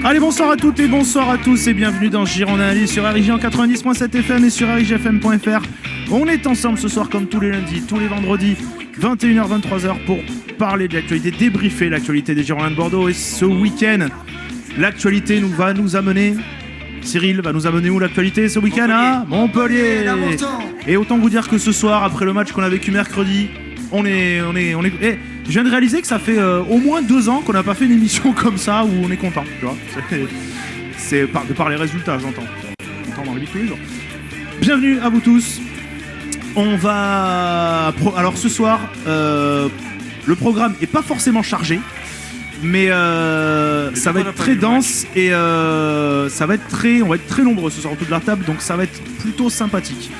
Allez, bonsoir à toutes et bonsoir à tous et bienvenue dans Girondin Analyse sur RIJ en 90.7 FM et sur RIJFM.fr. On est ensemble ce soir comme tous les lundis, tous les vendredis, 21h, 23h pour parler de l'actualité, débriefer l'actualité des Girondins de Bordeaux. Et ce week-end, l'actualité va nous amener... Cyril va nous amener où l'actualité ce week-end à Montpellier. Et autant vous dire que ce soir, après le match qu'on a vécu mercredi, on est... Eh, je viens de réaliser que ça fait au moins 2 ans qu'on n'a pas fait une émission comme ça où on est content, tu vois. C'est de par les résultats, j'entends. Content dans la vie de tous les jours. Bienvenue à vous tous. On va... Alors ce soir, le programme est pas forcément chargé. Mais ça va être très dense et on va être très nombreux ce soir autour de la table, donc ça va être plutôt sympathique.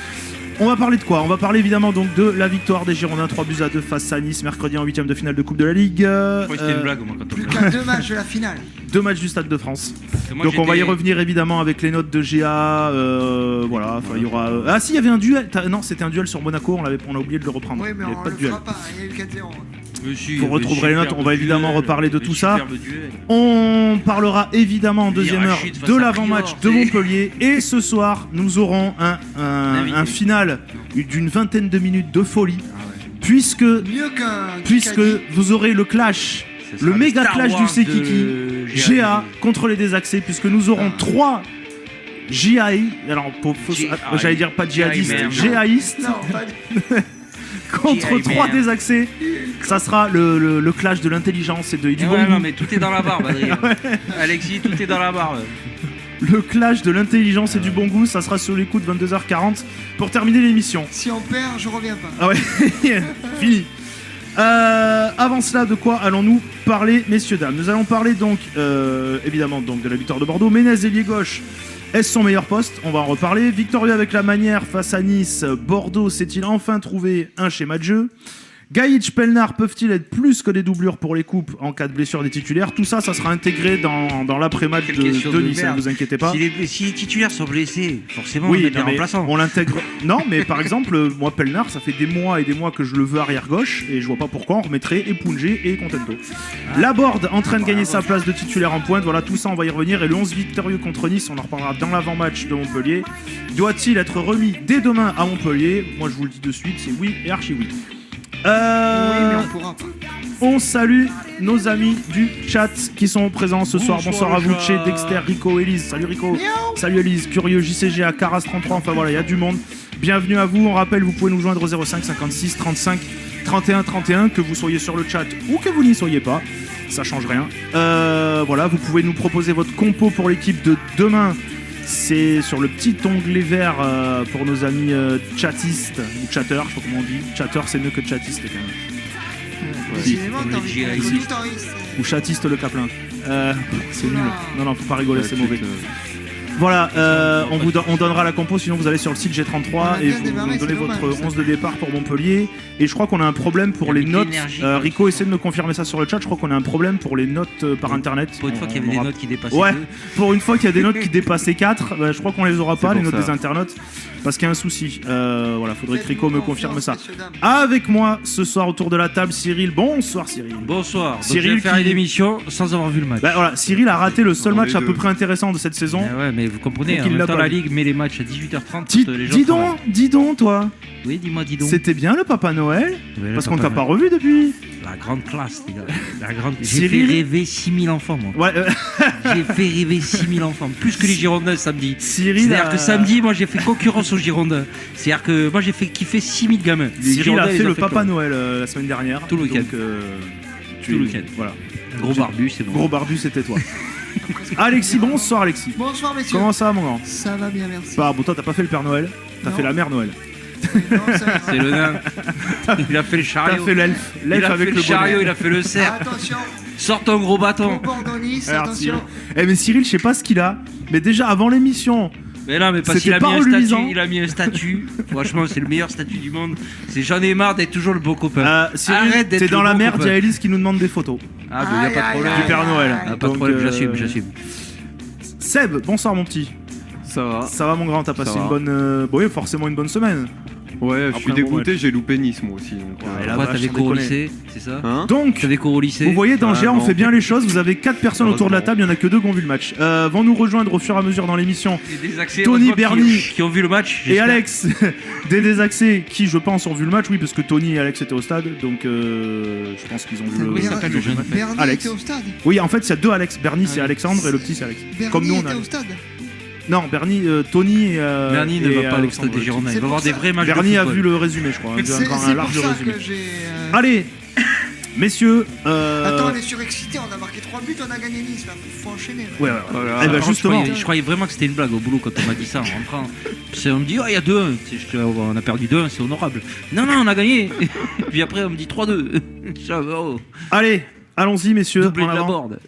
On va parler de quoi ? On va parler évidemment donc de la victoire des Girondins 3-2 face à Nice mercredi en 8ème de finale de Coupe de la Ligue. C'était une blague au moins quand on... Plus qu'à 2 matchs de la finale. 2 matchs du Stade de France. Donc on va y revenir évidemment avec les notes de GA. Voilà, enfin il y aura. Ah si, il y avait un duel. Non, c'était un duel sur Monaco. On a oublié de le reprendre. Oui, mais il n'y avait on pas de le duel. fera pas. Il y a eu 4-0. Vous retrouverez les notes, on va évidemment reparler de tout ça. On parlera évidemment en deuxième heure de l'avant-match de Montpellier. Et ce soir, nous aurons un final d'une vingtaine de minutes de folie. Puisque vous aurez le clash, le méga clash du Sekiki, GA contre les désaxés. Puisque nous aurons 3 GAI, alors j'allais dire pas djihadistes, GAistes. Contre 3 désaxés, ça sera le clash de l'intelligence et du bon goût. Non mais tout est dans la barbe, Adrien. Alexis, tout est dans la barbe. Le clash de l'intelligence et du bon goût, ça sera sur les coups de 22h40 pour terminer l'émission. Si on perd, je reviens pas. Ah ouais, fini. Avant cela, de quoi allons-nous parler, messieurs, dames ? Nous allons parler donc, évidemment, donc, de la victoire de Bordeaux. Ménez, ailier gauche, est-ce son meilleur poste ? On va en reparler. Victorieux avec la manière face à Nice, Bordeaux s'est-il enfin trouvé un schéma de jeu ? Gaïc, Pelnard peuvent-ils être plus que des doublures pour les coupes en cas de blessure des titulaires ? Tout ça sera intégré dans l'après-match de Nice, ne vous inquiétez pas. Si les titulaires sont blessés, forcément oui, on met des remplaçants. On l'intègre. Non, mais par exemple, moi, Pelnard, ça fait des mois et des mois que je le veux arrière-gauche et je vois pas pourquoi on remettrait Epungé et Contento. Laborde en train de gagner sa place de titulaire en pointe, voilà, tout ça on va y revenir. Et le 11 victorieux contre Nice, on en reparlera dans l'avant-match de Montpellier. Doit-il être remis dès demain à Montpellier ? Moi je vous le dis de suite, c'est oui et archi oui. Oui, mais on pourra pas. On salue nos amis du chat qui sont présents ce soir. Bonsoir à vous, Tché, Dexter, Rico, Elise. Salut Rico. Miaou. Salut Elise, Curieux, JCGA, Caras33. Enfin voilà, il y a du monde. Bienvenue à vous. On rappelle, vous pouvez nous joindre au 05 56 35 31 31, que vous soyez sur le chat ou que vous n'y soyez pas. Ça change rien. Voilà, vous pouvez nous proposer votre compo pour l'équipe de demain. C'est sur le petit onglet vert pour nos amis chatistes ou chatteurs, je sais pas comment on dit. Chatter, c'est mieux que chatiste quand même. Décidément, t'as envie de ici. tout en risque. Ou chatiste le Caplin. C'est nul. Non, faut pas rigoler, c'est mauvais. truc, Voilà, on donnera la compo, sinon vous allez sur le site G33 et vous démarré, nous donnez c'est votre dommage, 11 de départ pour Montpellier. Et je crois qu'on a un problème pour les Avec notes. l'énergie, Rico, essaie de me confirmer ça sur le chat. Je crois qu'on a un problème pour les notes par internet. Pour une fois qu'il y avait des notes qui dépassaient. Ouais, 2. pour une fois qu'il y a des notes qui dépassaient 4, je crois qu'on les aura pas, C'est les pour notes ça. des internautes, parce qu'il y a un souci. Voilà, faudrait que Rico me confirme ça. Messieurs, dames. Avec moi ce soir autour de la table, Cyril. Bonsoir Cyril. Bonsoir. Donc Cyril je vais faire qui- une émission sans avoir vu le match. Bah, voilà, Cyril a raté le seul On match est à peu deux. près intéressant de cette saison. Ouais, mais vous comprenez, Donc en il l'a même temps pas la vu. Ligue met les matchs à 18h30. Dis, les gens dis travaillent. donc, toi. Oui, dis-moi, dis donc. C'était bien le Papa Noël Ouais, le parce qu'on Papa t'a pas Noël. revu depuis. La grande classe, les gars. La grande... J'ai Cyril. fait rêver 6000 enfants, moi. Ouais, J'ai fait rêver 6000 enfants. Plus que les Girondins samedi. Cyril. C'est-à-dire que samedi, moi j'ai fait concurrence aux Girondins. C'est-à-dire que moi j'ai fait kiffer 6000 gamins. Les Cyril Girondins, a ils fait ont le Papa quoi Noël la semaine dernière. Tout le week-end. Donc, Tout le week-end. Voilà. Gros barbu, c'est bon. Gros barbu, c'était toi. Alexis, bonsoir Alexis. Bonsoir, messieurs. Comment ça, mon grand? Ça va bien, merci. Bah, bon, toi, t'as pas fait le Père Noël. T'as Non. fait la Mère Noël. Non, ça va. C'est le nain. Il a fait le T'as chariot. fait l'elfe. Il L'elfe a fait avec le le chariot, bonnet. il a fait le cerf. Attention, Sors ton gros au bâton. Bordeaux-Nice, Alors, attention. Eh, mais Cyril, je sais pas ce qu'il a. Mais déjà, avant l'émission, Mais non, mais parce C'était qu'il a pas mis un reluisant. statut. Il a mis un statut. Franchement, c'est le meilleur statut du monde. C'est j'en ai marre d'être toujours le beau copain. Cyril, Arrête d'être t'es dans le la bon merde, il y copain. a Elise qui nous demande des photos Ah, bah, y a pas de problème. du Père Noël. Ah, pas de Donc, problème, j'assume. Seb, bonsoir mon petit. Ça va. Ça va mon grand, t'as passé Ça une va. bonne... oui, forcément une bonne semaine. Ouais, je Après suis un bon dégoûté, match. j'ai loupé Nice moi aussi. Donc, Ouais, la Pourquoi vache, t'avais sans cours au déconner. lycée, c'est ça Hein Donc, T'avais cours au lycée. vous voyez, dans Ah, GA, on non. fait bien les choses. Vous avez 4 personnes autour de la table, il n'y en a que 2 qui ont vu le match. Vont nous rejoindre au fur et à mesure dans l'émission Et des accès, Tony heureusement, Berny qui ont vu le match. et j'espère. Alex des Désaxés qui, je pense, ont vu le match. Oui, parce que Tony et Alex étaient au stade, donc je pense qu'ils ont vu Oui, le ça s'appelle le jeune. Bernie Alex. était au stade. Oui, en fait, il y a 2 Alex. Bernie, c'est oui. Alexandre et le petit, c'est Alex. Bernie Comme nous, on était a. au stade. Non, Bernie, Tony et. Bernie ne et va pas au Alexandre, stade des le Girondins. C'est Il va pour avoir des ça. vrais matchs petit. Bernie de a football. vu le résumé, je crois. C'est Encore un pour large ça résumé. que j'ai. Allez, messieurs. Attends, on est surexcité, on a marqué 3 buts, on a gagné Nice. Là, faut enchaîner. Là. Ouais, ouais. Voilà. Eh ben, Par contre, justement. je croyais vraiment que c'était une blague au boulot quand on m'a dit ça en rentrant. On me dit, oh, il y a 2-1. On a perdu 2-1, c'est honorable. Non, on a gagné. Puis après, on me dit 3-2. Oh, Allez, allons-y, messieurs. doublé en de la avant. board.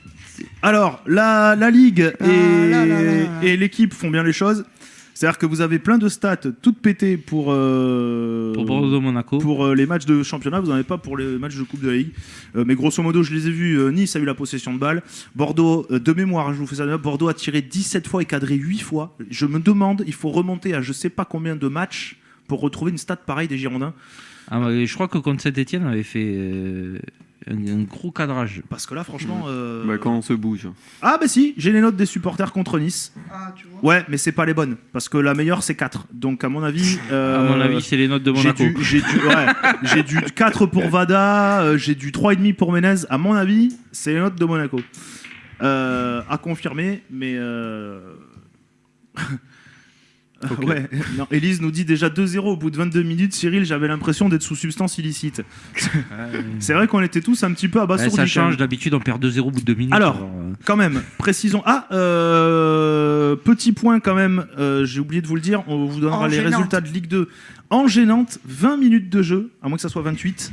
Alors, la Ligue là, là, là, là. et l'équipe font bien les choses. C'est-à-dire que vous avez plein de stats toutes pétées pour Bordeaux-Monaco. les matchs de championnat. Vous n'en avez pas pour les matchs de Coupe de la Ligue. Mais grosso modo, je les ai vus. Nice a eu la possession de balle. Bordeaux, de mémoire, je vous fais ça de mémoire, Bordeaux a tiré 17 fois et cadré 8 fois. Je me demande, il faut remonter à je sais pas combien de matchs pour retrouver une stat pareille des Girondins. Ah, je crois que contre Saint-Etienne, on avait fait un gros cadrage. Parce que là, franchement... Bah, quand on se bouge. Ah bah si, j'ai les notes des supporters contre Nice. Ah, tu vois. Ouais, mais c'est pas les bonnes. Parce que la meilleure, c'est 4. Donc, à mon avis... À mon avis, c'est les notes de Monaco. J'ai du 4 pour Vada, j'ai du 3,5 pour Menez. À mon avis, c'est les notes de Monaco. À confirmer, mais... Ok. Ouais, non, Élise nous dit déjà 2-0 au bout de 22 minutes. Cyril, j'avais l'impression d'être sous substance illicite. C'est vrai qu'on était tous un petit peu abasourdis. Ça quand change, même. d'habitude on perd 2-0 au bout de 2 minutes. Alors, quand même, précisons. Petit point quand même, j'ai oublié de vous le dire, on vous donnera En les gênante. résultats de Ligue 2 en gênante, 20 minutes de jeu, à moins que ça soit 28.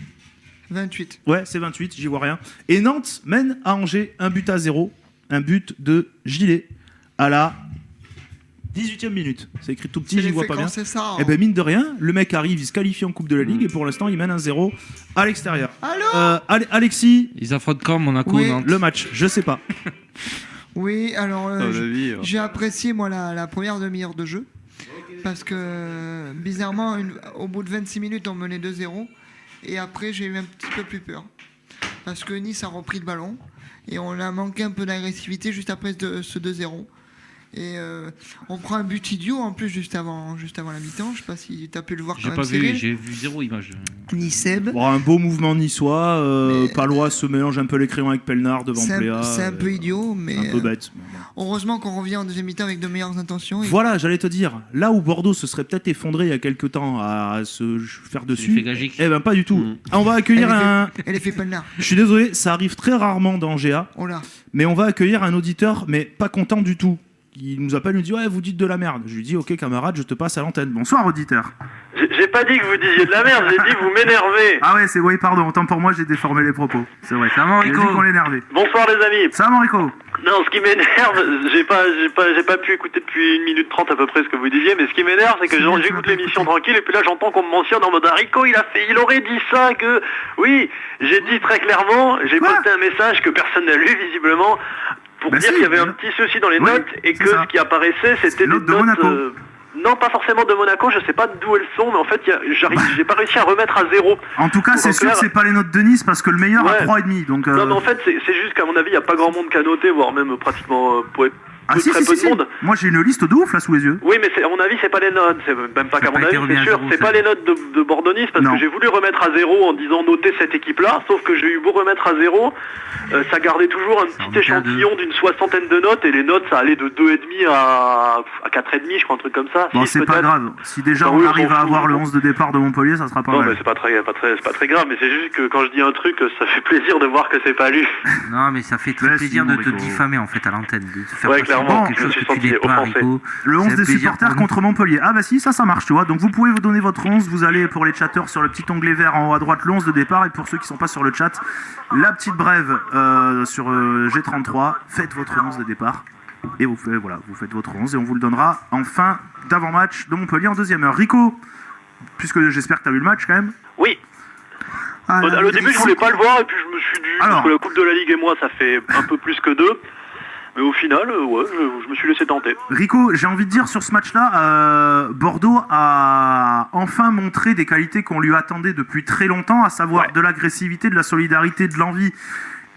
28. Ouais, c'est 28, j'y vois rien. Et Nantes mène à Angers 1-0, un but de Gilet à la 18e minute. C'est écrit tout petit, C'est j'y les vois faits pas quand bien. c'est ça. Eh ben mine de rien, le mec arrive, il se qualifie en Coupe de la Ligue et pour l'instant il mène 1-0 à l'extérieur. Allô Alexis, Ils affrontent quand Monaco, Oui. Nantes. le match, je sais pas. Oui, alors À mon avis, j'ai apprécié moi la première demi-heure de jeu. Parce que bizarrement, au bout de 26 minutes, on menait 2-0. Et après, j'ai eu un petit peu plus peur. Parce que Nice a repris le ballon. Et on a manqué un peu d'agressivité juste après ce 2-0. Et on prend un but idiot en plus juste avant la mi-temps. Je sais pas si tu as pu le voir quand J'ai même, pas vu, Cyril. j'ai vu 0 image. Niceb. Bon, un beau mouvement niçois, Mais- Palois se mélange un peu les crayons avec Pelnard devant Pléa. C'est un peu idiot, mais Un peu bête. heureusement qu'on revient en deuxième mi-temps avec de meilleures intentions. Et Voilà, j'allais te dire, là où Bordeaux se serait peut-être effondré il y a quelques temps à se faire L'effet dessus, Gagic. eh ben pas du tout. Mm. On va accueillir Elle est un... Elle est fait Pelnard. Je suis désolé, ça arrive très rarement dans GA, Oh là. mais on va accueillir un auditeur, mais pas content du tout. Il nous appelle, il nous dit « Ouais, vous dites de la merde ». Je lui dis « Ok, camarade, je te passe à l'antenne ». Bonsoir, auditeur. J'ai pas dit que vous disiez de la merde, j'ai dit vous m'énervez. Ah ouais, oui, pardon, autant pour moi, j'ai déformé les propos. C'est vrai. Ça va, J'ai dit Rico qu'on l'énervait. Bonsoir les amis. Ça va, Rico? Non, ce qui m'énerve, j'ai pas pu écouter depuis 1 minute 30 à peu près ce que vous disiez, mais ce qui m'énerve, c'est que C'est bien, tu j'écoute m'as pas l'émission écouté. tranquille et puis là j'entends qu'on me mentionne en mode ah, Rico, il aurait dit ça que oui, j'ai dit très clairement, j'ai Quoi posté un message que personne n'a lu visiblement pour Bah dire si, qu'il y avait mais un non. petit souci dans les Oui, notes et c'est que ça. ce qui apparaissait c'était des notes notes de Monaco. non, pas forcément de Monaco, je sais pas d'où elles sont, mais en fait, j'ai pas réussi à remettre à 0. En tout cas, Pour c'est en sûr clair- que c'est pas les notes de Nice parce que le meilleur a Ouais. 3,5. Donc, Non, mais en fait, c'est juste qu'à mon avis, il n'y a pas grand monde qu'à noter, voire même pratiquement ah, si, très si, peu si, de si. monde. Moi, j'ai une liste de ouf là sous les yeux. Oui, mais à mon avis, c'est pas les notes. C'est même pas Ça qu'à a mon pas été avis, remis à c'est sûr. zéro, C'est ça. pas les notes de Bordeaux-Nice parce Non. que j'ai voulu remettre à 0 en disant noter cette équipe-là, sauf que j'ai eu beau remettre à 0, ça gardait toujours un petit remettait à échantillon d'une 60aine de notes et les notes, ça allait de 2,5 à 4,5, je crois, un truc comme ça. Bon, 6 c'est pas peut-être. grave. Si déjà Ah on oui, on arrive s'en à fout. avoir le 11 de départ de Montpellier, ça sera pas Non, mais mal. c'est pas très grave, mais c'est juste que quand je dis un truc, ça fait plaisir de voir que c'est pas lu. Non, mais ça fait très Ouais, plaisir si, de bon, te Rico. diffamer en fait à l'antenne. De te faire Ouais, passer clairement, pour quelque je chose suis que tu senti n'es pas, offensé. Rico. Le 11 C'est un des plaisir supporters pour nous. contre Montpellier. Ah bah si, ça marche, tu vois. Donc vous pouvez vous donner votre 11, vous allez pour les chatteurs sur le petit onglet vert en haut à droite, le 11 de départ, et pour ceux qui sont pas sur le chat, la petite brève sur G33, faites votre 11 de départ. Et vous faites votre 11 et on vous le donnera en fin d'avant-match de Montpellier en deuxième heure. Rico, puisque j'espère que tu as vu le match quand même. Oui. Ah, là, Au début, je voulais pas le voir, et puis je me suis dit, Alors. parce que la Coupe de la Ligue et moi, ça fait un peu plus que 2. Mais au final, ouais, je me suis laissé tenter. Rico, j'ai envie de dire sur ce match-là, Bordeaux a enfin montré des qualités qu'on lui attendait depuis très longtemps, à savoir Ouais. de l'agressivité, de la solidarité, de l'envie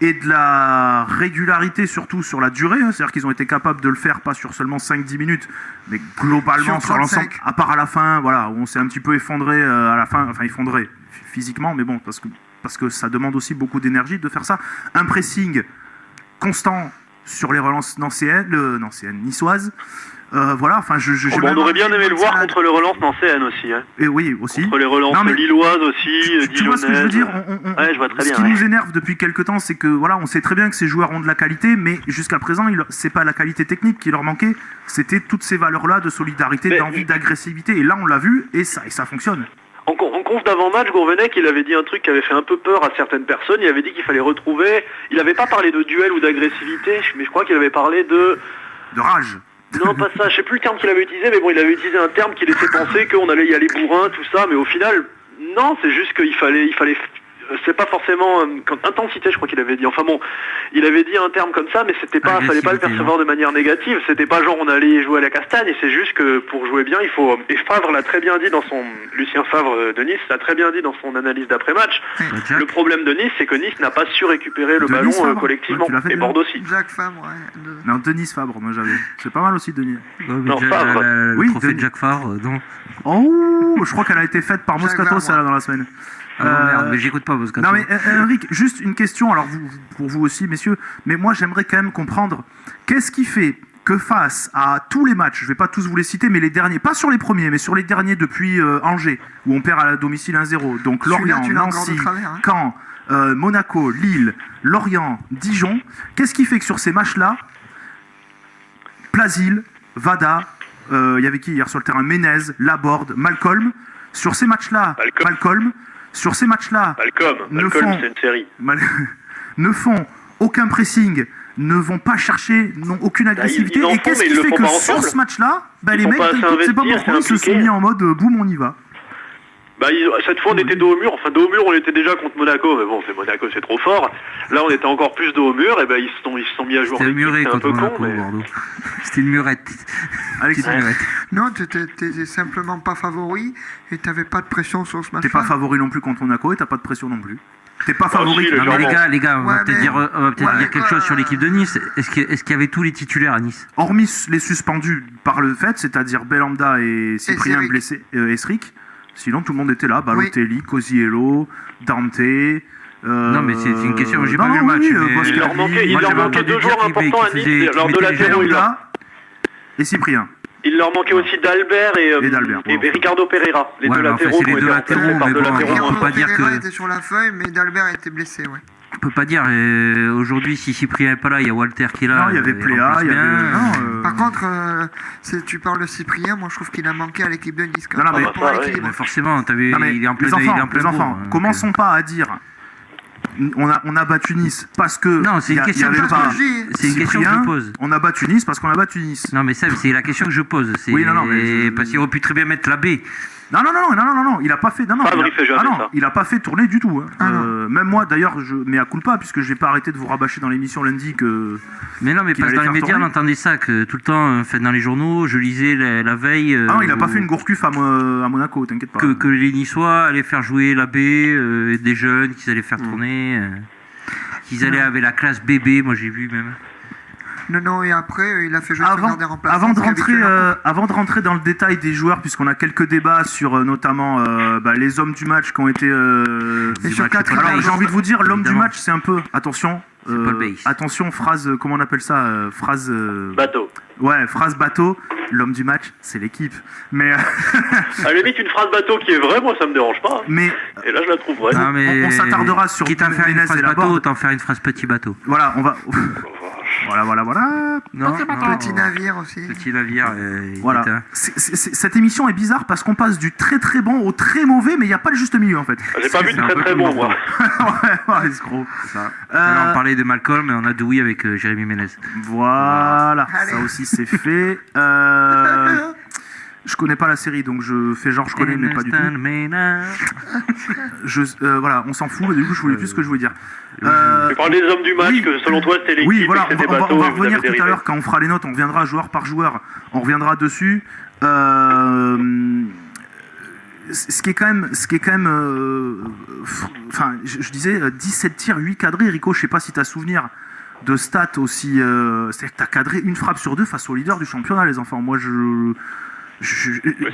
et de la régularité, surtout sur la durée. C'est-à-dire qu'ils ont été capables de le faire, pas sur seulement 5-10 minutes, mais globalement Sur sur l'ensemble, 35. à part à la fin, voilà, où on s'est un petit peu effondré à la fin, enfin effondré physiquement, mais bon, parce que ça demande aussi beaucoup d'énergie de faire ça. Un pressing constant sur les relances niçoises. Voilà, enfin, j'ai On même- aurait bien aimé le voir Salade. contre les relances nancéennes aussi. Hein. Et oui, aussi. Contre les relances Non, mais lilloises aussi, Tu vois ce que je veux dire dijonaises. Ouais, je vois très Ce bien, qui ouais. nous énerve depuis quelques temps, c'est que voilà, on sait très bien que ces joueurs ont de la qualité, mais jusqu'à présent, c'est pas la qualité technique qui leur manquait, c'était toutes ces valeurs-là de solidarité, Mais- d'envie, d'agressivité. Et là, on l'a vu, et ça fonctionne. En conf d'avant-match, Gourvenec, il avait dit un truc qui avait fait un peu peur à certaines personnes. Il avait dit qu'il fallait retrouver... Il n'avait pas parlé de duel ou d'agressivité, mais je crois qu'il avait parlé de... De rage. Non, pas ça, je sais plus le terme qu'il avait utilisé, mais bon, il avait utilisé un terme qui laissait penser qu'on allait y aller bourrin, tout ça, mais au final, non, c'est juste qu'il fallait... C'est pas forcément... intensité, je crois qu'il avait dit. Enfin bon, il avait dit un terme comme ça, mais c'était pas, fallait pas le Agressivité, percevoir de manière négative. C'était pas genre on allait jouer à la castagne, et c'est juste que pour jouer bien, il faut... Et Favre l'a très bien dit dans son... Lucien Favre de Nice l'a très bien dit dans son analyse d'après-match. Jack. Le problème de Nice, c'est que Nice n'a pas su récupérer le De ballon Nice, Favre collectivement. Ouais, tu l'as fait Et déjà. Bordeaux aussi. Jacques Fabre, ouais. Non, Denis Fabre, moi j'avais. C'est pas mal aussi, Denis. Non, Favre. Le Oui, trophée Denis. de Jacques Favre, non. Oh, je crois qu'elle a été faite par Jacques Moscato, Vabre. celle-là, dans la semaine. Ah, merde, mais j'écoute pas Moscato. Non mais Henrik, juste une question, alors pour vous aussi messieurs, mais moi j'aimerais quand même comprendre, qu'est-ce qui fait que face à tous les matchs, je vais pas tous vous les citer, mais les derniers, pas sur les premiers, mais sur les derniers depuis Angers, où on perd à la domicile 1-0, donc Celui-là, Lorient, tu l'as encore de Nancy, travers, hein. Caen, Monaco, Lille, Lorient, Dijon, qu'est-ce qui fait que sur ces matchs-là, Plasil, Vada, il y avait qui hier sur le terrain, Menez, Laborde, Malcolm, sur ces matchs-là, Malcolm. sur ces matchs-là, Malcolm, c'est une série. ne font aucun pressing, ne vont pas chercher, n'ont aucune agressivité. ils en Et font, qu'est-ce mais qui ils le fait font que pas sur ensemble. ce match-là, Ils les sont mecs, pas assez je sais pas investis, pourquoi, assez ils se sont impliqués. mis en mode boum, on y va. Bah, cette fois on était dos au mur, enfin dos au mur on était déjà contre Monaco, mais bon c'est Monaco c'est trop fort. Là on était encore plus dos au mur, et ben ils se sont mis à jouer en C'était équipe, muré c'est un contre peu con, Monaco, mais... Bordeaux. C'était une murette. Alexis, Petite murette. Non, t'étais simplement pas favori et t'avais pas de pression sur ce match. t'es pas favori non plus contre Monaco et t'as pas de pression non plus. T'es pas Ah, favori. si, Non mais les gars, on va Ouais, peut-être mais- dire, Ouais, quelque chose sur l'équipe de Nice. Est-ce qu'il y avait tous les titulaires à Nice? Hormis les suspendus par le fait, c'est-à-dire Belanda et Cyprien Esric. blessés, Esric. Sinon tout le monde était là, Balotelli, Cosiello, Dante. Non mais c'est une question, j'ai non, pas vu le non, match. oui, mais- Boscali, Il leur manquait, Moi, j'avais deux entendu joueurs dire qu'il importants à faisait- Nice, qu'il alors de mettait la les zéro, il leur... Belanda et Cyprien. Il leur manquait aussi d'Albert et d'Albert, ouais. Ricardo Pereira, les Ouais, deux mais enfin, latéraux c'est qui les ont deux été latéraux, remplacés par mais deux bon, latéraux on moins peut pas dire Pereira que- était sur la feuille, mais Dalbert était blessé, ouais. On peut pas dire, aujourd'hui si Cyprien est pas là, il y a Walter qui est là. Non, il y avait Pléa, il y avait. non, Par contre, tu parles de Cyprien, moi je trouve qu'il a manqué à l'équipe de Nice. quand Non, non, même, mais- pour Ah, bah, l'équilibre. Mais forcément, t'as vu, non, mais il est en plein les enfants, il est en plein les enfants, bourre, hein, commençons pas à dire. On a battu Nice parce que. Non, c'est une y a- question y avait que je pas pose. C'est une question que Cyprien, je pose. On a battu Nice parce qu'on a battu Nice. Non mais ça c'est la question que je pose. C'est Oui, non, mais parce qu'il aurait pu très bien mettre la B. Non, il a pas fait. Non, Favre, il fait jamais non, ça. il a pas fait tourner du tout. Hein. Ah, non. Même moi, d'ailleurs, mais à culpa, puisque j'ai pas arrêté de vous rabâcher dans l'émission lundi que. Mais non mais Qu'il parce que dans allait les faire médias on tourner. entendait ça que tout le temps, fait dans les journaux, je lisais la veille. Ah non, il a pas où- fait une gourcuf à Monaco, t'inquiète pas. que les Niçois allaient faire jouer la B, des jeunes qu'ils allaient faire tourner, qu'ils allaient avec la classe bébé, moi j'ai vu même. Non, et après, il a fait jouer son gardien remplaçant. Avant de ce qui est rentrer, habituel en coupe. avant de rentrer dans le détail des joueurs, puisqu'on a quelques débats sur notamment les hommes du match qui ont été. Et sur Catherine Alors j'ai Legendre. envie de vous dire, l'homme du Évidemment. match, c'est un peu. Attention. C'est Paul Bass. Attention, phrase. Comment on appelle ça phrase. Bateau. Ouais, phrase bateau. L'homme du match, c'est l'équipe. Mais. À la limite une phrase bateau qui est vraie, moi ça me dérange pas. mais Et là je la trouve vraie. Non, mais on s'attardera sur quitte à faire une Menez phrase et bateau, Laborde. autant faire une phrase petit bateau. voilà, on va. Voilà. Non, Petit navire aussi. Petit navire. il Voilà. était un- Cette émission est bizarre parce qu'on passe du très très bon au très mauvais, mais il n'y a pas le juste milieu en fait. J'ai pas vu de C'est un très peu très comme bon Bordeaux. moi. Ouais, escroc. Ça. Alors, on parlait de Malcolm et on a Dewey avec Jérémy Ménez. Voilà, Allez. ça aussi c'est fait. Je connais pas la série, donc je fais genre je connais, mais pas du tout. Voilà, on s'en fout, mais du coup je voulais plus ce que je voulais dire. Tu parles des hommes du match, oui. que selon toi c'était l'équipe, Oui, voilà, et que c'était on va bateau, et vous revenir avez tout à dérivé. l'heure quand on fera les notes, on reviendra joueur par joueur, on reviendra dessus. Ce qui est quand même, enfin, je disais 17 tirs, 8 cadrés. Rico, je sais pas si tu as souvenir de stats aussi. C'est-à-dire que tu as cadré une frappe sur 2 face au leader du championnat, les enfants. Moi,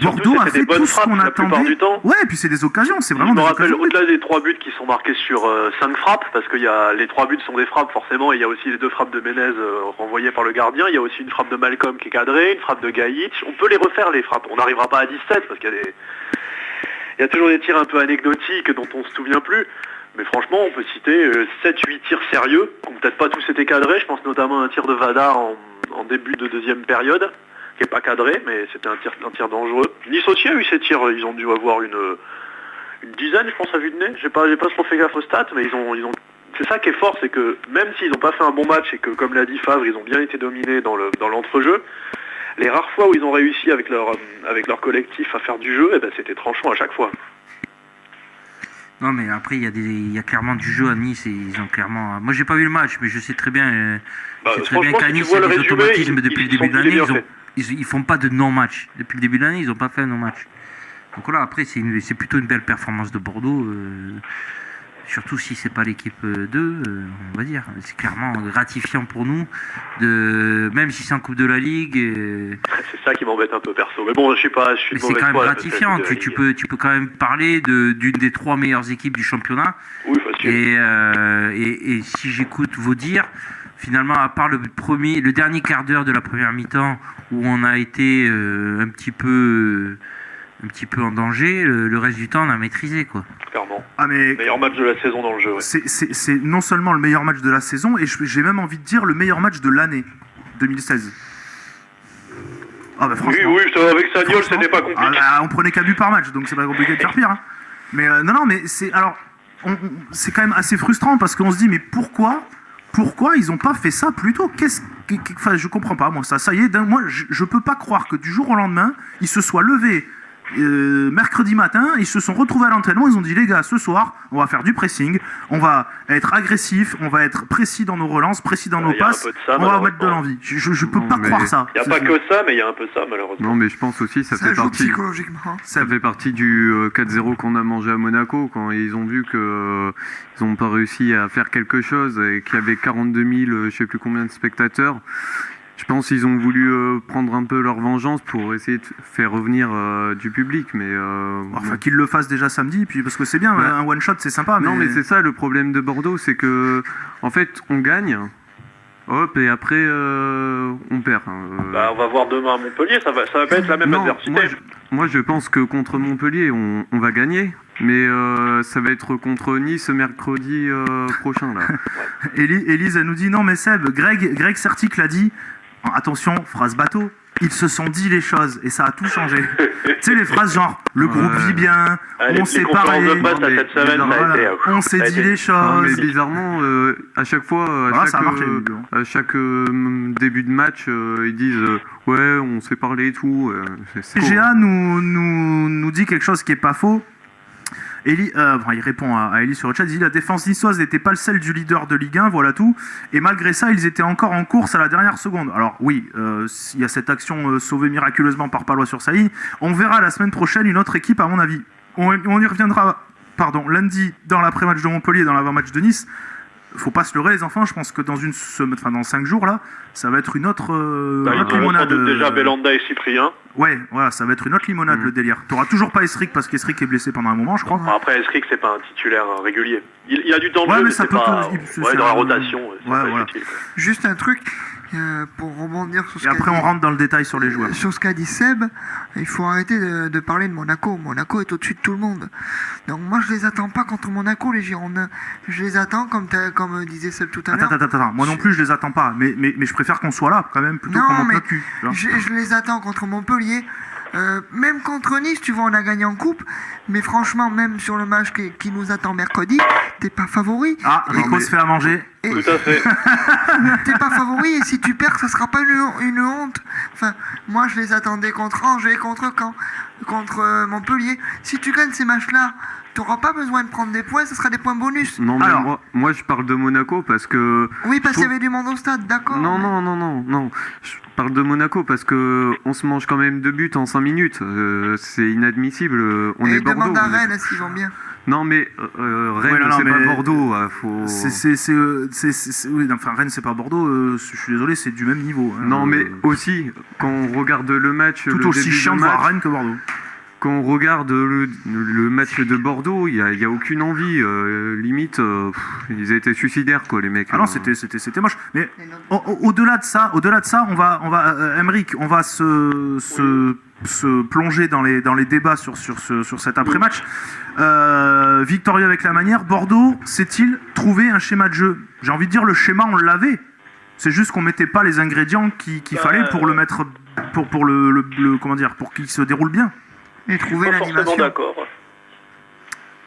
Bordeaux a fait tout ce qu'on attendait. Du temps. Ouais, et puis c'est des occasions, c'est Je vraiment me des rappelle, occasions. au-delà des 3 buts qui sont marqués sur 5 frappes, parce que les 3 buts sont des frappes forcément, et il y a aussi les 2 frappes de Menez renvoyées par le gardien, il y a aussi une frappe de Malcolm qui est cadrée, une frappe de Gaïc. On peut les refaire les frappes, on n'arrivera pas à 17 parce qu'il y a toujours des tirs un peu anecdotiques dont on se souvient plus. Mais franchement, on peut citer 7-8 tirs sérieux, qui n'ont peut-être pas tous été cadrés. Je pense notamment à un tir de Vada en début de deuxième période, qui n'est pas cadré, mais c'était un tir dangereux. Nice aussi a eu ces tirs, ils ont dû avoir une dizaine, je pense, à vue de nez. J'ai pas trop fait gaffe aux stats, mais ils ont... C'est ça qui est fort, c'est que même s'ils n'ont pas fait un bon match et que, comme l'a dit Favre, ils ont bien été dominés dans l'entrejeu, les rares fois où ils ont réussi avec leur collectif à faire du jeu, c'était tranchant à chaque fois. Non, mais après, il y a clairement du jeu à Nice et ils ont clairement. Moi, j'ai pas vu le match, mais je sais très bien, qu'à si Nice, tu vois il y a le des résumé, automatismes depuis le début de l'année. bien faits. Ils font pas de non-match. Depuis le début de l'année, ils ont pas fait un non-match. Donc voilà, après, c'est plutôt une belle performance de Bordeaux. Surtout si c'est pas l'équipe 2, on va dire. C'est clairement gratifiant pour nous, même si c'est en Coupe de la Ligue. C'est ça qui m'embête un peu perso. Mais bon, je suis de Mais c'est mauvaise quand même foi, gratifiant. parce que Tu peux quand même parler d'une des 3 meilleures équipes du championnat. Oui, facile. Et si j'écoute vos dires, finalement, à part le dernier quart d'heure de la première mi-temps où on a été un petit peu en danger, le reste du temps on a maîtrisé, quoi. Clairement. Ah, mais Meilleur match de la saison dans le jeu. Ouais. c'est non seulement le meilleur match de la saison, et j'ai même envie de dire le meilleur match de l'année 2016. Ah bah franchement. Oui, avec Sagnol, c'était pas compliqué. On prenait qu'un but par match, donc c'est pas compliqué de faire pire. Hein. Mais non, mais c'est c'est quand même assez frustrant parce qu'on se dit mais pourquoi ils ont pas fait ça plus tôt? Enfin, je comprends pas moi ça. Ça y est, moi je peux pas croire que du jour au lendemain ils se soient levés. Mercredi matin, ils se sont retrouvés à l'entraînement, ils ont dit les gars, ce soir, on va faire du pressing, on va être agressif, on va être précis dans nos relances, précis dans nos passes, on va mettre de l'envie. Je peux pas croire ça. Il n'y a pas que ça, mais il y a un peu ça malheureusement. Non, mais je pense aussi ça fait joue partie. psychologiquement. Ça fait partie du 4-0 qu'on a mangé à Monaco quand ils ont vu que ils n'ont pas réussi à faire quelque chose et qu'il y avait 42 000, je sais plus combien de spectateurs. Je pense qu'ils ont voulu prendre un peu leur vengeance pour essayer de faire revenir du public, mais Enfin, qu'ils le fassent déjà samedi, puis parce que c'est bien, un one shot c'est sympa. non, mais c'est ça le problème de Bordeaux, c'est que en fait on gagne, hop, et après on perd. On va voir demain à Montpellier, ça va pas être la même Non, adversité. moi je pense que contre Montpellier on va gagner, mais ça va être contre Nice mercredi prochain là. Élise, elle nous dit non mais Seb, Greg Sertic l'a dit. Attention, phrase bateau, ils se sont dit les choses et ça a tout changé. Tu sais les phrases genre le groupe vit bien, on s'est parlé, on s'est dit les choses. Non, mais bizarrement, à chaque fois, à chaque début de match, ils disent ouais, on s'est parlé et tout. GA nous dit quelque chose qui est pas faux. Il répond à Eli sur le chat, il dit la défense niçoise n'était pas celle du leader de Ligue 1, voilà tout. Et malgré ça, ils étaient encore en course à la dernière seconde. Alors oui, il y a cette action sauvée miraculeusement par Palois sur Saïd. On verra la semaine prochaine une autre équipe, à mon avis. On y reviendra lundi dans l'après-match de Montpellier, dans l'avant-match de Nice. Faut pas se leurrer les enfants, je pense que dans 5 jours là, ça va être une autre limonade. Déjà Belanda et Cyprien. Ouais, voilà, ça va être une autre limonade le délire. T'auras toujours pas Esric parce qu'Esric est blessé pendant un moment, je crois. Après Esric c'est pas un titulaire régulier. Il a du temps de Ouais, jeu, mais mais ça c'est peut pas dans la rotation. C'est pas voilà. utile, quoi. Juste un truc, pour rebondir sur ce Et après on rentre dans le détail sur les joueurs. Sur ce qu'a dit Seb, il faut arrêter de parler de Monaco. Monaco est au-dessus de tout le monde. Donc moi je les attends pas contre Monaco, les Girondins. Je les attends comme disait Seb tout à l'heure. Attends, moi non plus je les attends pas, mais je préfère qu'on soit là quand même plutôt qu'on monte le cul. Je les attends contre Montpellier. Même contre Nice, tu vois, on a gagné en coupe, mais franchement, même sur le match qui nous attend mercredi, t'es pas favori. Ah, Rico se fait à manger. Et Tout à fait. t'es pas favori, et si tu perds, ça sera pas une honte. Enfin, moi, je les attendais contre Angers, contre Caen, contre Montpellier. Si tu gagnes ces matchs-là, t'auras pas besoin de prendre des points, ce sera des points bonus. Non, mais Alors. moi je parle de Monaco parce que. Oui, parce je qu'il y trouve- avait du monde au stade, d'accord. Non, mais- non. Je parle de Monaco parce que on se mange quand même 2 buts en 5 minutes. C'est inadmissible. On Et est Bordeaux. demande à on est- Rennes s'ils vont bien. Non, mais Rennes, Ouais, non, c'est mais- pas Bordeaux. Faut... Oui, enfin, Rennes, c'est pas Bordeaux. Je suis désolé, c'est du même niveau. hein. Non, mais aussi, quand on regarde le match. tout le aussi début chiant de de voir match, Rennes que Bordeaux. Quand on regarde le match de Bordeaux, il y a aucune envie. Limite, ils étaient suicidaires, quoi, les mecs. Ah non, c'était moche. Mais au-delà de ça, on va, Aymeric, on va se plonger dans les débats sur cet après-match. Victorieux avec la manière, Bordeaux s'est-il trouvé un schéma de jeu? J'ai envie de dire, le schéma, on l'avait. C'est juste qu'on mettait pas les ingrédients qu'il fallait pour le mettre, pour le comment dire, pour qu'il se déroule bien. Et trouver Pas forcément l'animation. d'accord.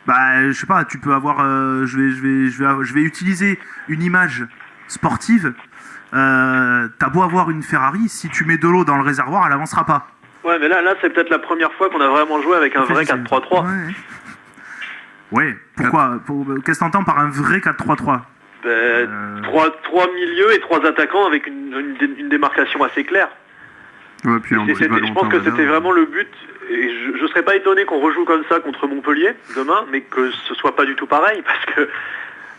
Bah, je sais pas, tu peux avoir. Je vais utiliser une image sportive. T'as beau avoir une Ferrari, si tu mets de l'eau dans le réservoir, elle avancera pas. Ouais, mais là c'est peut-être la première fois qu'on a vraiment joué avec un vrai 4-3-3. Ouais. Ouais, pourquoi Qu'est-ce que t'entends par un vrai 4-3-3? Trois milieux et 3 attaquants avec une démarcation assez claire. Ouais, puis en Je pense que c'était vraiment le but. Et je ne serais pas étonné qu'on rejoue comme ça contre Montpellier demain, mais que ce soit pas du tout pareil, parce que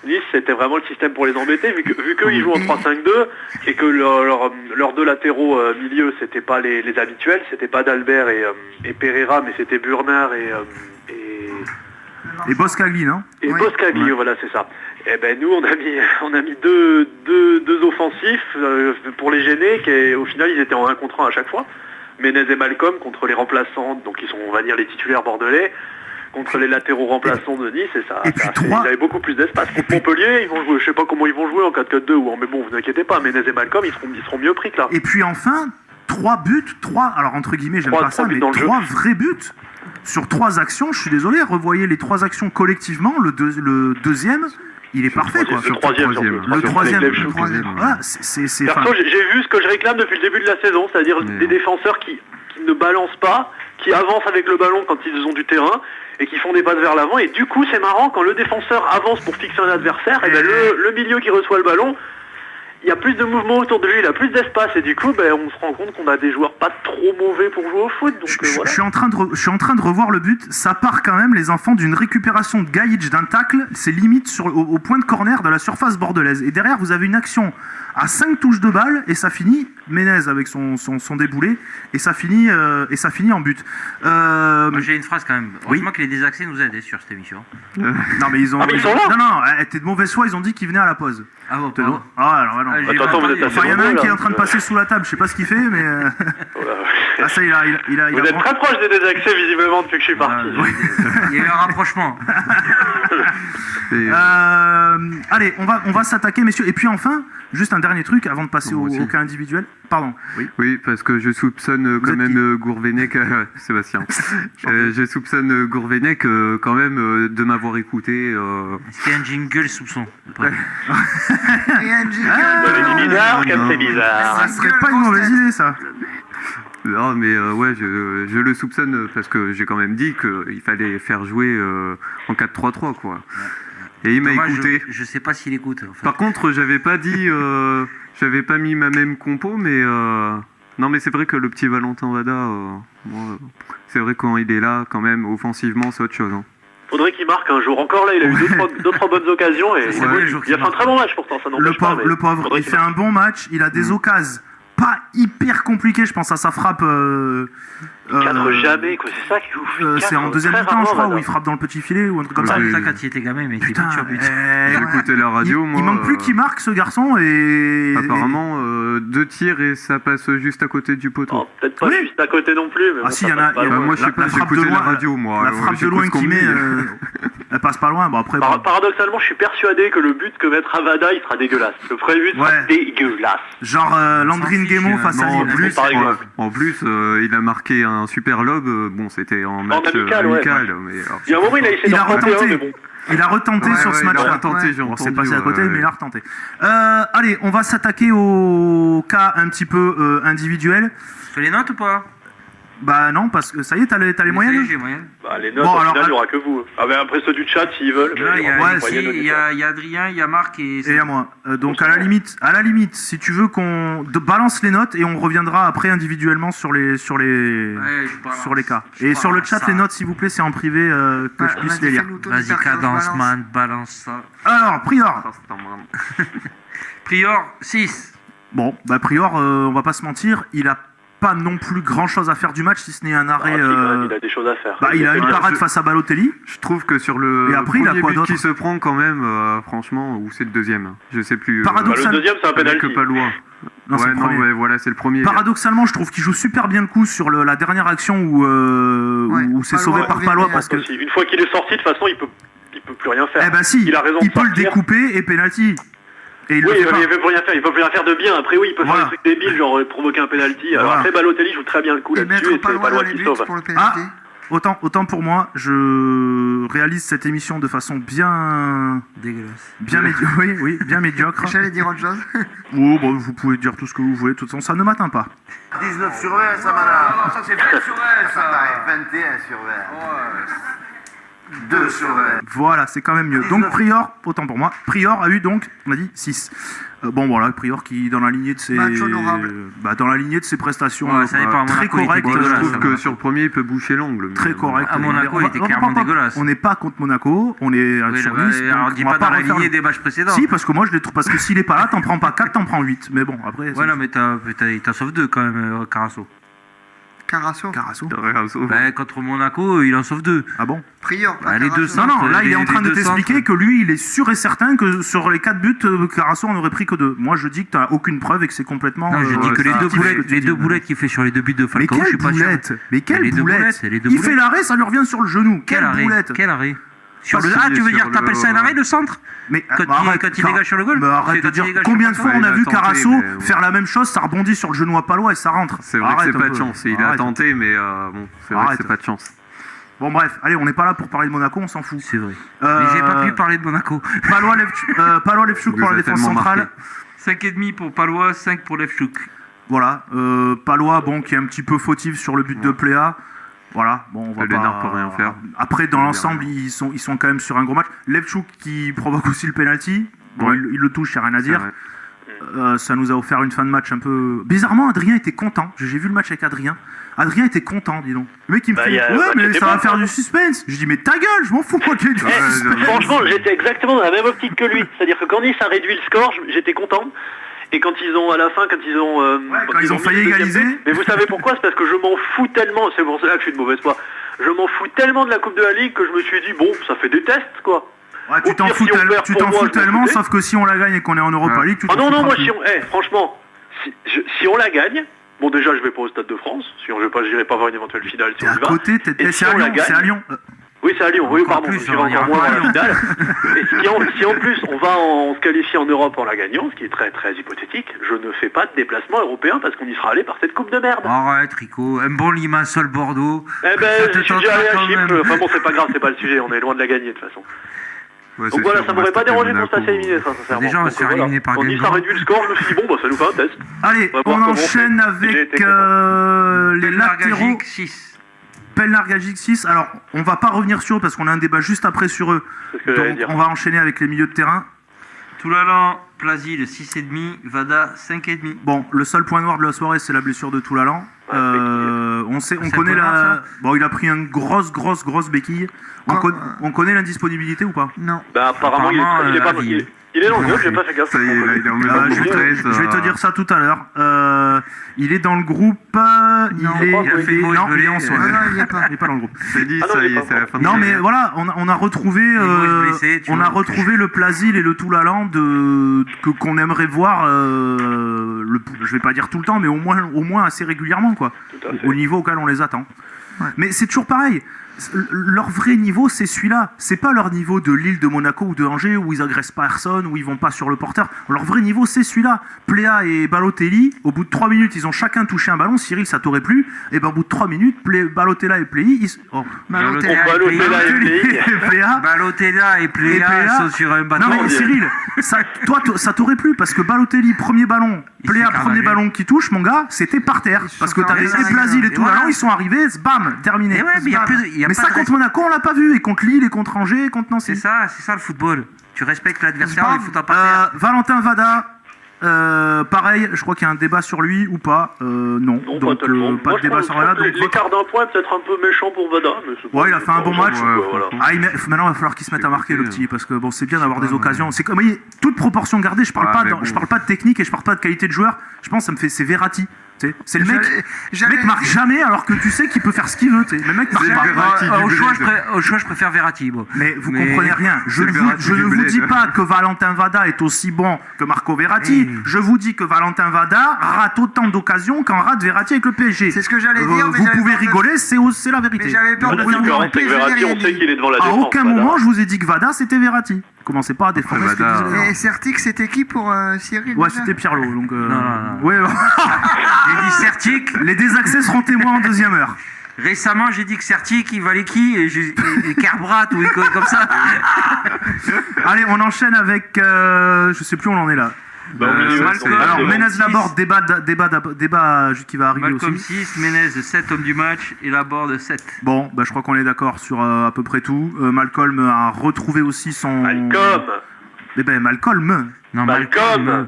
Nice, c'était vraiment le système pour les embêter, vu qu'eux ils jouent en 3-5-2 et que leurs 2 latéraux milieux, c'était pas les habituels, c'était pas d'Albert et Pereira, mais c'était Burner Et Boscagli, non? et Ouais. Boscagli, Ouais. voilà, c'est ça. Et ben nous, on a mis deux offensifs pour les gêner, qui au final ils étaient en 1 contre 1 à chaque fois. Menez et Malcolm contre les remplaçants, donc ils sont, on va dire, les titulaires bordelais, contre les latéraux remplaçants de Nice, et ça, Et puis ça a fait- trois- ils avaient beaucoup plus d'espace. Contre Montpellier, ils vont jouer, je sais pas comment ils vont jouer en 4-4-2, mais bon, vous inquiétez pas, Menez et Malcolm, ils seront mieux pris que là. Et puis enfin, 3 buts, alors entre guillemets, j'aime Trois pas ça, buts mais dans le jeu. 3 vrais buts sur 3 actions. Je suis désolé, revoyez les 3 actions collectivement. Le deuxième, il est parfait, quoi. Le troisième, troisième. surtout. Le troisième, Avec les le shoots. troisième. Voilà, c'est. Perso, j'ai vu ce que je réclame depuis le début de la saison, c'est-à-dire Mais- des défenseurs qui ne balancent pas, qui avancent avec le ballon quand ils ont du terrain et qui font des passes vers l'avant. Et du coup, c'est marrant, quand le défenseur avance pour fixer un adversaire, et ben le milieu qui reçoit le ballon, il y a plus de mouvement autour de lui, il a plus d'espace, et du coup, ben, on se rend compte qu'on a des joueurs pas trop mauvais pour jouer au foot. Donc voilà. Je suis en train de revoir le but. Ça part quand même, les enfants, d'une récupération de Gaïdj d'un tacle. C'est limite au point de corner de la surface bordelaise. Et derrière, vous avez une action à 5 touches de balle et ça finit. Menez avec son déboulé et ça finit en but. Moi, j'ai une phrase quand même. Heureusement que les désaxés nous aident sur cette émission. Non mais ils ont. Ah, mais ils sont là. Non, t'es de mauvaise foi. Ils ont dit qu'ils venaient à la pause. Ah bon, T'es pardon. Ah alors non. Ah, j'ai Attends, pas vous êtes entendu. assez Enfin, il y en a un nombreux, qui est là. en train de passer sous la table. Je sais pas ce qu'il fait, mais Voilà. ah ça il a Vous êtes très proche des désaxés, visiblement, depuis que je suis parti. Il y a eu un rapprochement. Et, Allez, on va s'attaquer, messieurs. Et puis enfin, juste un dernier truc avant de passer Moi aussi. au cas individuel. Pardon. Oui. Oui, parce que je soupçonne Vous quand êtes même Gourvenec, Sébastien. Je soupçonne Gourvenec quand même de m'avoir écouté. Est-ce qu'il y a un jingle soupçon après Et un jingle. C'est bizarre, non, comme c'est non. bizarre. Ça serait pas une mauvaise idée, ça. Non, mais ouais, je le soupçonne parce que j'ai quand même dit qu'il fallait faire jouer en 4-3-3, quoi. Et il m'a Dommage, écouté. je sais pas s'il écoute. En fait. Par contre, j'avais pas dit, j'avais pas mis ma même compo, mais non, mais c'est vrai que le petit Valentin Wada, moi, c'est vrai quand il est là, quand même, offensivement, c'est autre chose. Hein. Faudrait qu'il marque un jour. Encore là, il a eu deux, trois bonnes occasions et C'est il a- vrai, le jour il a qu'il fait un marque. très bon match pourtant, ça Le n'empêche pas. pauvre, mais le pauvre, faudrait il qu'il fait un bon match. Il a des occasions pas hyper compliquées. Je pense à sa frappe. cadre jamais, quoi. C'est ça qui ouf. C'est en deuxième mi-temps, je crois, où il frappe dans le petit filet ou un truc comme ça. Oui. Ça, quand il était gamin, mais il était Putain, but sur but. J'écoutais la radio, il moi. manque plus qu'il marque ce garçon et Apparemment, 2 tirs et ça passe juste à côté du poteau. Oh, peut-être pas Oui. juste à côté non plus, mais Ah bon, si, ça il y en a. passe pas il y a- loin. moi, je sais la pas, frappe j'écoutais de loin, la radio, moi. La alors frappe de j'écoute loin ce qu'on qui me met. dit. Elle passe pas loin. Bon, après, bon. Paradoxalement, je suis persuadé que le but que mettra Vada, il sera dégueulasse. Le premier but sera dégueulasse. Genre Landry Nguemo face à Non, Lille. en plus, il a marqué un super lob. Bon, c'était en match amical, mais Il y a un moment, il a essayé d'en tenter un, mais bon. Il a retenté sur ce match-là. On s'est passé à côté, mais il a retenté. Allez, on va s'attaquer au cas un petit peu individuel. Tu fais les notes ou pas? Bah non, parce que ça y est, t'as les moyennes. J'ai moyenne. Bah, les notes, au final, il n'y aura que vous. Ah, mais après ceux du chat, s'ils veulent. Là, il y a Adrien, il y a Marc et à moi. Donc à la limite, si tu veux qu'on balance les notes et on reviendra après individuellement sur les cas. Et sur le chat, les notes, s'il vous plaît, c'est en privé que je puisse les lire. Vas-y, cadence, man, balance ça. Alors, Prior. Prior, 6. Bon, bah Prior, on va pas se mentir, il a pas non plus grand chose à faire du match si ce n'est un arrêt. Il a des choses à faire. Bah, il a une parade face à Balotelli. Je trouve que sur le premier but qui se prend quand même, franchement, ou c'est le deuxième, je sais plus. Le deuxième, c'est un penalty. Que Palois. Non, c'est le premier. Ouais, voilà, c'est le premier. Paradoxalement, je trouve qu'il joue super bien le coup sur la dernière action où c'est sauvé par Palois parce que une fois qu'il est sorti, de toute façon, il peut plus rien faire. Eh ben si, il a raison. Il peut le découper et penalty. Et il peut plus rien faire. Il peut plus rien faire de bien. Après, oui, il peut faire des trucs débiles, genre provoquer un penalty. Alors après, Balotelli joue très bien le coup là-dessus et c'est Palois qui sauve. Autant pour moi, je réalise cette émission de façon bien dégueulasse, bien médiocre. J'allais dire autre chose. Oh, bah, vous pouvez dire tout ce que vous voulez. De toute façon, ça ne m'atteint pas. 19 sur 20, ça madame. Ça c'est 20 sur 20, ça. 21 sur 20. 2 sur 20. Voilà, c'est quand même mieux. Donc Prior, autant pour moi, Prior a eu donc, on a dit 6. Bon voilà, Prior qui dans la lignée de ses dans la lignée de ses prestations très correctes. Je trouve que sur le premier il peut boucher l'ongle. Très correct. À Monaco, il était clairement dégueulasse. On n'est pas contre Monaco, on est sur Nice. Alors dis pas dans la lignée des matchs précédents. Si, parce que moi je les trouve, parce que s'il est pas là, t'en prends pas 4, t'en prends 8. Mais bon, après. Ouais, non, mais t'as sauvé 2 quand même, Carasso. Carasso. Bah, contre Monaco, il en sauve 2. Ah bon? Prior, pas les deux centres. Non, là il est en train de t'expliquer que lui, il est sûr et certain que sur les 4 buts, Carasso en aurait pris que 2. Moi je dis que t'as aucune preuve et que c'est complètement. Non, je dis que les deux boulettes qu'il fait sur les 2 buts de Falcao, je suis pas sûr. Mais quelle boulette? Il fait l'arrêt, ça lui revient sur le genou. Quelle boulette? Quel arrêt? Tu veux dire, t'appelles ça un arrêt, le centre? Mais quand il dégage sur le goal? Arrête de dire, combien de fois on a vu Carasso faire la même chose, ça rebondit sur le genou à Palois et ça rentre. C'est vrai que c'est pas de chance, il a tenté, mais bon, c'est vrai que c'est pas de chance. Bon bref, allez, on n'est pas là pour parler de Monaco, on s'en fout. C'est vrai. Mais j'ai pas pu parler de Monaco. Palois Lefchuk pour la défense centrale. 5,5 pour Palois, 5 pour Lefchuk. Voilà, Palois, bon, qui est un petit peu fautif sur le but de Pléa. Voilà, bon, on va Lénard peut rien faire. Après, dans l'ensemble, ils sont quand même sur un gros match. Lefchuk qui provoque aussi le penalty. Bon, il le touche, il n'y a rien à dire. Ça nous a offert une fin de match un peu. Bizarrement, Adrien était content. J'ai vu le match avec Adrien. Adrien était content, dis donc. Le mec, il me fait mais ça va faire du suspense. Je dis, mais ta gueule, je m'en fous, moi, qu'il y ait du suspense. Franchement, j'étais exactement dans la même optique que lui. C'est-à-dire que quand Nice a réduit le score, j'étais content. Et quand ils ont, à la fin, quand ils ont failli égaliser. Mais vous savez pourquoi? C'est parce que je m'en fous tellement, c'est pour cela que je suis de mauvaise foi, je m'en fous tellement de la Coupe de la Ligue que je me suis dit, bon, ça fait des tests, quoi. Ouais, tu t'en fous tellement, sauf que si on la gagne et qu'on est en Europa League, tu t'en fous. Non, moi, franchement, si on la gagne, bon, déjà, je vais pas au Stade de France, j'irai pas voir une éventuelle finale. T'es à côté, c'est à Lyon. Oui, c'est à Lyon, oui, pardon, je dirais encore moins à la finale. Et si en plus on se qualifie en Europe en la gagnant, ce qui est très très hypothétique, je ne fais pas de déplacement européen parce qu'on y sera allé par cette coupe de merde. Arrête, Rico, un bon Limassol Bordeaux. Eh ben, je suis déjà allé à Chypre, enfin bon, c'est pas grave, c'est pas le sujet, on est loin de la gagner de toute façon. Ouais, donc voilà, ça m'aurait pas dérangé qu'on se fasse éliminer, ça, sincèrement. Déjà, on va se faire éliminer par Guingamp. On y a réduit le score, je me suis dit, bon, bah ça nous fait un test. Allez, on enchaîne avec les latéraux. 6. Pelnar Gagic 6, alors on va pas revenir sur eux parce qu'on a un débat juste après sur eux, donc on va enchaîner avec les milieux de terrain. Toulalan, Plasil 6,5, Vada 5,5. Bon, le seul point noir de la soirée c'est la blessure de Toulalan. On connaît la... Bon, il a pris une grosse béquille. On connaît l'indisponibilité ou pas? Non. Bah apparemment il est pas... Il est dans le groupe, j'ai pas fait gaffe. Ça y est, là, il est en méthode je vais te dire ça tout à l'heure. Il est dans le groupe. Il est en soin. Non, il est pas dans le groupe. C'est dit, ça y est, c'est la fin de Non, mais voilà, on a retrouvé le Plasil et le Toulalan qu'on aimerait voir. Je vais pas dire tout le temps, mais au moins assez régulièrement, quoi. Au niveau auquel on les attend. Mais c'est toujours pareil. Leur vrai niveau, c'est celui-là. C'est pas leur niveau de Lille, de Monaco ou de Angers où ils agressent pas personne, où ils vont pas sur le porteur. Leur vrai niveau, c'est celui-là. Pléa et Balotelli, au bout de 3 minutes, ils ont chacun touché un ballon. Cyril, ça t'aurait plu. Et ben au bout de 3 minutes, Balotelli et Pléa, Balotelli et Pléa sont sur un bateau. Non mais Cyril, toi, ça t'aurait plu parce que Balotelli, premier ballon, Pléa, premier ballon qui touche, mon gars, c'était par terre. Parce que t'avais Eplazil et tout ballon, ils sont arrivés, bam, terminé. Mais ça, contre Monaco, on l'a pas vu. Et contre Lille, et contre Angers, et contre Nancy. C'est ça le football. Tu respectes l'adversaire, il faut pas terre. Valentin Vada, pareil, je crois qu'il y a un débat sur lui ou pas. Non, Non, donc pas tellement. pas Moi, de débat sur Vada. Donc, l'écart d'un point est peut-être un peu méchant pour Vada. Mais ouais, il a fait un bon match. Voilà. Maintenant, il va falloir qu'il se mette à marquer le petit, parce que bon, c'est bien d'avoir des occasions. C'est comme toute proportion gardée. Je parle pas de technique et je parle pas de qualité de joueur. Je pense que c'est Verratti. C'est le mec. Le mec marque jamais alors que tu sais qu'il peut faire ce qu'il veut. Le mec marque pas. Au choix, je préfère Verratti. Bon. Mais vous comprenez rien. Je ne vous dis pas que Valentin Vada est aussi bon que Marco Verratti. Je vous dis que Valentin Vada rate autant d'occasions qu'en rate Verratti avec le PSG. C'est ce que j'allais dire. Vous pouvez rigoler, c'est la vérité. Mais j'avais peur de La différence, c'est que Verratti, on sait qu'il est devant la défense. À aucun moment, je vous ai dit que Vada c'était Verratti. Commencez pas à défendre ce que disent les gens. Et Certic, c'était qui pour Cyril? Ouais, c'était Pirlo. Donc, Non. ouais, J'ai dit Certic. les désaccès seront témoins en deuxième heure. Récemment, j'ai dit que Certic, il valait qui? Et Kerbrat ou comme ça. Allez, on enchaîne avec. Je sais plus où on en est là. Alors, Ménez-Laborde, débat qui va arriver Malcolm aussi. 6, Ménez 7 homme du match et Laborde 7. Bon, je crois qu'on est d'accord sur à peu près tout. Malcolm a retrouvé aussi son. Malcolm. Eh ben, Malcolm. Non, Malcolm.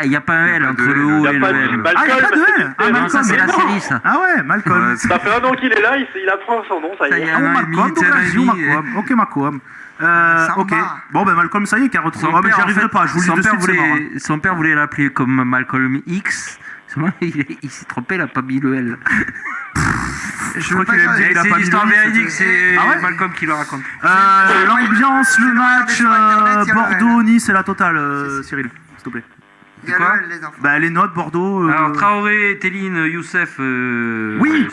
Il n'y a pas un L entre le O et le L. Ah, il n'y a pas de L. Ah, Non, ça c'est la série, ça. Ah ouais, Malcolm. Ça fait un an qu'il est là, il apprend son nom, ça y Ça y est. est. Ah, un an et Malcolm, demi, un an et d'occasion, demi, Malcolm. Ok, Malcolm. Samba. Ok. Bon, Malcolm, ça y est, qui a retrouvé. Ah, mais j'y arriverai pas, je vous le dis de suite, c'est mort. Son père voulait l'appeler comme Malcolm X. Il s'est trompé, il n'a pas mis le L. Je crois qu'il a dit qu'il a C'est pas mis l'histoire le véridique, c'est Ah ouais Malcolm qui le raconte. L'ambiance, le match, sur Internet, il y a le Bordeaux, Nice, c'est la totale, Cyril, s'il te plaît. Il y a Quoi le L, les enfants. Les notes, Bordeaux. Alors Traoré, Téline, Youssef. Oui.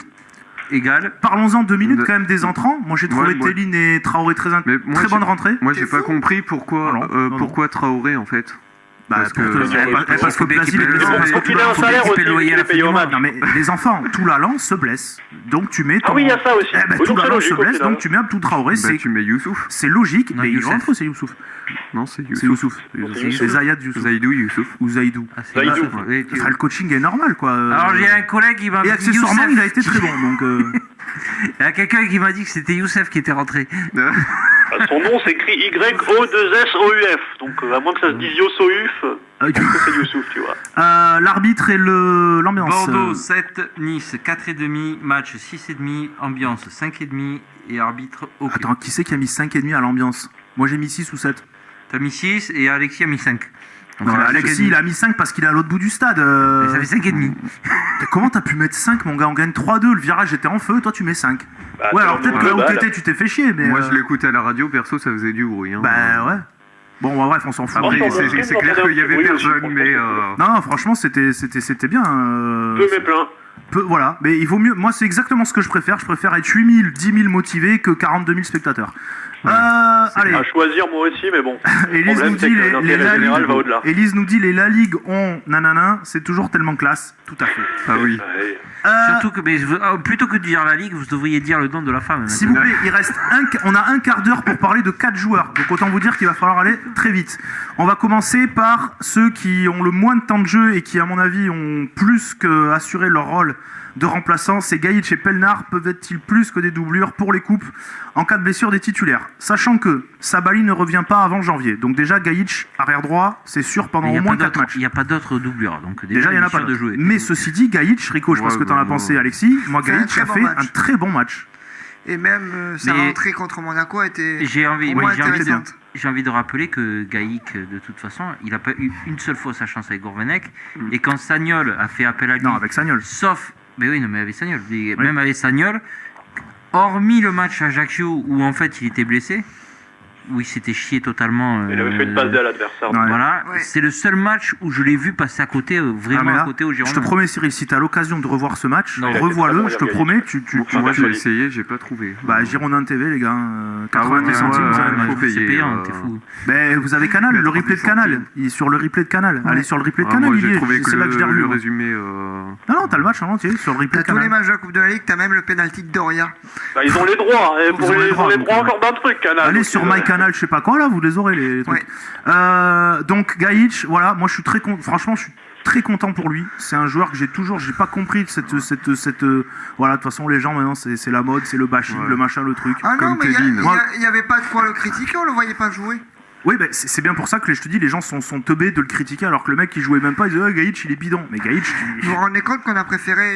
Égal. Parlons-en 2 minutes quand même des entrants. Moi j'ai trouvé Téline et Traoré très bonne rentrée. Moi, j'ai pas compris pourquoi Traoré en fait. Parce que Blasi, Faut qu'il ait un salaire aussi, il est payé au match. non mais les enfants, tout l'allant se blesse, donc tu mets. Ah oui, il y a ça aussi. Tout l'allant se blesse, donc tu mets Abdou Traoré. Tu mets Youssouf. C'est logique, Non, mais il Youssef. rentre ou c'est Youssouf? Non, c'est C'est Youssouf. Youssouf. C'est Zayad Youssouf. Zaïdou Youssouf. Ou Zaïdou. Zaïdou. Enfin, le coaching est normal quoi. Alors j'ai un collègue qui m'a Et dit accessoirement, Youssef. il a été très bon donc. Il y a quelqu'un qui m'a dit que c'était Youssef qui était rentré. Son nom s'écrit Y-O-2-S-O-U-F. Donc à moins que ça se dise Yosouf, je pense que c'est Youssouf, tu vois. L'arbitre et l'ambiance. Bordeaux 7, Nice 4,5, match 6,5, ambiance 5,5 et arbitre aucun. Attends, qui c'est qui a mis 5,5 à l'ambiance? Moi j'ai mis 6 ou 7. T'as mis 6 et Alexis a mis 5. Donc, Non, ça fait Alexis, 5,5. il a mis 5 parce qu'il est à l'autre bout du stade. Et ça fait 5,5. Comment t'as pu mettre 5, mon gars? On gagne 3-2, le virage était en feu, toi tu mets 5. Ouais, alors peut-être que là où t'étais, tu t'es fait chier, mais. Moi, je l'écoutais à la radio, perso, ça faisait du bruit. Hein. Bah ouais. Bon, bref, on s'en fout. Après, c'est clair qu'il y avait personne, mais. Non, franchement, c'était bien. Peu mais plein. Voilà, mais il vaut mieux. Moi, c'est exactement ce que je préfère. Je préfère être 8 000, 10 000 motivés que 42 000 spectateurs. Allez. À choisir moi aussi, mais bon. Élise nous dit l'intérêt général va au-delà. Élise nous dit les La Ligue ont nanana, c'est toujours tellement classe. Tout à fait. Ah oui. Ouais. Surtout que, plutôt que de dire la Ligue, vous devriez dire le nom de la femme. S'il vous plaît, on a un quart d'heure pour parler de 4 joueurs. Donc autant vous dire qu'il va falloir aller très vite. On va commencer par ceux qui ont le moins de temps de jeu et qui, à mon avis, ont plus que assuré leur rôle de remplaçants. C'est Gaïtch et Pelnard. Peuvent-ils plus que des doublures pour les coupes en cas de blessure des titulaires? Sachant que Sabali ne revient pas avant janvier. Donc déjà, Gaïtch, arrière droit, c'est sûr pendant au moins 4 matchs. Il n'y a pas d'autres doublures. Donc Déjà, il n'y en a pas de d'autres. jouer. Mais ceci dit, Gaïtch, Rico, je pense que tu en as pensé, Alexis. Moi, C'est un Gaïtch très a bon fait match. un très bon match. Et même sa Mais- rentrée contre Monaco a été J'ai envie, au moins j'ai envie de- intéressante. j'ai envie de rappeler que Gaïc, de toute façon, il n'a pas eu une seule fois sa chance avec Gourvenec. Et quand Sagnol a fait appel à lui, Non, avec Sagnol. sauf, mais oui, non, mais avec Sagnol, même avec Sagnol, hormis le match à Ajaccio où en fait il était blessé, où il s'était chié totalement. Il avait fait une passe D à l'adversaire. Ouais. Voilà, Ouais. c'est le seul match où je l'ai vu passer à côté, Ah, vraiment mais là, à côté au je Girondins. te promets, Cyril, si t'as l'occasion de revoir ce match, Non, revois-le, je te Gaïtch. promets, tu Moi, j'ai Gaïtch. essayé, j'ai pas trouvé. Bah, Girondin TV, les gars, 90 mais centimes, moi, vous avez le faut match. payer. C'est payant, t'es fou. Mais vous avez Canal, Mais le replay de 30 Canal. centimes. Il est sur le replay de Canal. Allez sur le replay de Ah, Canal, moi, il y j'ai est. trouvé que C'est là que je l'ai revu. le moi. résumé. Non, t'as le match en entier sur le replay T'as de tous les Canal. matchs de la Coupe de la Ligue, t'as même le penalty de Doria. Bah, ils ont les droits, hein, Ils ont les ils droits, ont les donc, droits encore d'un truc, Canal. Allez Donc, sur MyCanal, je sais pas quoi, là, vous les aurez, les trucs. Donc, Gaïtch, voilà, moi, je suis très content. Franchement, je suis très content pour lui. C'est un joueur que j'ai pas compris cette voilà, de toute façon, les gens, maintenant, c'est la mode, c'est le bashing, Ouais. le machin, le truc. Ah non, Comme mais Kevin. il y avait pas de quoi le critiquer, on le voyait pas jouer. Oui, bah, c'est bien pour ça que je te dis, les gens sont teubés de le critiquer alors que le mec il jouait même pas, il disait oh, Gaïtch il est bidon. Mais Gaïtch. Vous vous rendez compte qu'on a préféré,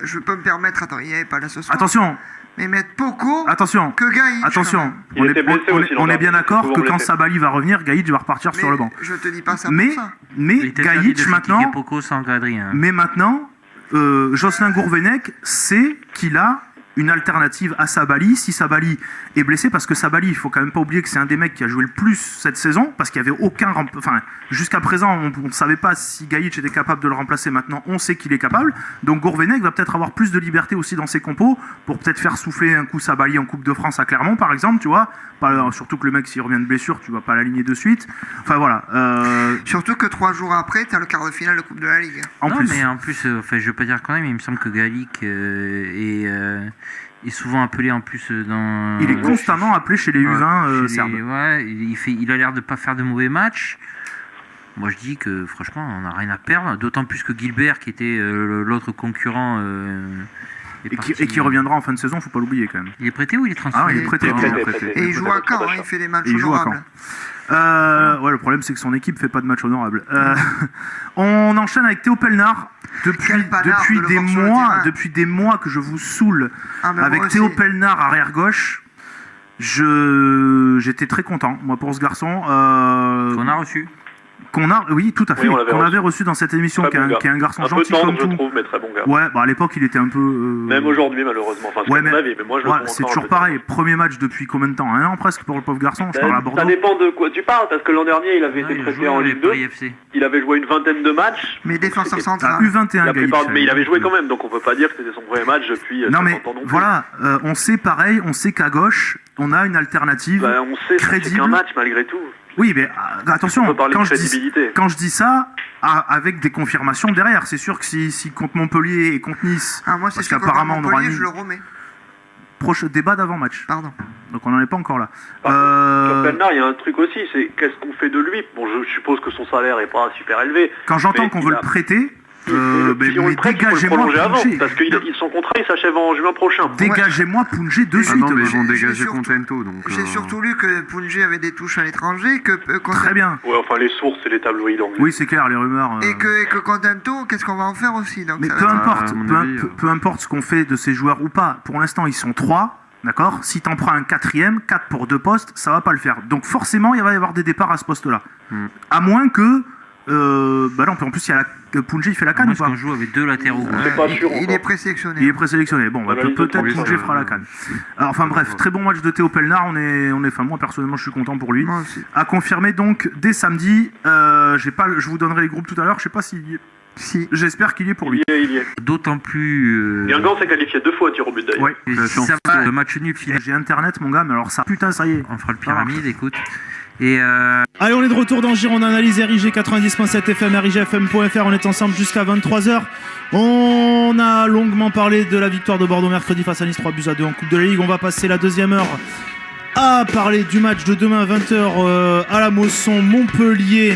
je peux me permettre, attends, il n'y avait pas là ce soir, Attention, mais mettre Poco attention, que Gaïtch. attention. Il était blessé aussi, On est bien l'an d'accord dernier, que souvent quand blessé. Sabali va revenir, Gaïtch va repartir sur le banc. Je te dis pas ça Mais, pour ça. Il mais était interdit de Gaïtch critiquer maintenant, Poco sans Gadri. Hein. mais maintenant, Jocelyn Gourvenec sait qu'il a une alternative à Sabali si Sabali est blessé, parce que Sabali, il faut quand même pas oublier que c'est un des mecs qui a joué le plus cette saison, parce qu'il y avait aucun enfin jusqu'à présent on ne savait pas si Gaïtch était capable de le remplacer. Maintenant on sait qu'il est capable, donc Gourvenec va peut-être avoir plus de liberté aussi dans ses compos pour peut-être faire souffler un coup Sabali en Coupe de France à Clermont par exemple, tu vois, surtout que le mec s'il revient de blessure tu vas pas l'aligner de suite, enfin voilà, Surtout que 3 jours après, t'as le quart de finale de Coupe de la Ligue. en non, plus mais en plus, enfin, je veux pas dire quand même, mais il me semble que Gallic est souvent appelé en plus dans. il est constamment appelé chez les U20 chez serbes. les- ouais, il a l'air de pas faire de mauvais matchs. Moi, je dis que franchement, on n'a rien à perdre. D'autant plus que Gilbert, qui était l'autre concurrent, est Et qui parti. reviendra en fin de saison, faut pas l'oublier quand même. Il est prêté ou il est transféré? Ah, il est prêté. Il est prêté. Et il joue à Caen, hein, il fait des matchs Et il joue à honorables. Ouais, le problème c'est que son équipe fait pas de match honorable. On enchaîne avec Théo Pelnard. Quel panard de le voir sur le terrain. Depuis des mois que je vous saoule Ah, mais avec moi Théo aussi. Pelnard arrière gauche. J'étais très content, moi, pour ce garçon. Qu'on a reçu. Oui, tout à fait. Oui, on l'avait qu'on reçu. avait reçu dans cette émission, Très qui est bon un, gars. qui est un garçon Un peu gentil tendre, comme je tout. trouve, mais très bon gars. Ouais, bah à l'époque il était un peu. Même aujourd'hui, malheureusement. Enfin, c'est Ouais, mon avis, mais moi je le ouais, trouve c'est encore toujours un peu pareil. Premier match depuis combien de temps? Un an presque pour le pauvre garçon. Je parle à Bordeaux. Ça dépend de quoi tu parles, parce que l'an dernier, il avait Non, été il a prêté joué en avec Ligue 2. Paris FC. Il avait joué une vingtaine de matchs. Mais défenseur Ah, central. U21 La plupart, Gaïtch, mais il avait joué quand même, donc on peut pas dire que c'était son premier match depuis Non 50 mais ans non plus. voilà, on sait pareil, on sait qu'à gauche, on a une alternative. Bah, on sait que c'est crédible. qu'un match malgré tout. Oui, mais attention, On peut parler quand de je, dis, crédibilité. quand je dis ça, avec des confirmations derrière, c'est sûr que si contre Montpellier et contre Nice, Ah, moi, c'est parce sûr que qu'apparemment contre on aura Montpellier, une je le remets. prochain débat d'avant-match, Pardon. donc on n'en est pas encore là. Par contre, sur Pelnard, il y a un truc aussi, c'est qu'est-ce qu'on fait de lui. Bon, je suppose que son salaire est pas super élevé. Quand j'entends mais qu'on il veut a- le prêter, Si on le prête, il faut le dégagez-moi prolonger avant, Punjé. parce que son contrat il s'achève en juin prochain. Dégagez-moi Punjé de Ah suite. non, mais ils J'ai- vont j'ai dégager surtout- Contento. Donc, J'ai surtout lu que Punjé avait des touches à l'étranger, que Très bien. Ouais, enfin les sources, c'est les tabloïds anglais. Oui, c'est clair, les rumeurs. et que Contento, qu'est-ce qu'on va en faire aussi, donc Mais ça peu va être- importe, à mon avis, peu importe ce qu'on fait de ces joueurs ou pas. Pour l'instant, ils sont 3, d'accord. Si t'en prends un 4e, 4 pour 2 postes, ça va pas le faire. Donc forcément, il va y avoir des départs à ce poste-là. À moins que, bah non, en plus il y a Punjé, il fait la canne Moi, ou ce pas? qu'on joue avec deux latéraux. C'est pas sûr il encore. est présélectionné. Il est présélectionné. Bon, bah, Voilà, peut-être oui, Punjé ça, fera la canne. Alors, enfin bref, très bon match de Théo Pelnard. Enfin moi personnellement, je suis content pour lui. Moi aussi. À confirmer donc dès samedi. Je vous donnerai les groupes tout à l'heure. Je sais pas si. Si. J'espère qu'il y est pour lui. Il y est. D'autant plus. Guingamp s'est qualifié 2 fois à tir au but d'ailleurs. Ouais. Si ça va, le match nul final. J'ai internet, mon gars, mais alors ça, putain, ça y est. On fera le pyramide, écoute. Et Allez, on est de retour dans Giron Analyse RIG 90.7 FM, RIGFM.fr. On est ensemble jusqu'à 23h. On a longuement parlé de la victoire de Bordeaux mercredi face à Nice, 3-2 en Coupe de la Ligue. On va passer la deuxième heure à parler du match de demain 20h à la Mosson, Montpellier,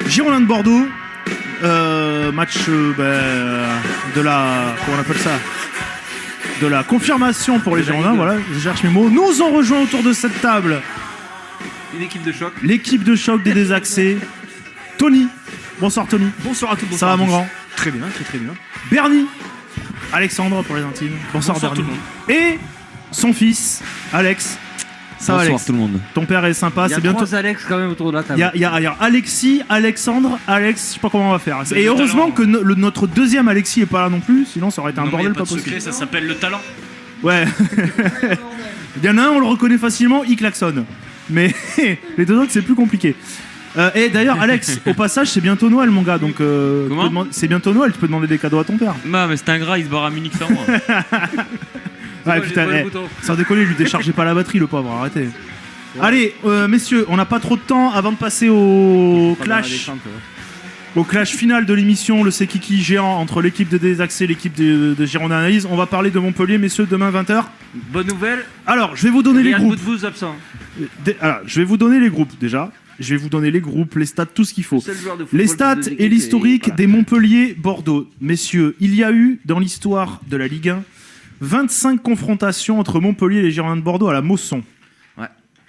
Girondins de Bordeaux. Match de la... Comment on appelle ça? De la confirmation pour les Girondins, voilà, je cherche mes mots. Nous ont rejoint autour de cette table Une équipe de choc. l'équipe de choc des désaxés. Tony. Bonsoir Tony. Bonsoir à tous. Ça va mon grand? Très bien, très bien. Bernie. Alexandre pour les intimes. Bonsoir, Bonsoir Bernie. tout le monde. Et son fils, Alex. Ça va Bonsoir Alex? tout le monde. Ton père est sympa, Il y a c'est bientôt. 3 Alex quand même autour de la Il table. y a Alexis, Alexandre, Alex, je sais pas comment on va faire. Et le heureusement talent. que notre deuxième Alexis est pas là non plus, sinon ça aurait été un Non, mais y a bordel pas pas de possible. secret, ça s'appelle le talent. Ouais. Il y en a un, on le reconnaît facilement, il klaxonne. Mais les deux autres, c'est plus compliqué. Et d'ailleurs, Alex, au passage, c'est bientôt Noël, mon gars. Donc, c'est bientôt Noël. Tu peux demander des cadeaux à ton père. Bah, mais c'est un gras, il se barre à Munich sans moi. Ouais, putain, sans déconner, lui déchargez pas la batterie, le pauvre. Arrêtez. Ouais. Allez, messieurs, on n'a pas trop de temps avant de passer au clash. Au clash final de l'émission, le C'est Kiki géant entre l'équipe de Désaxé et l'équipe de Girondins Analyse. On va parler de Montpellier, messieurs, demain 20h. Bonne nouvelle. Alors, je vais vous donner les groupes. Vous absent. Alors, je vais vous donner les groupes déjà. Je vais vous donner les groupes, les stats, tout ce qu'il faut. Les stats et l'historique des Montpellier-Bordeaux. Messieurs, il y a eu, dans l'histoire de la Ligue 1, 25 confrontations entre Montpellier et les Girondins de Bordeaux à la Mosson.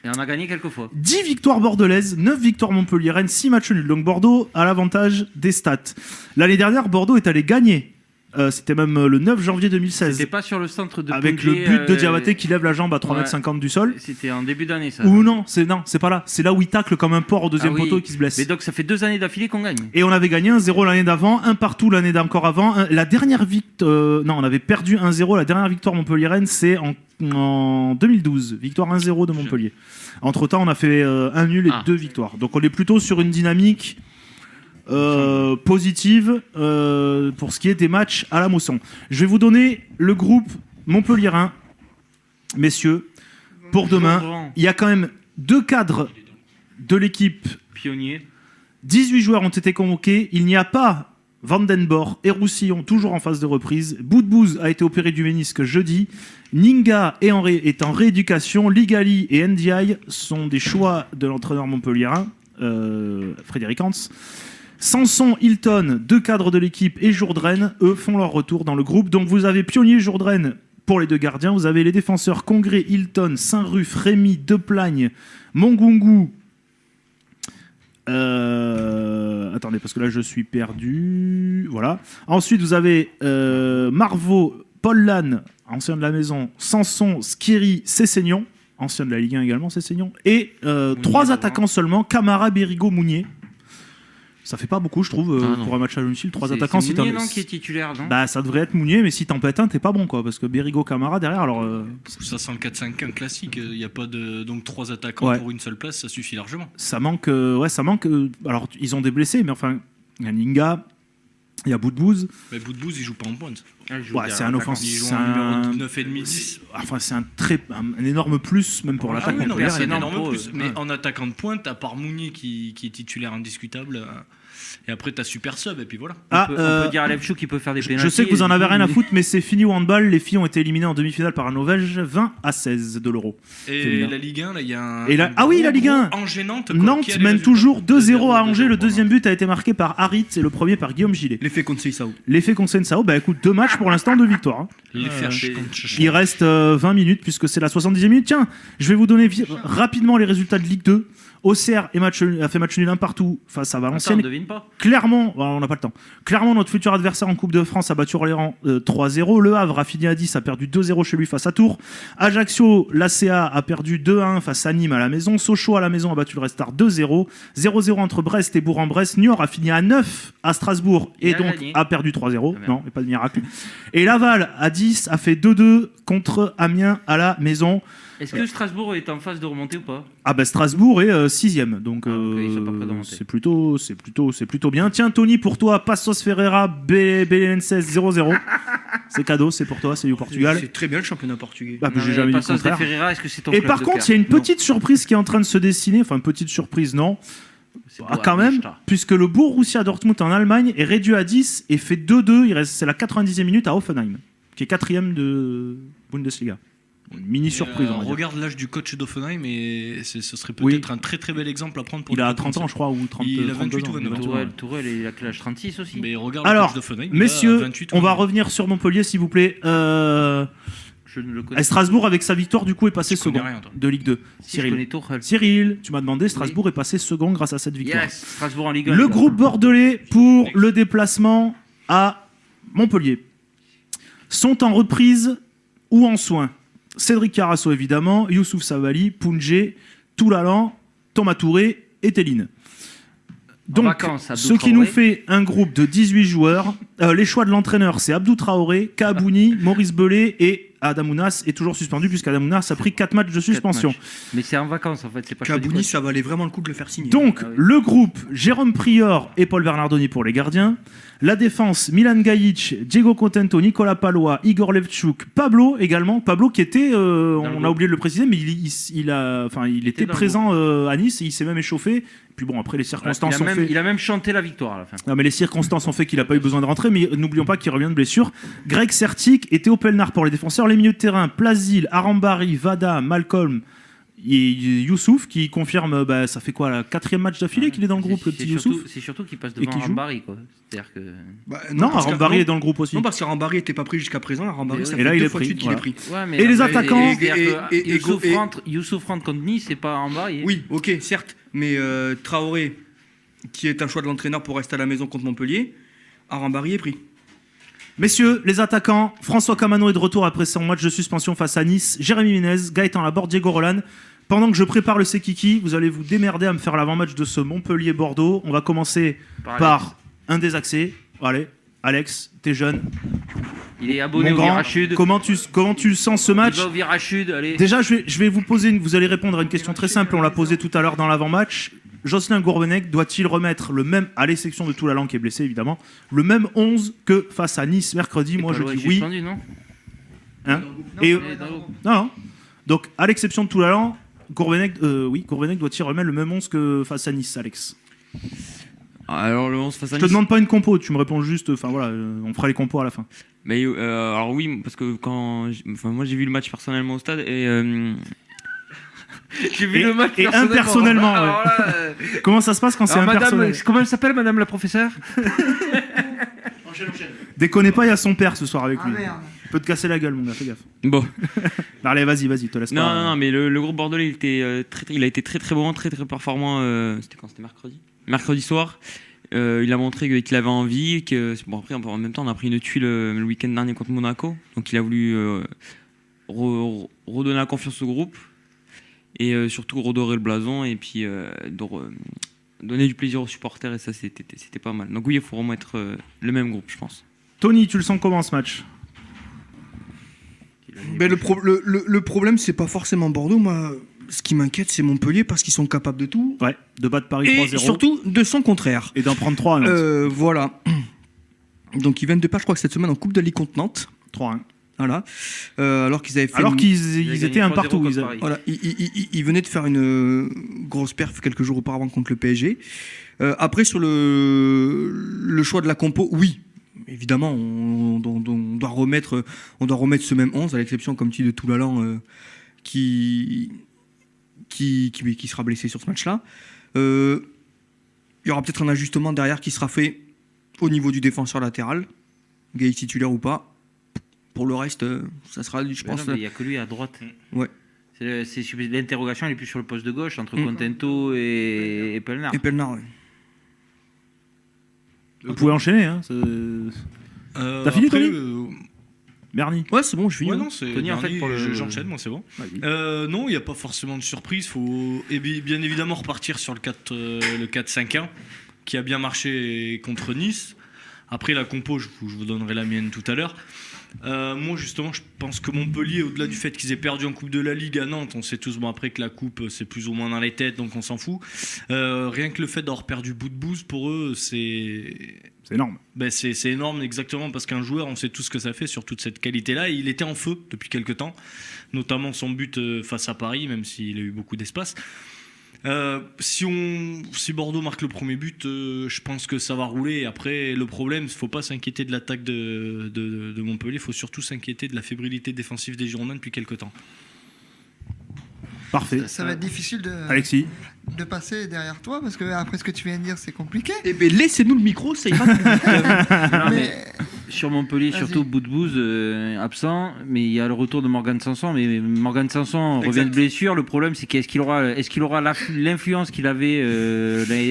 Et on a gagné quelques fois. 10 victoires bordelaises, 9 victoires montpelliéraines, 6 matchs nuls. Donc Bordeaux a l'avantage des stats. L'année dernière, Bordeaux est allé gagner. C'était même le 9 janvier 2016. C'était pas sur le centre de avec Pontier, le but de Diabaté qui lève la jambe à 3,50 m du sol. C'était en début d'année, ça. Ou non, c'est pas là. C'est là où il tacle comme un porc au deuxième poteau et qui se blesse. Mais donc ça fait 2 années d'affilée qu'on gagne. Et on avait gagné 1-0 l'année d'avant, 1 partout l'année d'encore avant. La dernière victoire... non, on avait perdu 1-0. La dernière victoire montpelliéraine, c'est en 2012. Victoire 1-0 de Montpellier. Entre-temps, on a fait 1 nul et 2 victoires. Donc on est plutôt sur une dynamique positive pour ce qui est des matchs à la Mosson. Je vais vous donner le groupe montpelliérain, messieurs, pour demain. Il y a quand même 2 cadres de l'équipe. Pionnier. 18 joueurs ont été convoqués. Il n'y a pas Vandenborg et Roussillon, toujours en phase de reprise. Boudbouz a été opéré du ménisque jeudi. Ninga est en rééducation. Ligali et Ndiaye sont des choix de l'entraîneur montpelliérain, Frédéric Hans. Sanson, Hilton, 2 cadres de l'équipe, et Jourdain, eux, font leur retour dans le groupe. Donc vous avez Pionnier, Jourdain pour les 2 gardiens. Vous avez les défenseurs Congré, Hilton, Saint-Ruf, Rémy, Deplagne, Mongungu. Attendez, parce que là je suis perdu. Voilà. Ensuite, vous avez Marvaux, Paul Lannes, ancien de la maison, Sanson, Skiri, Cessignon, ancien de la Ligue 1 également, Cessignon, et 3 attaquants seulement, Camara, Bérigo, Mounier. Ça fait pas beaucoup, je trouve, pour un match à domicile. 3 attaquants. C'est Mounier, non, qui est titulaire, non ? Bah, ça devrait être Mounier, mais si t'en pètes un, t'es pas bon, quoi. Parce que Bérigo, Camara derrière, alors. Ça sent le 4-5-1 classique. Il n'y a pas de. Donc 3 attaquants pour une seule place, ça suffit largement. Ça manque. Ça manque. Alors, ils ont des blessés, mais enfin, il y a Ninga, il y a Boudbouz. Mais Boudbouz, il joue pas en pointe. C'est un offensif. Il joue en numéro 9,5-10. Enfin, c'est un énorme plus, même pour l'attaque. Oui, c'est un énorme plus. Mais en attaquant de pointe, à part Mounier qui est titulaire indiscutable. Et après, t'as super sub, et puis voilà. On peut dire à Lepchou qu'il peut faire des pénaltys. Je sais que vous en avez rien à foutre, mais c'est fini au handball. Les filles ont été éliminées en demi-finale par la Norvège, 20-16 de l'Euro. Et la Ligue 1, là, il y a un. La Ligue 1 Gênante. Nantes mène toujours 2-0 à Angers. Le deuxième but a été marqué par Harit et le premier par Guillaume Gillet. L'effet Conceição. L'effet Conceição, bah écoute, 2 matchs pour l'instant, 2 victoires. Il reste 20 minutes puisque c'est la 70e minute. Tiens, je vais vous donner rapidement les résultats de Ligue 2. Auxerre a fait match nul 1 partout face à Valenciennes. On devine pas. Clairement, on n'a pas le temps. Clairement, notre futur adversaire en Coupe de France a battu Orléans 3-0. Le Havre a fini à 10, a perdu 2-0 chez lui face à Tours. Ajaccio, l'ACA a perdu 2-1 face à Nîmes à la maison. Sochaux à la maison a battu le Restart 2-0. 0-0 entre Brest et Bourg-en-Bresse. Niort a fini à 9 à Strasbourg et donc a perdu 3-0. Non, pas de miracle. Et Laval à 10 a fait 2-2 contre Amiens à la maison. Est-ce que Strasbourg est en phase de remonter ou pas ? Ah bah Strasbourg est 6ème, donc c'est plutôt bien. Tiens Tony, pour toi, Passos Ferreira, Belenenses 0-0. C'est cadeau, c'est pour toi, c'est du Portugal. C'est très bien le championnat portugais. Bah, j'ai jamais dit le contraire. Ferreira, est-ce que c'est ton Et par contre, il y a une petite surprise qui est en train de se dessiner, enfin une petite surprise, non. Quand même, puisque le Borussia Dortmund en Allemagne est réduit à 10 et fait 2-2, c'est la 90e minute à Hoffenheim, qui est 4ème de Bundesliga. Une mini surprise. On regarde l'âge du coach d'Offenheim et ce serait peut-être un très très bel exemple à prendre pour. Il a 30 ans, je crois, ou 30. Il a 28 ou 29 ans. Tourelle, il a quel âge ? 36 aussi. Mais regarde alors, le coach d'Offenheim. messieurs, on va revenir sur Montpellier, s'il vous plaît. Je ne le connais. Strasbourg, avec sa victoire, du coup, est passé second de Ligue 2. Cyril, tu m'as demandé, Strasbourg est passé second grâce à cette victoire. Yes, Strasbourg en Ligue 1. Le groupe bordelais pour le déplacement à Montpellier sont en reprise ou en soins. Cédric Carasso, évidemment, Youssouf Savali, Pounjé, Toulalan, Thomas Touré et Téline. Donc, ce qui nous fait un groupe de 18 joueurs. Les choix de l'entraîneur, c'est Abdou Traoré, Kabouni, Maurice Belé et Adamounas est toujours suspendu puisqu'Adamounas a pris 4 matchs de suspension. matchs. Mais c'est en vacances en fait, c'est pas Kabouni, ça valait vraiment le coup de le faire signer. Donc, Ah oui. le groupe, Jérôme Prior et Paul Bernardoni pour les gardiens. La défense, Milan Gajic, Diego Contento, Nicolas Palois, Igor Levchuk, Pablo également. Pablo qui était, on a oublié de le préciser, mais il était dans le présent à Nice et il s'est même échauffé. Puis bon, après les circonstances ont fait... Il a même chanté la victoire à la fin. Non, mais les circonstances ont fait qu'il n'a pas eu besoin de rentrer, mais n'oublions pas qu'il revient de blessure. Greg Sertic et Théo Pelnard pour les défenseurs. Les milieux de terrain, Plazil, Arambari, Vada, Malcolm et Youssouf qui confirme, ça fait quoi, la 4e match d'affilée qu'il est dans le groupe, le petit Youssouf. C'est surtout qu'il passe Et devant qui joue. Rambari, quoi. C'est-à-dire que... Non, parce que- Arambari non. est dans le groupe aussi. Non, parce que Rambari n'était pas pris jusqu'à présent. Rambari, Et ça là, fait il 2 est fois de pris, suite qu'il est voilà. pris. Ouais, mais Et les mais- attaquants c'est-à-dire que et- Youssouf rentre contre Nice, c'est pas Rambari. Oui, ok, certes. Mais Traoré, qui est un choix de l'entraîneur pour rester à la maison contre Montpellier, Rambari est pris. Messieurs, les attaquants, François Camano est de retour après son match de suspension face à Nice, Jérémy Ménez, Gaëtan Laborde, Diego Roland. Pendant que je prépare le Sekiki, vous allez vous démerder à me faire l'avant-match de ce Montpellier-Bordeaux. On va commencer par un des accès. Allez, Alex, t'es jeune. Il est abonné Mon au grand, Virachud. comment tu sens ce match? Il va au Virachud, allez. Déjà, je vais vous poser vous allez répondre à une question très simple. On l'a posée tout à l'heure dans l'avant-match. Jocelyn Gourvenec doit-il remettre le même, à l'exception de Toulalan qui est blessé évidemment, le même 11 que face à Nice mercredi? Moi, je Palo est dis oui. suspendu, non Hein Non, Et non, non, non. non. Donc, à l'exception de Toulalan, Gourvenec doit-il remettre le même 11 que face à Nice, Alex? Alors le 11 face à Je te Nice. demande pas une compo, tu me réponds juste. Enfin voilà, on fera les compos à la fin. Mais alors oui, parce que moi j'ai vu le match personnellement au stade et J'ai vu le match et impersonnellement, ouais. Alors là, Comment ça se passe quand c'est alors, impersonnel? madame, comment elle s'appelle, madame la professeure? Déconnez pas, il y a son père ce soir avec Ah lui. merde. Il peut te casser la gueule, mon gars, fais gaffe. bon. Allez, vas-y, te laisse pas. Non, mais le groupe bordelais il a été très très bon, très très performant. C'était quand? C'était mercredi soir. Il a montré qu'il avait envie, que bon après en même temps on a pris une tuile le week-end dernier contre Monaco, donc il a voulu redonner la confiance au groupe et surtout redorer le blason et puis donner du plaisir aux supporters et ça c'était pas mal. Donc oui, il faut remettre le même groupe, je pense. Tony, tu le sens comment ce match? Ben, le problème, c'est pas forcément Bordeaux. Moi, ce qui m'inquiète, c'est Montpellier parce qu'ils sont capables de tout. Ouais, de battre Paris Et 3-0. surtout de son contraire. Et d'en prendre 3 à Nantes. Voilà. Donc ils viennent de perdre, je crois que cette semaine en Coupe de Ligue contre Nantes. 3-1. Voilà. Alors qu'ils avaient fait. Alors une- qu'ils étaient un partout. contre Ils avaient- Paris. Voilà, il venait de faire une grosse perf quelques jours auparavant contre le PSG. Après, sur le choix de la compo, oui, évidemment, on doit remettre ce même 11, à l'exception, comme tu dis, de Toulalan qui sera blessé sur ce match-là. Il y aura peut-être un ajustement derrière qui sera fait au niveau du défenseur latéral, Gaï titulaire ou pas. Pour le reste, ça sera, je pense. Il n'y a que lui à droite. Ouais. L'interrogation, elle est plus sur le poste de gauche, entre Contento et Pelnard. Et Pelnard, ouais. Vous pouvez enchaîner. Hein. T'as fini, après, Tony Bernie. Ouais, c'est bon, je finis. Ouais, non, c'est Tony, en fait, Bernie, pour le- j'enchaîne, moi, c'est bon. Vas-y. Non, il n'y a pas forcément de surprise. Faut bien évidemment repartir sur le 4-5-1 qui a bien marché contre Nice. Après, la compo, je vous donnerai la mienne tout à l'heure. Moi, justement, je pense que Montpellier, au-delà du fait qu'ils aient perdu en Coupe de la Ligue à Nantes, on sait tous après que la Coupe, c'est plus ou moins dans les têtes, donc on s'en fout. Rien que le fait d'avoir perdu bout de bouse, pour eux, c'est énorme. C'est énorme, exactement, parce qu'un joueur, on sait tous ce que ça fait sur toute cette qualité-là. Il était en feu depuis quelques temps, notamment son but face à Paris, même s'il a eu beaucoup d'espace. Si Bordeaux marque le premier but, je pense que ça va rouler. Après, le problème, il ne faut pas s'inquiéter de l'attaque de Montpellier, il faut surtout s'inquiéter de la fébrilité défensive des Girondins depuis quelques temps. Parfait. Ça va être difficile Alexis. de passer derrière toi parce que après ce que tu viens de dire, c'est compliqué. Eh bien, laissez-nous le micro, ça ira. Non, mais Mais sur Montpellier, Vas-y. surtout Boudbouz absent, mais il y a le retour de Morgan Sanson. Mais Morgan Sanson revient Exact. de blessure. Le problème, c'est est-ce qu'il aura l'influence qu'il avait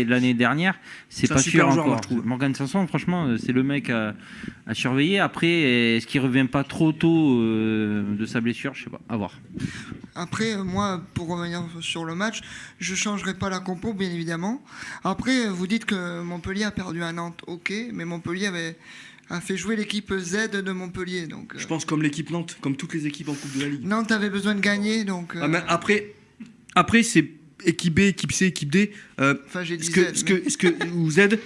l'année dernière? C'est C'est un pas super sûr joueur, moi, encore. je trouve. Morgan Sanson, franchement, c'est le mec à surveiller. Après, est-ce qu'il revient pas trop tôt de sa blessure? Je sais pas. À voir. après, moi, pour revenir sur le match, je changerai pas la compo, bien évidemment. Après, vous dites que Montpellier a perdu à Nantes, ok, mais Montpellier a fait jouer l'équipe Z de Montpellier. Donc, Je pense comme l'équipe Nantes, comme toutes les équipes en Coupe de la Ligue. Nantes avait besoin de gagner, donc. Ah, mais après c'est équipe B, équipe C, équipe D. Enfin, j'ai dit ou Z,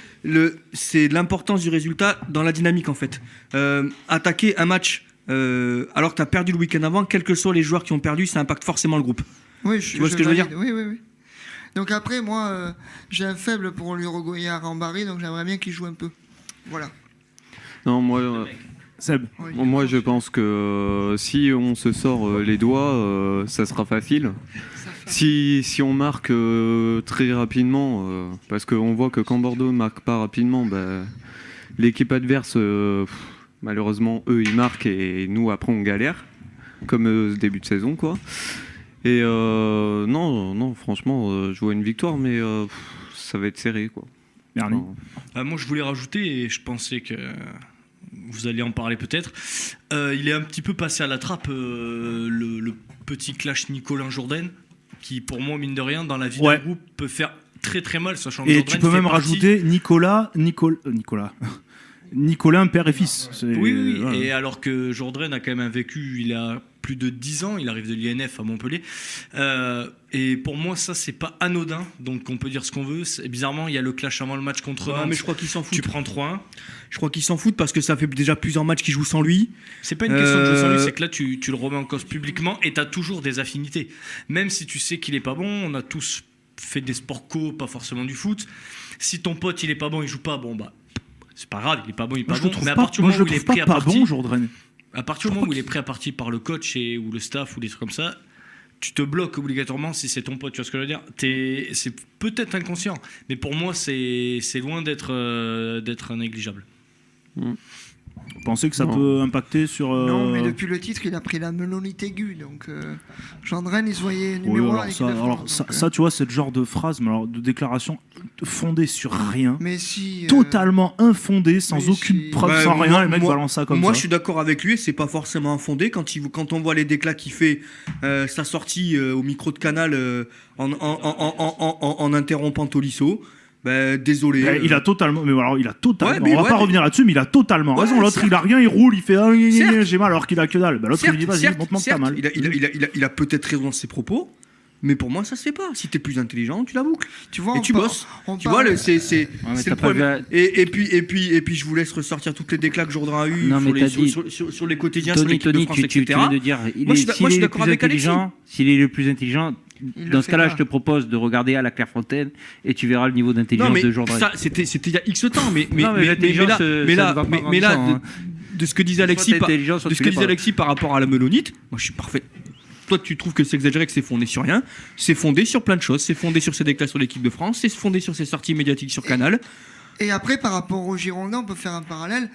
c'est l'importance du résultat dans la dynamique en fait. Attaquer un match alors que tu as perdu le week-end avant, quels que soient les joueurs qui ont perdu, ça impacte forcément le groupe. Oui, tu vois ce que je veux dire? Oui. Donc après, moi, j'ai un faible pour l'Uruguayen Rambari, donc j'aimerais bien qu'il joue un peu. Voilà. Non, moi, Seb. moi je pense que si on se sort les doigts, ça sera facile. Si on marque très rapidement, parce qu'on voit que quand Bordeaux ne marque pas rapidement, l'équipe adverse, malheureusement, eux, ils marquent et nous, après, on galère, comme ce début de saison, quoi. Et non, franchement, je vois une victoire, mais ça va être serré, quoi. Bernie. Moi, je voulais rajouter, et je pensais que vous alliez en parler peut-être, il est un petit peu passé à la trappe, le petit clash Nicolin-Jourdain, qui, pour moi, mine de rien, dans la vie d'un groupe, peut faire très très mal, sachant que Et Jourdain tu peux même rajouter Nicolas, père et fils. Oui. Voilà. Et alors que Jourdain a quand même un vécu, il a plus de 10 ans, il arrive de l'INF à Montpellier. Et pour moi, ça, c'est pas anodin. Donc, on peut dire ce qu'on veut. Bizarrement, il y a le clash avant le match contre Nantes. Mais je crois qu'ils s'en foutent. Tu prends 3-1. Je crois qu'ils s'en foutent parce que ça fait déjà plusieurs matchs qu'ils jouent sans lui. C'est pas une question de jouer sans lui, c'est que là, tu le remets en cause publiquement et tu as toujours des affinités. Même si tu sais qu'il est pas bon, on a tous fait des sports co, pas forcément du foot. Si ton pote, il est pas bon, il joue pas, c'est pas grave, il est pas bon, il est pas bon. Mais à partir du moment où il est prêt à partir, à partir du moment où il est prêt à partir par le coach ou le staff ou des trucs comme ça, tu te bloques obligatoirement si c'est ton pote, tu vois ce que je veux dire. C'est peut-être inconscient, mais pour moi, c'est loin d'être négligeable. Vous pensez que ça peut impacter sur... Non, mais depuis le titre, il a pris la melonite aiguë. Donc, Gendren, il se voyait numéro 1 avec ça, tu vois, c'est le genre de phrase, mais alors, de déclaration fondée sur rien, mais si, totalement infondée, sans aucune preuve, sans rien, le mec balance ça comme ça. Moi, je suis d'accord avec lui, c'est pas forcément infondé. Quand on voit les déclats qu'il fait, sa sortie au micro de Canal en interrompant Tolisso... désolé. Il a totalement. Mais alors, il a totalement. Ouais, on va pas revenir là-dessus, mais il a totalement raison. L'autre, il a rien, il roule, il fait j'ai mal alors qu'il a que dalle. L'autre, il dit vas-y, montre-moi que t'as mal. Il a peut-être raison dans ses propos, mais pour moi, ça se fait pas. Si t'es plus intelligent, tu la boucles. Tu vois, et tu bosses. Tu vois, c'est le problème. Et puis, je vous laisse ressortir toutes les déclats que Jourdain a eu sur les quotidiens, sur l'équipe de France, etc. Tu viens de dire, s'il est le plus intelligent. Dans ce cas-là, je te propose de regarder à la Clairefontaine et tu verras le niveau d'intelligence de Jourdain. Ça, c'était il y a X temps, mais là, de ce que disait Alexis par rapport à la melonite, moi je suis parfait. Toi, tu trouves que c'est exagéré, que c'est fondé sur rien. C'est fondé sur plein de choses. C'est fondé sur ses déclats sur l'équipe de France. C'est fondé sur ses sorties médiatiques sur Canal. Et après, par rapport aux Girondins, on peut faire un parallèle.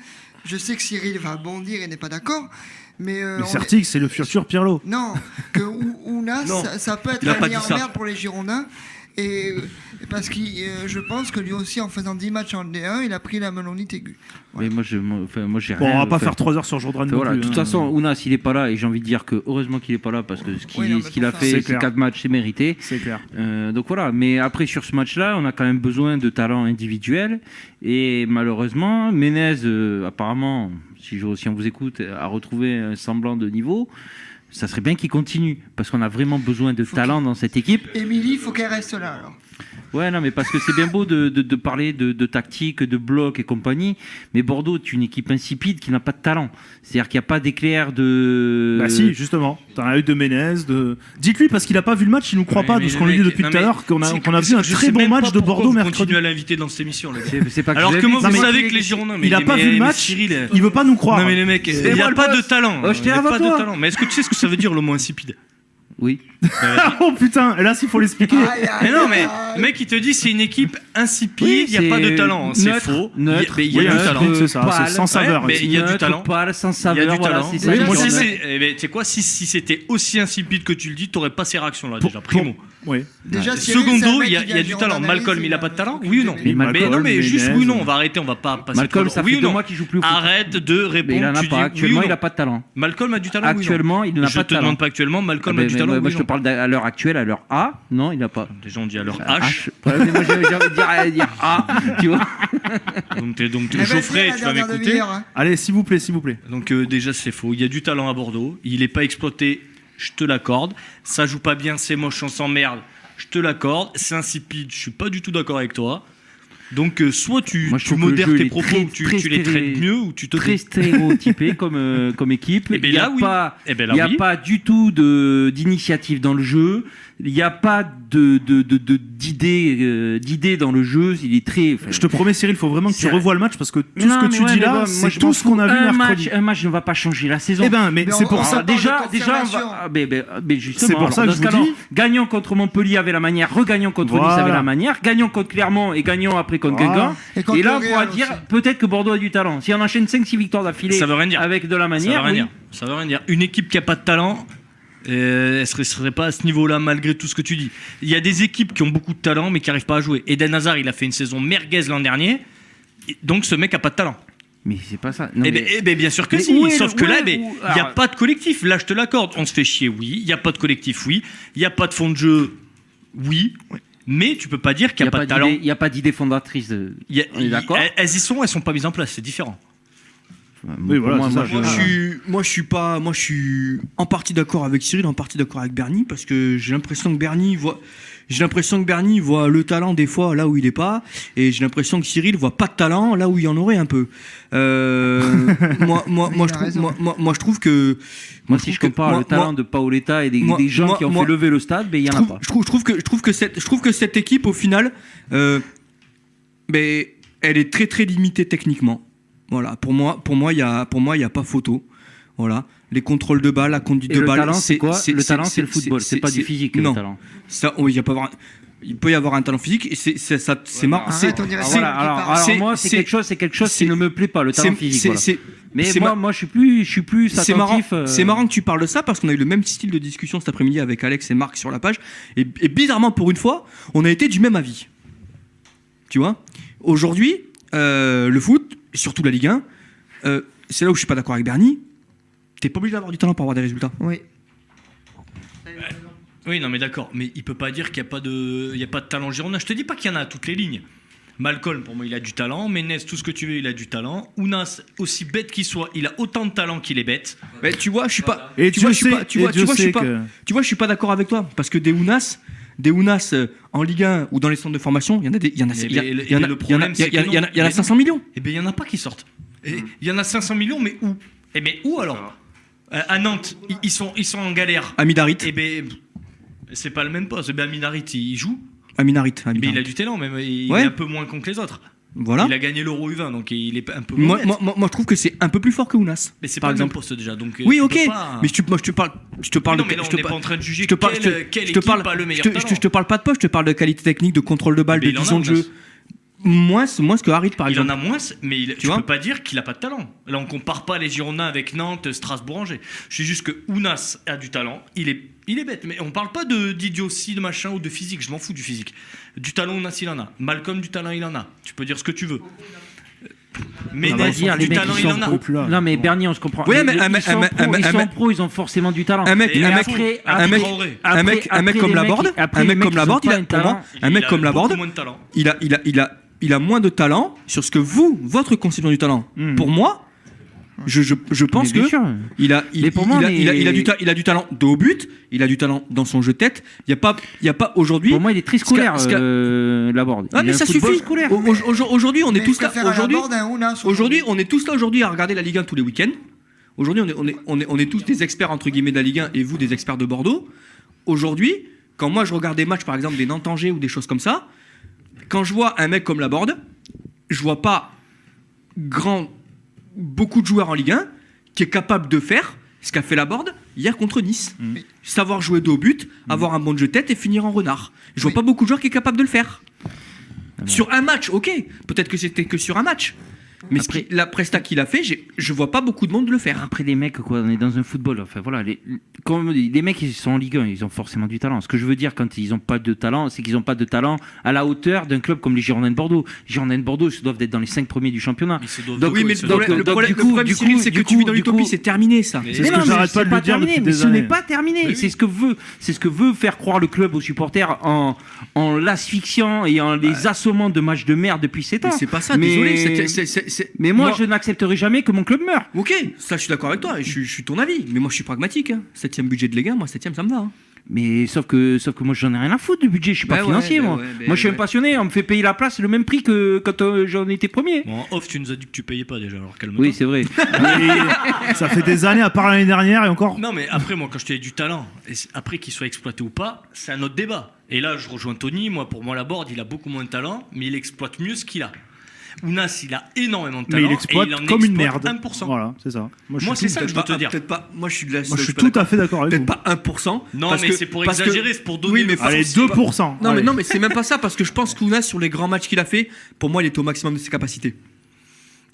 Je sais que Cyril va bondir et n'est pas d'accord. Mais Certic, c'est le futur Pirlo. Non, que Ounas, ça peut être un lien en merde pour les Girondins. Et parce que je pense que lui aussi, en faisant 10 matchs en D1, il a pris la melonite aiguë. Ouais. Mais moi, j'ai rien. On va pas faire 3 heures sur Jourdain. Voilà, de toute façon, Ounas, il est pas là, et j'ai envie de dire que heureusement qu'il est pas là parce que ce qu'il a fait, ces 4 matchs, c'est mérité. C'est clair. Donc voilà. Mais après, sur ce match-là, on a quand même besoin de talent individuel, et malheureusement, Menez, apparemment, si on vous écoute, a retrouvé un semblant de niveau. Ça serait bien qu'il continue, parce qu'on a vraiment besoin de talent dans cette équipe. Émilie, il faut qu'elle reste là, alors. Ouais, non, mais parce que c'est bien beau de parler de tactique, de bloc et compagnie, mais Bordeaux est une équipe insipide qui n'a pas de talent. C'est-à-dire qu'il n'y a pas d'éclair de... Bah si, justement. T'en as eu de Menez, Dites-lui, parce qu'il n'a pas vu le match, il nous croit pas de ce qu'on lui dit depuis tout à l'heure, qu'on a vu un très bon match de Bordeaux mercredi. Continue à l'inviter dans cette émission, les gars. C'est pas alors que moi, vous savez que les Girondins... Il n'a pas vu le match, il veut pas nous croire. Non mais les mecs, il n'y a pas de talent. Je t'ai avant toi. Mais est-ce que tu sais ce que ça veut dire le mot insipide? Oui. Oh putain, là s'il faut l'expliquer. Mais non, mais le mec il te dit c'est une équipe insipide, il n'y a pas de talent. C'est faux. Neutre, il y a du talent. C'est ça, c'est sans saveur. Mais il y a du talent. Pâle, sans saveur. Il y a du talent. Voilà, moi, tu sais quoi, si c'était aussi insipide que tu le dis, tu n'aurais pas ces réactions là déjà. Primo. Oui. Déjà, secondo, il y a du talent. Malcolm, il a pas de talent? Oui ou non? Mais non, mais juste oui ou non. On va arrêter, on va pas passer. Malcolm, ça fait 2 mois qu'il joue plus au foot. Arrête de répondre. Il en a pas. Actuellement, il a pas de talent. Malcolm a du talent. Actuellement, il n'a pas de talent. Je te demande pas actuellement. Malcolm a du talent. Moi, je te parle à l'heure actuelle, à l'heure A. Non, il n'a pas. Déjà, on dit à l'heure H. Moi, j'ai envie de dire A, tu vois. Eh ben, Geoffrey, tiens, tu la vas dernière m'écouter. demi-heure, hein. Allez, s'il vous plaît, s'il vous plaît. Donc déjà c'est faux. Il y a du talent à Bordeaux. Il n'est pas exploité. Je te l'accorde. Ça joue pas bien, c'est moche, on s'emmerde. Je te l'accorde. C'est insipide. Je suis pas du tout d'accord avec toi. Donc soit tu Moi, je tu trouve que le modères jeu tes est propos, très- ou tu très les traites mieux, ou tu te très tais. stéréotypé comme équipe. Eh ben Il n'y a, là, oui. pas, Eh ben là, il y a oui. pas du tout d'initiative dans le jeu. Il n'y a pas d'idée dans le jeu. Il est très. Je te promets, Cyril, il faut vraiment que tu C'est- revoies le match parce que tout Non, ce que mais tu ouais, dis mais là, bon, moi, c'est je tout m'en ce qu'on a fous. vu Un mercredi. match ne va pas changer la saison. Eh ben, mais c'est pour on ça. parle de Déjà, confirmation. mais justement, C'est pour alors, ça que dans je ce vous cas-là, dis- gagnant contre Montpellier avec la manière, regagnant contre Nice Voilà. avec la manière, gagnant contre Clermont et gagnant après contre Voilà. Guingamp. Et contre Et là, le on pourra Real dire aussi. peut-être que Bordeaux a du talent. Si on enchaîne 5-6 victoires d'affilée Ça veut rien dire. avec de la Ça manière, veut rien oui. dire. Ça veut rien dire. Une équipe qui a pas de talent, elle serait pas à ce niveau-là malgré tout ce que tu dis. Il y a des équipes qui ont beaucoup de talent mais qui n'arrivent pas à jouer. Eden Hazard, il a fait une saison merguez l'an dernier. Et donc ce mec a pas de talent. Mais c'est pas ça. Non, Eh mais- ben, bien sûr que mais si. où est Sauf le- que où là, est- il où- n'y a alors- pas de collectif. Là, je te l'accorde. On se fait chier, oui. Il n'y a pas de collectif, oui. Il n'y a pas de fond de jeu, oui. Mais tu peux pas dire qu'il n'y a, pas de talent. Il n'y a pas d'idée fondatrice. On est d'accord. Elles y sont, elles sont pas mises en place. C'est différent. Oui, voilà, Pour c'est ça. moi, Moi, je suis en partie d'accord avec Cyril, en partie d'accord avec Bernie, parce que j'ai l'impression que Bernie voit le talent des fois là où il est pas, et j'ai l'impression que Cyril voit pas de talent là où il y en aurait un peu. Moi, je trouve que Moi, si je compare le talent de Paoletta et des gens qui ont fait lever le stade, mais il y en a pas. je trouve que cette équipe au final, elle est très très limitée techniquement. Voilà, pour moi, il y a pas photo. Voilà, les contrôles de balle, la conduite Et de le balle. talent, c'est quoi ? Le talent, c'est le football. C'est pas du physique, le non. talent. Ça, oui, il peut y avoir un talent physique et c'est marrant. Arrête, on dirait Voilà, alors moi, c'est quelque chose qui ne me plaît pas, le talent physique. Voilà. Mais moi, je suis plus c'est marrant, attentif. c'est marrant que tu parles de ça parce qu'on a eu le même style de discussion cet après-midi avec Alex et Marc sur la page et bizarrement pour une fois on a été du même avis. Tu vois, aujourd'hui le foot, et surtout la Ligue 1, c'est là où je suis pas d'accord avec Bernie. T'es pas obligé d'avoir du talent pour avoir des résultats. Oui. Oui, non, mais d'accord. Mais il peut pas dire qu'il n'y a pas de talent girondin. Je te dis pas qu'il y en a à toutes les lignes. Malcolm, pour moi, il a du talent. Ménez, tout ce que tu veux, il a du talent. Ounas, aussi bête qu'il soit, il a autant de talent qu'il est bête. Mais tu vois, je suis pas. Et tu vois, Dieu sait- tu vois, et Dieu je suis sait pas. que- Tu vois, je suis pas d'accord avec toi parce que des Ounas en Ligue 1 ou dans les centres de formation, il y en a des, il y en a, il y a- il y en a, le problème, c'est que non. il y en a 500 millions. Eh bien, il n'y en a pas qui sortent. Il y en a 500 millions, mais où Eh bien, où alors À Nantes, ils sont en galère. Amidarit. Eh bien, c'est pas le même poste. Eh bien, Minarit, il joue. Aminarit. Mais il a du talent, même. Il Ouais. est un peu moins con que les autres. Voilà. Il a gagné l'Euro U20, donc il est un peu moins Moi, bête. je trouve que c'est un peu plus fort que Ounas. Mais c'est par pas le même exemple. poste déjà. Donc, Oui, tu ok. peux pas- Mais moi, je te parle. Oui, non, mais là, on n'est pas en train de juger quelle équipe a le meilleur talent. Je te parle pas de poste, je te parle de qualité technique, de contrôle de balle, Mais de il en a, vision de jeu. Ounas. Moins que Harit, par Il exemple. en a moins, mais tu vois peux pas dire qu'il a pas de talent. Là, on compare pas les Girondins avec Nantes, Strasbourg, Angers. Je dis juste que Ounas a du talent. Il est bête, mais on parle pas d'idiotie, de machin ou de physique. Je m'en fous du physique. Du talent, Ounas, il en a. Malcolm, du talent, il en a. Tu peux dire ce que tu veux. Mais On va dire, les du mecs, talent, ils il sont en a. pro. Non, mais Bernie, on se comprend. Ouais, mais ils sont pros, ils ont forcément du talent. Un mec Et comme après, Laborde, un mec comme Laborde, il a moins de talent sur ce que votre conception du talent. Pour moi, je pense Mais bien que sûr. il a du talent de haut but, il a du talent dans son jeu de tête. Il y a pas aujourd'hui. Pour moi, il est très scolaire, Laborde. Ah, mais ça suffit. Scolaire. Aujourd'hui, on est Mais tous je là. préfère à Aujourd'hui, Laborde un Ounas Aujourd'hui, on est tous là aujourd'hui à regarder la Ligue 1 tous les week-ends. Aujourd'hui, on est tous des experts entre guillemets de la Ligue 1 et vous des experts de Bordeaux. Aujourd'hui, quand moi je regarde des matchs par exemple des Nantes-Angers ou des choses comme ça, quand je vois un mec comme Laborde, je vois pas beaucoup de joueurs en Ligue 1 qui est capable de faire ce qu'a fait Laborde hier contre Nice. Savoir jouer de haut but, avoir un bon jeu de tête et finir en renard. Je vois pas beaucoup de joueurs qui est capable de le faire. Sur un match, ok. Peut-être que c'était que sur un match. Mais Après- la presta qu'il a fait, je vois pas beaucoup de monde le faire. Après, les mecs, quoi, on est dans un football. Enfin, voilà, comme les mecs, ils sont en Ligue 1, ils ont forcément du talent. Ce que je veux dire, quand ils n'ont pas de talent, c'est qu'ils n'ont pas de talent à la hauteur d'un club comme les Girondins de Bordeaux. Les Girondins de Bordeaux, ils doivent être dans les 5 premiers du championnat. Oui, mais le problème, Cyril, c'est que tu vis dans l'utopie, c'est terminé ça. C'est ce que j'arrête pas de le dire terminé, depuis mais des ce n'est années. pas terminé. C'est ce que veut faire croire le club aux supporters en l'asphyxiant et en les assommant de matchs de merde depuis 7 ans. Mais c'est pas ça, Mais- désolé. Mais moi, je n'accepterai jamais que mon club meure. Ok, ça je suis d'accord avec toi, je suis ton avis. Mais moi je suis pragmatique. 7ème budget de Ligue 1, moi 7ème ça me va. hein. Mais sauf que moi j'en ai rien à foutre du budget, je suis pas Bah ouais, financier bah moi. ouais, bah Moi je suis un ouais. passionné, on me fait payer la place le même prix que quand j'en étais premier. Bon, en off, tu nous as dit que tu payais pas déjà, alors calme-toi. Oui, c'est vrai. Et ça fait des années, à part l'année dernière et encore. Non, mais après, moi, quand je t'ai du talent, après qu'il soit exploité ou pas, c'est un autre débat. Et là, je rejoins Tony. Moi, pour moi, Laborde, il a beaucoup moins de talent, mais il exploite mieux ce qu'il a. Ounas, il a énormément de Mais talent. il exploite et il en comme une exploite merde. 1%. Voilà, c'est ça. Moi, je c'est suis ça que je veux te dire. Peut-être pas. Moi je suis de la. Moi, je suis tout à fait d'accord avec Peut-être vous. pas 1%. Non, parce mais que- c'est pour parce que- exagérer, c'est pour donner Oui, mais le Allez, force. 2%. Non, Allez. mais c'est même pas ça, parce que je pense qu'Ounas, sur les grands matchs qu'il a fait, pour moi, il était au maximum de ses capacités.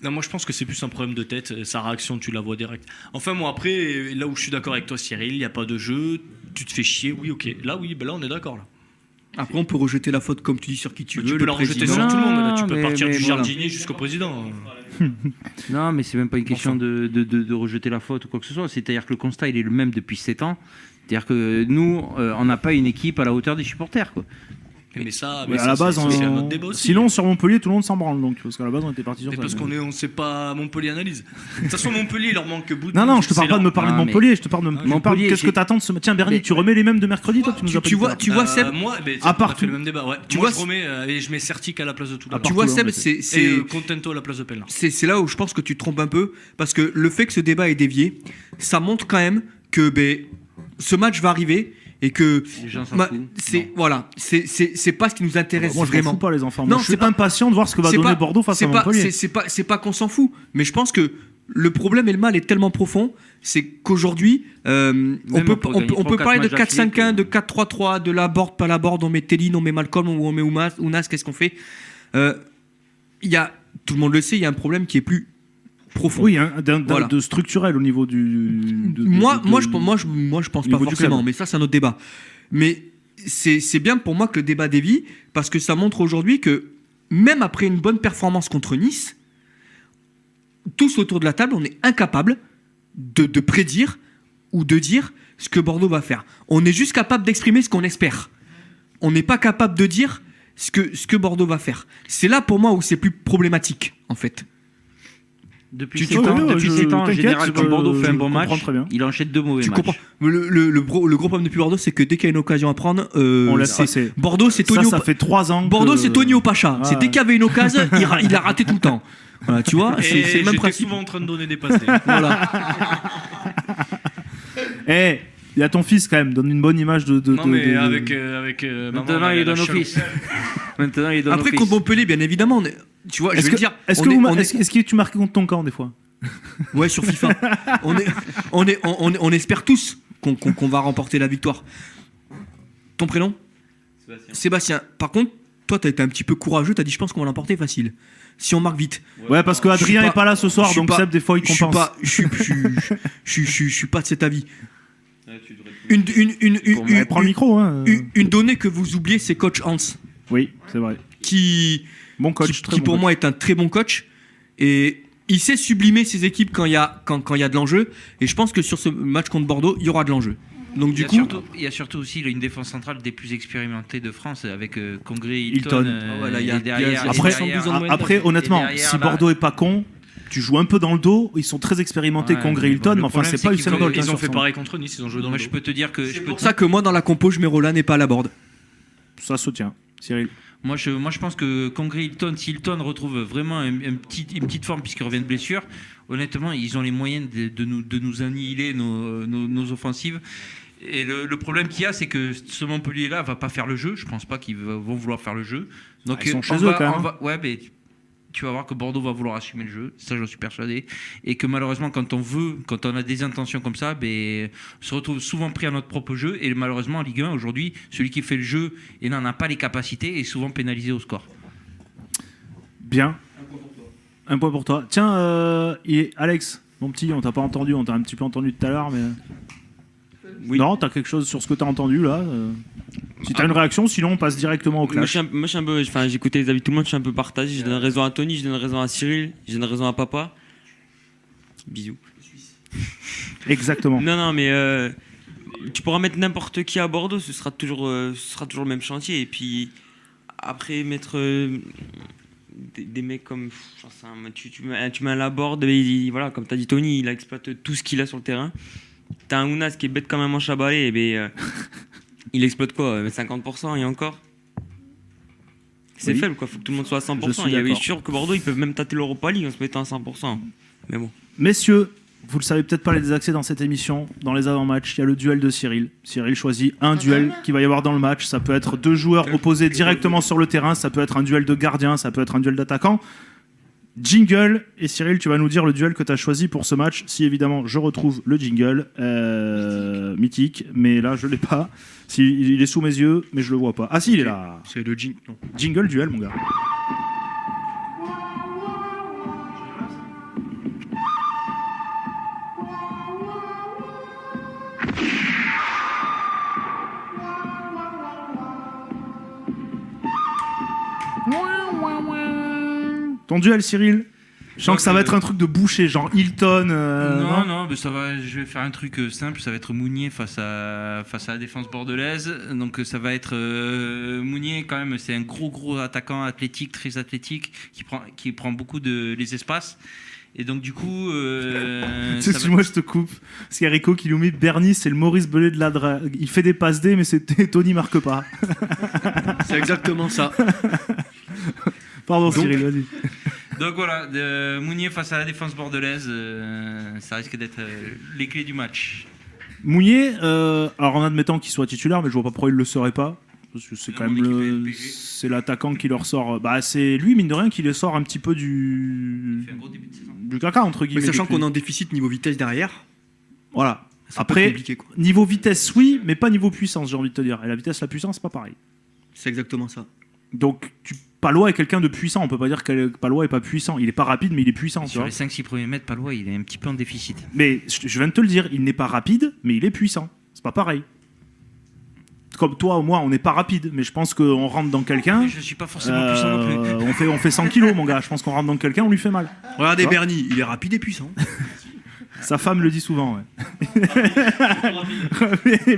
Non, moi je pense que c'est plus un problème de tête. Sa réaction, tu la vois direct. Enfin, moi après, là où je suis d'accord avec toi, Cyril, il n'y a pas de jeu, tu te fais chier, oui, ok. Là, oui, ben là on est d'accord. Là. Après, on peut rejeter la faute comme tu dis sur qui tu veux. Tu peux le la rejeter président. sur tout le monde. Là. Tu Non, peux mais- partir mais du voilà. jardinier jusqu'au président. Non, mais c'est même pas une question de rejeter la faute ou quoi que ce soit. C'est-à-dire que le constat il est le même depuis 7 ans. C'est-à-dire que nous, on n'a pas une équipe à la hauteur des supporters. Quoi. Mais ça, Mais mais à la ça, base, c'est un autre débat aussi. sinon sur Montpellier, tout le monde s'en branle donc parce qu'à la base on était parti sur Mais ça. parce qu'on on sait pas Montpellier analyse. De toute façon, Montpellier, il leur manque bout de. Non, non, je te parle pas de me parler de Non, mais- Montpellier, je te parle de Montpellier, Montpellier. Qu'est-ce que c'est- t'attends de ce Tiens, Bernie, Mais- tu remets les mêmes de mercredi, toi, tu nous as pas dit tout à l'heure. Tu vois, Seb, Moi, mais à part on a fait tout. le même débat. Ouais. Tu Moi, vois, je remets et je mets Certic à la place de tout. À tu part vois, tout, Seb, hein, c'est Et Contento à la place de Pellin. c'est là où je pense que tu te trompes un peu, parce que le fait que ce débat est dévié, ça montre quand même que ce match va arriver et que Les gens s'en foutent. c'est pas ce qui nous intéresse Moi, je m'en vraiment. fous pas, les enfants. Non, Moi, je c'est suis pas- impatient de voir ce que va C'est donner pas- Bordeaux face à c'est pas- Montpellier. c'est pas qu'on s'en fout, mais je pense que le problème et le mal est tellement profond, c'est qu'aujourd'hui, on peut parler de 4-5-1, de 4-3-3, de la board, pas la board, on met Téline, on met Malcolm, on met Ounas, qu'est-ce qu'on fait Il y a, tout le monde le sait, il y a un problème qui est plus profond. Oui, hein, Voilà. de structurel au niveau du. Moi, je pense pas niveau du forcément, club. mais ça, c'est un autre débat. Mais c'est bien pour moi que le débat dévie, parce que ça montre aujourd'hui que même après une bonne performance contre Nice, tous autour de la table, on est incapable de prédire ou de dire ce que Bordeaux va faire. On est juste capable d'exprimer ce qu'on espère. On n'est pas capable de dire ce que Bordeaux va faire. C'est là pour moi où c'est plus problématique, en fait. Depuis Tu 7 te- ans, oui, depuis je- 7 ans, en t'inquiète, général, quand Bordeaux je fait un bon comprends match, très bien. il enchaîne 2 mauvais Tu matchs. comprends le gros problème depuis Bordeaux, c'est que dès qu'il y a une occasion à prendre, On laisse c'est- passer. Bordeaux, c'est Tonio. Ça fait 3 ans. Bordeaux, que- c'est Tonio Pacha. Ah, C'est dès qu'il y avait une occasion, il a raté tout le temps. Voilà, tu vois, c'est le même J'étais principe. souvent en train de donner des passes. Voilà. Eh, il y a ton fils quand même, donne une bonne image de. Non, mais de- avec Maintenant, maman, il elle a donne la au chaleur. fils. Maintenant, il donne Après, au fils. contre Montpellier, bien évidemment, tu vois, je Est-ce vais que, te dire. est-ce on que, est- vous- on est- est-ce que tu marques contre ton camp des fois Ouais, sur FIFA. on espère tous qu'on va remporter la victoire. Ton prénom Sébastien. Par contre, toi, t'as été un petit peu courageux, t'as dit je pense qu'on va l'emporter facile. Si on marque vite. Ouais, parce que Je suis Adrien pas- est pas là ce soir, je suis donc pas- Seb, des fois, il je suis compense. pas- je suis pas de cet avis. Prends le micro, hein. Une donnée que vous oubliez, c'est coach Hans. Oui, c'est vrai. Bon coach, qui très bon pour coach. moi est un très bon coach. Et il sait sublimer ses équipes quand il y a de l'enjeu. Et je pense que sur ce match contre Bordeaux, il y aura de l'enjeu. Donc du coup, Il y a surtout aussi une défense centrale des plus expérimentées de France avec Congré, Hilton. Hilton. Voilà, il y a- et derrière, il y a et 72 derrière- ans de moyenne Après, honnêtement, Et derrière, si là- Bordeaux est pas con, tu joues un peu dans le dos. Ils sont très expérimentés, Ouais, Congré et mais Hilton, le mais enfin, problème, c'est c'est pas qu'ils Usain ont- Bolt. Ils hein, ont sur fait son- pareil contre Nice, ils ont joué dans Moi, le je dos. peux te dire que. c'est pour ça que moi dans la compo, je mets Roland et pas à la board. Ça se tient. Cyril. Moi, je pense que Congré Hilton, si Hilton retrouve vraiment une petite forme puisqu'il revient de blessure, honnêtement, ils ont les moyens de nous annihiler nos offensives. Et le problème qu'il y a, c'est que ce Montpellier-là va pas faire le jeu. Je pense pas qu'ils vont vouloir faire le jeu. Donc, Ils sont on chez va- eux, quand on même. va- ouais, mais tu vas voir que Bordeaux va vouloir assumer le jeu. Ça, j'en suis persuadé. Et que malheureusement, quand on a des intentions comme ça, on se retrouve souvent pris à notre propre jeu. Et malheureusement, en Ligue 1, aujourd'hui, celui qui fait le jeu et n'en a pas les capacités est souvent pénalisé au score. Bien. Un point pour toi. Tiens, Alex, mon petit, on t'a pas entendu, on t'a un petit peu entendu tout à l'heure, mais... Oui. Non, t'as quelque chose sur ce que t'as entendu, là Si t'as une réaction, sinon on passe directement au clash. Moi, je suis un peu... Enfin, j'ai écouté les avis de tout le monde, je suis un peu partagé. Je donne raison à Tony, je donne raison à Cyril, je donne raison à Papa. Bisous. Exactement. Non, mais... tu pourras mettre n'importe qui à Bordeaux, ce sera toujours le même chantier. Et puis, après, mettre... des mecs comme j'en sais rien, tu mets à la board, voilà, comme t'as dit Tony, il exploite tout ce qu'il a sur le terrain. T'as un Ounas qui est bête comme un manche à balai, il exploite quoi 50% et encore c'est faible quoi, faut que tout le monde soit à 100%. Il y avait sûr que Bordeaux ils peuvent même tâter l'Europa League en se mettant à 100%, mais bon. Messieurs, vous le savez peut-être pas les accès dans cette émission, dans les avant-matchs, il y a le duel de Cyril. Cyril choisit un duel qu'il va y avoir dans le match. Ça peut être deux joueurs opposés directement sur le terrain, ça peut être un duel de gardien, ça peut être un duel d'attaquant. Jingle, et Cyril, tu vas nous dire le duel que tu as choisi pour ce match. Si évidemment je retrouve le jingle mythique, mais là je l'ai pas. Il est sous mes yeux, mais je le vois pas. Ah si, il est là. C'est le jingle. Jingle duel, mon gars. Ton duel, Cyril, je sens que ça va être un truc de boucher, genre Hilton. Non, mais ça va. Je vais faire un truc simple. Ça va être Mounier face à la défense bordelaise. Donc ça va être Mounier quand même. C'est un gros attaquant athlétique, très athlétique, qui prend beaucoup les espaces. Et donc du coup, excuse-moi, je te coupe. Parce qu'il y a Rico qui nous met Bernie, c'est le Maurice Belay de la drague. Il fait des passes D, mais Tony marque pas. C'est exactement ça. Pardon, Cyril, vas-y. Donc voilà, Mounier face à la défense bordelaise, ça risque d'être les clés du match. Mounier, alors en admettant qu'il soit titulaire, mais je vois pas pourquoi il le serait pas. Parce que c'est quand même c'est l'attaquant qui leur sort. Bah c'est lui, mine de rien, qui les sort un petit peu du caca entre guillemets. Mais sachant qu'on est en déficit niveau vitesse derrière. Voilà. Ça Après, compliqué, quoi. Niveau vitesse, oui, mais pas niveau puissance, j'ai envie de te dire. Et la vitesse, la puissance, c'est pas pareil. C'est exactement ça. Donc, Palois est quelqu'un de puissant. On peut pas dire que Palois est pas puissant. Il est pas rapide, mais il est puissant. Sur les 5-6 premiers mètres, Palois, il est un petit peu en déficit. Mais je viens de te le dire, il n'est pas rapide, mais il est puissant. C'est pas pareil. Comme toi ou moi, on n'est pas rapide, mais je pense qu'on rentre dans quelqu'un. Je suis pas forcément puissant non plus. On fait 100 kilos, mon gars. Je pense qu'on rentre dans quelqu'un, on lui fait mal. Regardez Bernie, il est rapide et puissant. Sa femme le dit souvent, ouais.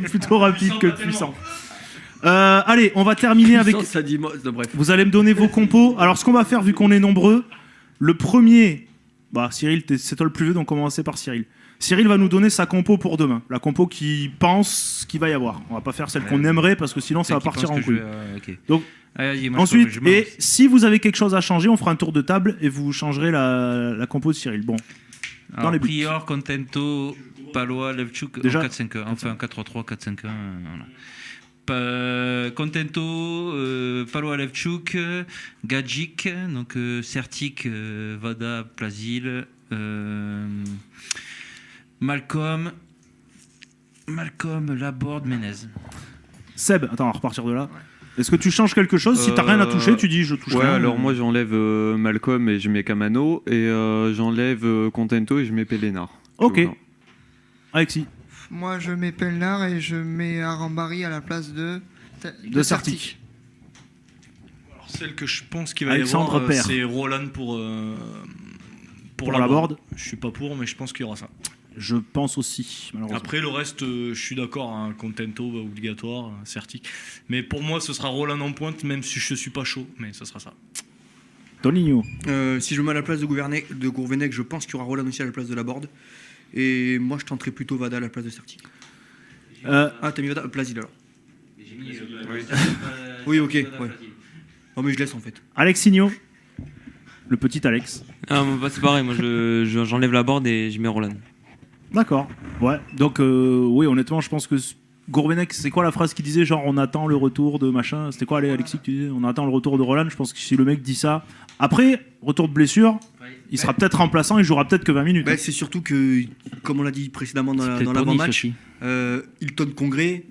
Plutôt rapide que puissant. Allez, on va terminer avec... Ça dit... Bref. Vous allez me donner vos compos. Alors, ce qu'on va faire, vu qu'on est nombreux, le premier... Bah, Cyril, c'est toi le plus vieux, donc on va commencer par Cyril. Cyril va nous donner sa compo pour demain. La compo qu'il pense qu'il va y avoir. On va pas faire celle qu'on aimerait, parce que sinon, ça va partir en couille. Okay. Donc, allez, ensuite, et si vous avez quelque chose à changer, on fera un tour de table et vous changerez la compo de Cyril. Bon. Alors, dans les Prior, Contento, Palois, Levchuk, déjà 4-5-1, enfin 4-3-3, 4-5-1, voilà. Contento, Palois, Levchuk, Gadjic, donc Sertic, Vada, Plasil, Malcolm, Laborde, Menez. Seb, attends, on va repartir de là. Ouais. Est-ce que tu changes quelque chose? Si t'as rien à toucher, tu dis je touche rien. Ouais, alors moi j'enlève Malcolm et je mets Camano, et j'enlève Contento et je mets Pellénard. Ok. Alexis? Moi je mets Pellénard et je mets Arambari à la place de Sertic. Alors celle que je pense qu'il va y avoir, c'est Roland pour la board. Je suis pas pour, mais je pense qu'il y aura ça. Je pense aussi, malheureusement. Après, le reste, je suis d'accord, hein, Contento, obligatoire, Certic. Mais pour moi, ce sera Roland en pointe, même si je suis pas chaud, mais ce sera ça. Toninho. Si je mets à la place de Gourvenec, je pense qu'il y aura Roland aussi à la place de la board. Et moi, je tenterai plutôt Vada à la place de Certic. Ah, t'as mis Vada Plasil alors. Oui, ok. Ouais. Non, mais je laisse en fait. Alexinho. Le petit Alex. Ah, bah, c'est pareil, moi j'enlève la board et je mets Roland. D'accord. Ouais. Donc, oui, honnêtement, je pense que Gourvenec, c'est quoi la phrase qu'il disait? Genre, on attend le retour de machin. C'était quoi, Alexis, que tu disais? On attend le retour de Roland. Je pense que si le mec dit ça. Après, retour de blessure, il sera peut-être remplaçant, il jouera peut-être que 20 minutes. Bah, c'est surtout que, comme on l'a dit précédemment dans l'avant-match, Hilton Congrès,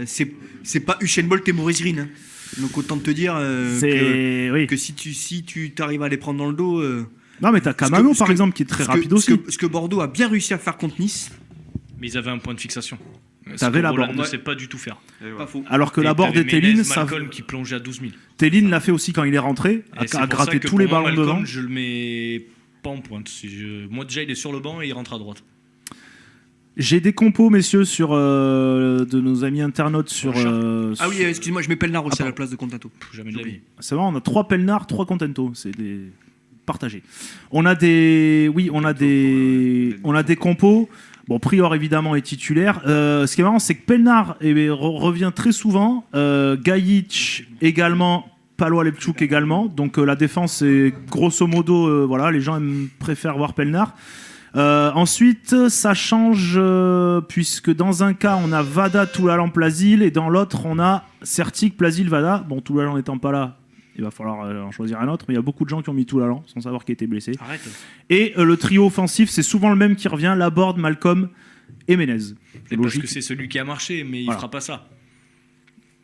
c'est pas Usain Bolt et Maurice Green. Hein. Donc, autant te dire que si tu t'arrives à les prendre dans le dos. Non, mais t'as Camano, par exemple, qui est très rapide aussi. Ce que Bordeaux a bien réussi à faire contre Nice. Mais ils avaient un point de fixation. T'avais la Roland Borde. ne sait pas du tout faire. Pas faux. Alors que la Borde et Théline, ça. Malcolm qui plongeait à 12 000. Théline l'a fait aussi quand il est rentré, Et c'est à pour gratter ça que tous les pour moi, ballons Malcolm, devant. je le mets pas en pointe. Moi, déjà, il est sur le banc et il rentre à droite. J'ai des compos, messieurs, sur de nos amis internautes sur. Ah oui, excuse-moi, je mets Pelnard aussi à la place de Contento. Jamais de la vie. C'est vrai, on a 3 Pelnard, 3 Contento. C'est des partagés. On a des, oui, on a des compos. Bon, Prior évidemment est titulaire. Ce qui est marrant, c'est que Pelnard revient très souvent. Gajic également. Palois Lepchuk également. Donc la défense est grosso modo, voilà, les gens préfèrent voir Pelnard. Ensuite, ça change puisque dans un cas, on a Vada, Toulalan, Plasil et dans l'autre, on a Certic, Plasil, Vada. Bon, Toulalan n'étant pas là, il va falloir en choisir un autre, mais il y a beaucoup de gens qui ont mis Toulalan sans savoir qui était blessé. Arrête. Et le trio offensif, c'est souvent le même qui revient, Laborde, Malcolm et Menez. C'est parce que c'est celui qui a marché, mais il fera pas ça.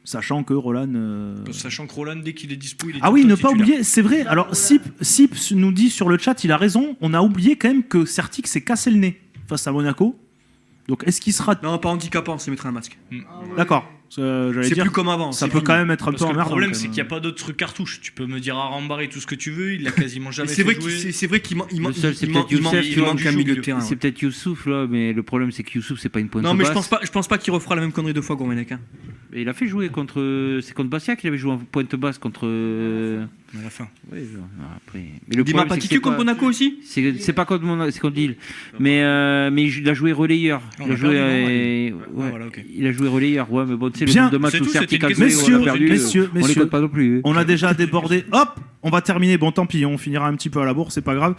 Sachant que Roland... Sachant que Roland, dès qu'il est dispo, il est Ah oui, ne titulaire. pas oublier, c'est vrai. Alors, Sip nous dit sur le chat, il a raison, on a oublié quand même que Certic s'est cassé le nez face à Monaco. Donc, est-ce qu'il sera... Non, pas handicapant, c'est mettre un masque. D'accord. J'allais C'est dire, plus comme avant. ça c'est peut fini. quand même être un Parce peu que le emmerdant. problème, quand c'est même. qu'il n'y a pas d'autres cartouches. Tu peux me dire à rembarrer tout ce que tu veux, il a quasiment jamais C'est fait vrai jouer. c'est vrai qu'il Le seul, c'est il peut-être Youssef, tu vois, manque un milieu de terrain. C'est peut-être Youssouf, là, mais le problème, c'est que Youssouf, c'est pas une pointe Non, mais basse. je pense pas qu'il refera la même connerie deux fois, Gourvenec. Et il a fait jouer contre. C'est contre Bastia qu'il avait joué en pointe basse contre. À la fin. Oui, après. Mais le Dima problème, pas c'est que Titu c'est contre pas- Monaco aussi. C'est pas contre Monaco, c'est contre Lille. Mais il a joué relayeur. On Il a a joué. perdu, ouais, voilà, ok. Il a joué relayeur. Ouais, mais bon, tu sais, le Bien. nombre de matchs C'est où tout, Certic c'était a une joué, question. on a perdu. Messieurs, On les compte pas non plus. On a déjà débordé. Hop, on va terminer. Bon, tant pis, on finira un petit peu à la bourse, c'est pas grave.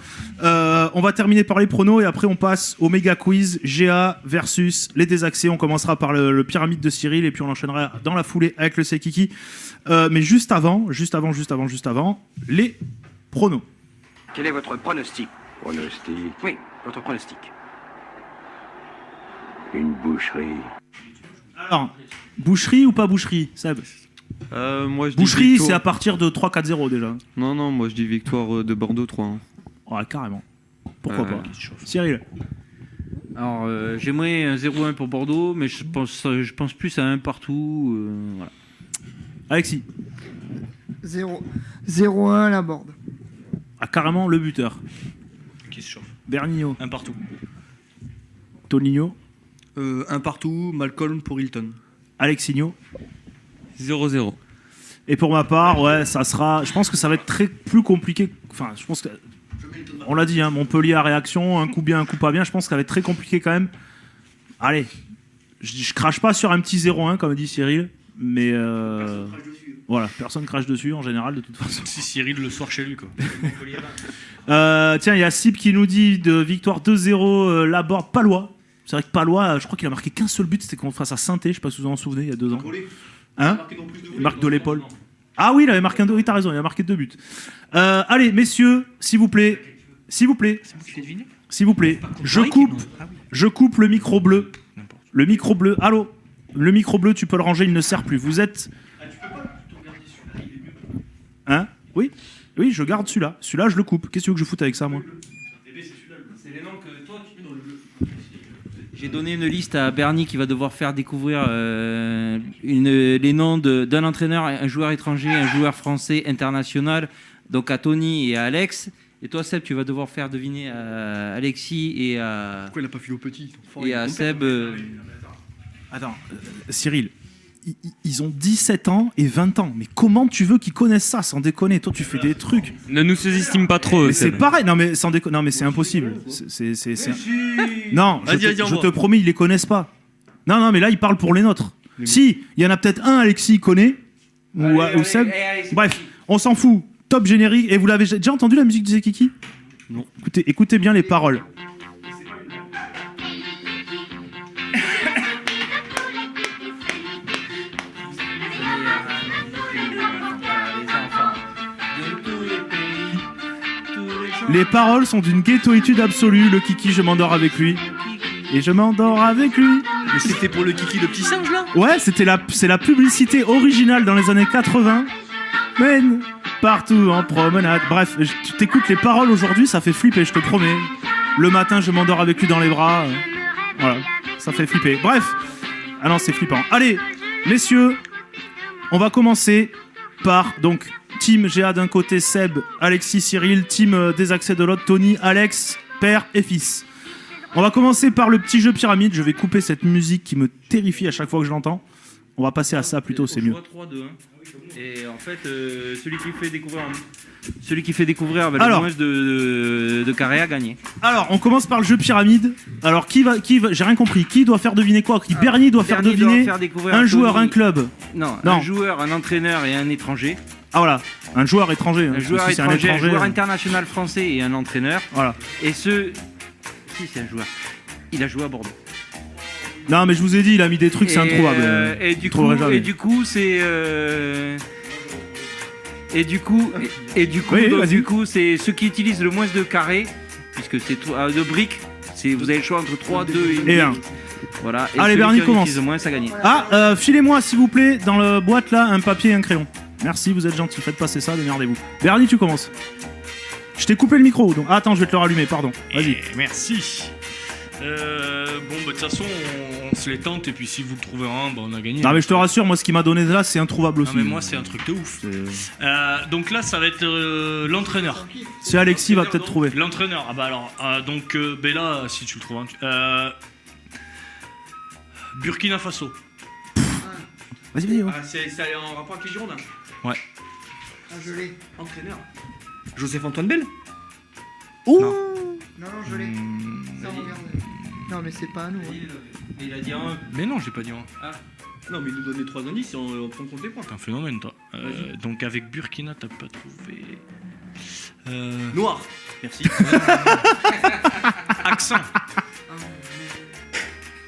On va terminer par les pronos et après on passe au méga quiz GA versus les désaxés. On commencera par le pyramide de Cyril et puis on enchaînera dans la foulée avec le Sekiki. Mais juste avant, les pronos. Quel est votre pronostic? Pronostic? Oui, votre pronostic. Une boucherie. Alors, boucherie ou pas boucherie, Seb? Moi, je dis Boucherie, victoire. c'est à partir de 3-4-0 déjà. Non, moi je dis victoire de Bordeaux 3-1. Ouais, carrément. Pourquoi pas? Qui Cyril? Alors, j'aimerais un 0-1 pour Bordeaux, mais je pense plus à un partout. Voilà. Alexis? 0-1 la Borde. Ah, carrément le buteur. Qui se chauffe. Bernigno? Un partout. Toninho? Un partout, Malcolm pour Hilton. Alexinho? 0-0. Et pour ma part, ouais, ça sera. Je pense que ça va être plus compliqué. Enfin, je pense que. On l'a dit, hein, Montpellier à réaction, un coup bien, un coup pas bien. Je pense que ça va être très compliqué quand même. Allez, je crache pas sur un petit 0-1 comme dit Cyril, mais voilà, personne crache dessus en général de toute façon. Si Cyril le soir chez lui, quoi. Tiens, il y a Sip qui nous dit de victoire 2-0 Laborde Palois. C'est vrai que Palois, je crois qu'il a marqué qu'un seul but, c'était face à Saint-Étienne, je sais pas si vous en souvenez, il y a 2 ans. Hein? Il marque de l'épaule. Ah oui, il avait marqué oui, t'as raison, il a marqué 2 buts. Allez, messieurs, s'il vous plaît, je coupe le micro bleu. Le micro bleu, allô? Le micro bleu, tu peux le ranger, il ne sert plus. Vous êtes... Hein? Oui, je garde celui-là. Celui-là, je le coupe. Qu'est-ce que tu veux que je foute avec ça, moi? C'est les noms que toi tu mets dans le bleu. J'ai donné une liste à Bernie qui va devoir faire découvrir les noms d'un entraîneur, un joueur étranger, un joueur français international, donc à Tony et à Alex. Et toi, Seb, tu vas devoir faire deviner à Alexis et à. Pourquoi il a pas filé au petit? Et à Seb. Attends, Cyril, ils ont 17 ans et 20 ans. Mais comment tu veux qu'ils connaissent ça, sans déconner? Toi, tu fais des trucs. Ne nous sous-estime pas trop. Mais c'est Seb. pareil. Non, mais sans déconner. Non, mais c'est impossible. Non, Vas-y, je envoie. te promets, ils les connaissent pas. Non, mais là, ils parlent pour les nôtres. Si, il y en a peut-être un, Alexis connaît. Ou Seb. Bref, on s'en fout. Top générique. Et vous l'avez déjà entendu la musique du Zekiki? Non. Écoutez bien les paroles. Les paroles sont d'une ghettoïtude absolue. Le Kiki, je m'endors avec lui. Et je m'endors avec lui. Mais c'était pour le Kiki, le petit singe là? Ouais, c'est la publicité originale dans les années 80. Men, partout en promenade. Bref, tu t'écoutes les paroles aujourd'hui, ça fait flipper, je te promets. Le matin, je m'endors avec lui dans les bras. Voilà, ça fait flipper. Bref, ah non, c'est flippant. Allez, messieurs, on va commencer par donc Team GA d'un côté, Seb, Alexis, Cyril, Team Désaxé de l'autre, Tony, Alex, père et fils. On va commencer par le petit jeu pyramide. Je vais couper cette musique qui me terrifie à chaque fois que je l'entends. On va passer à ça plutôt, c'est mieux. 3-2. Et en fait, celui qui fait découvrir avec Alors, le moins de carré a gagné. Alors, on commence par le jeu pyramide. Alors, qui va j'ai rien compris. Qui doit faire deviner quoi? Bernie doit faire deviner découvrir un joueur, Tony. un club. Non, Non. un joueur, un entraîneur et un étranger. Ah voilà, un joueur étranger. Un hein, joueur si c'est étranger, un joueur hein. international français et un entraîneur. Voilà. Et si c'est un joueur. Il a joué à Bordeaux. Non, mais je vous ai dit, il a mis des trucs, c'est introuvable. Et du trouverai coup, jamais. et du coup, c'est Oui, vas-y. du coup, c'est ceux qui utilisent le moins de carrés, puisque c'est de briques. Vous avez le choix entre 3, 2 Et 1. Voilà. Et Allez, celui Bernie qui en commence. utilise le moins, ça gagne. Ah, filez-moi s'il vous plaît dans la boîte là un papier et un crayon. Merci, vous êtes gentil, faites passer ça, démerdez-vous. Bernie, tu commences. Je t'ai coupé le micro, donc attends, je vais te le rallumer, pardon. Vas-y. Merci. Bon, bah, de toute façon, on se les tente, et puis si vous le trouvez un, bah, on a gagné. Non mais je te rassure, moi ce qu'il m'a donné là, c'est introuvable aussi. Non, mais moi, c'est un truc de ouf. Donc là, ça va être l'entraîneur. Si Alexis va peut-être trouver. L'entraîneur. Ah bah alors, donc Bella, si tu le trouves. Burkina Faso. Vas-y, vas-y. C'est en rapport avec les Girondins. Ouais. Ah, je l'ai. Entraîneur. Joseph-Antoine Bell. Ouh. Non, je l'ai. Ça, regarde. Non, mais c'est pas à nous. Hein. Il a dit un. Mais non, j'ai pas dit un. Ah. Non, mais il nous donne les 3 indices et on prend en compte les points. T'es un phénomène, toi. Donc avec Burkina, t'as pas trouvé. Noir. Merci. Accent.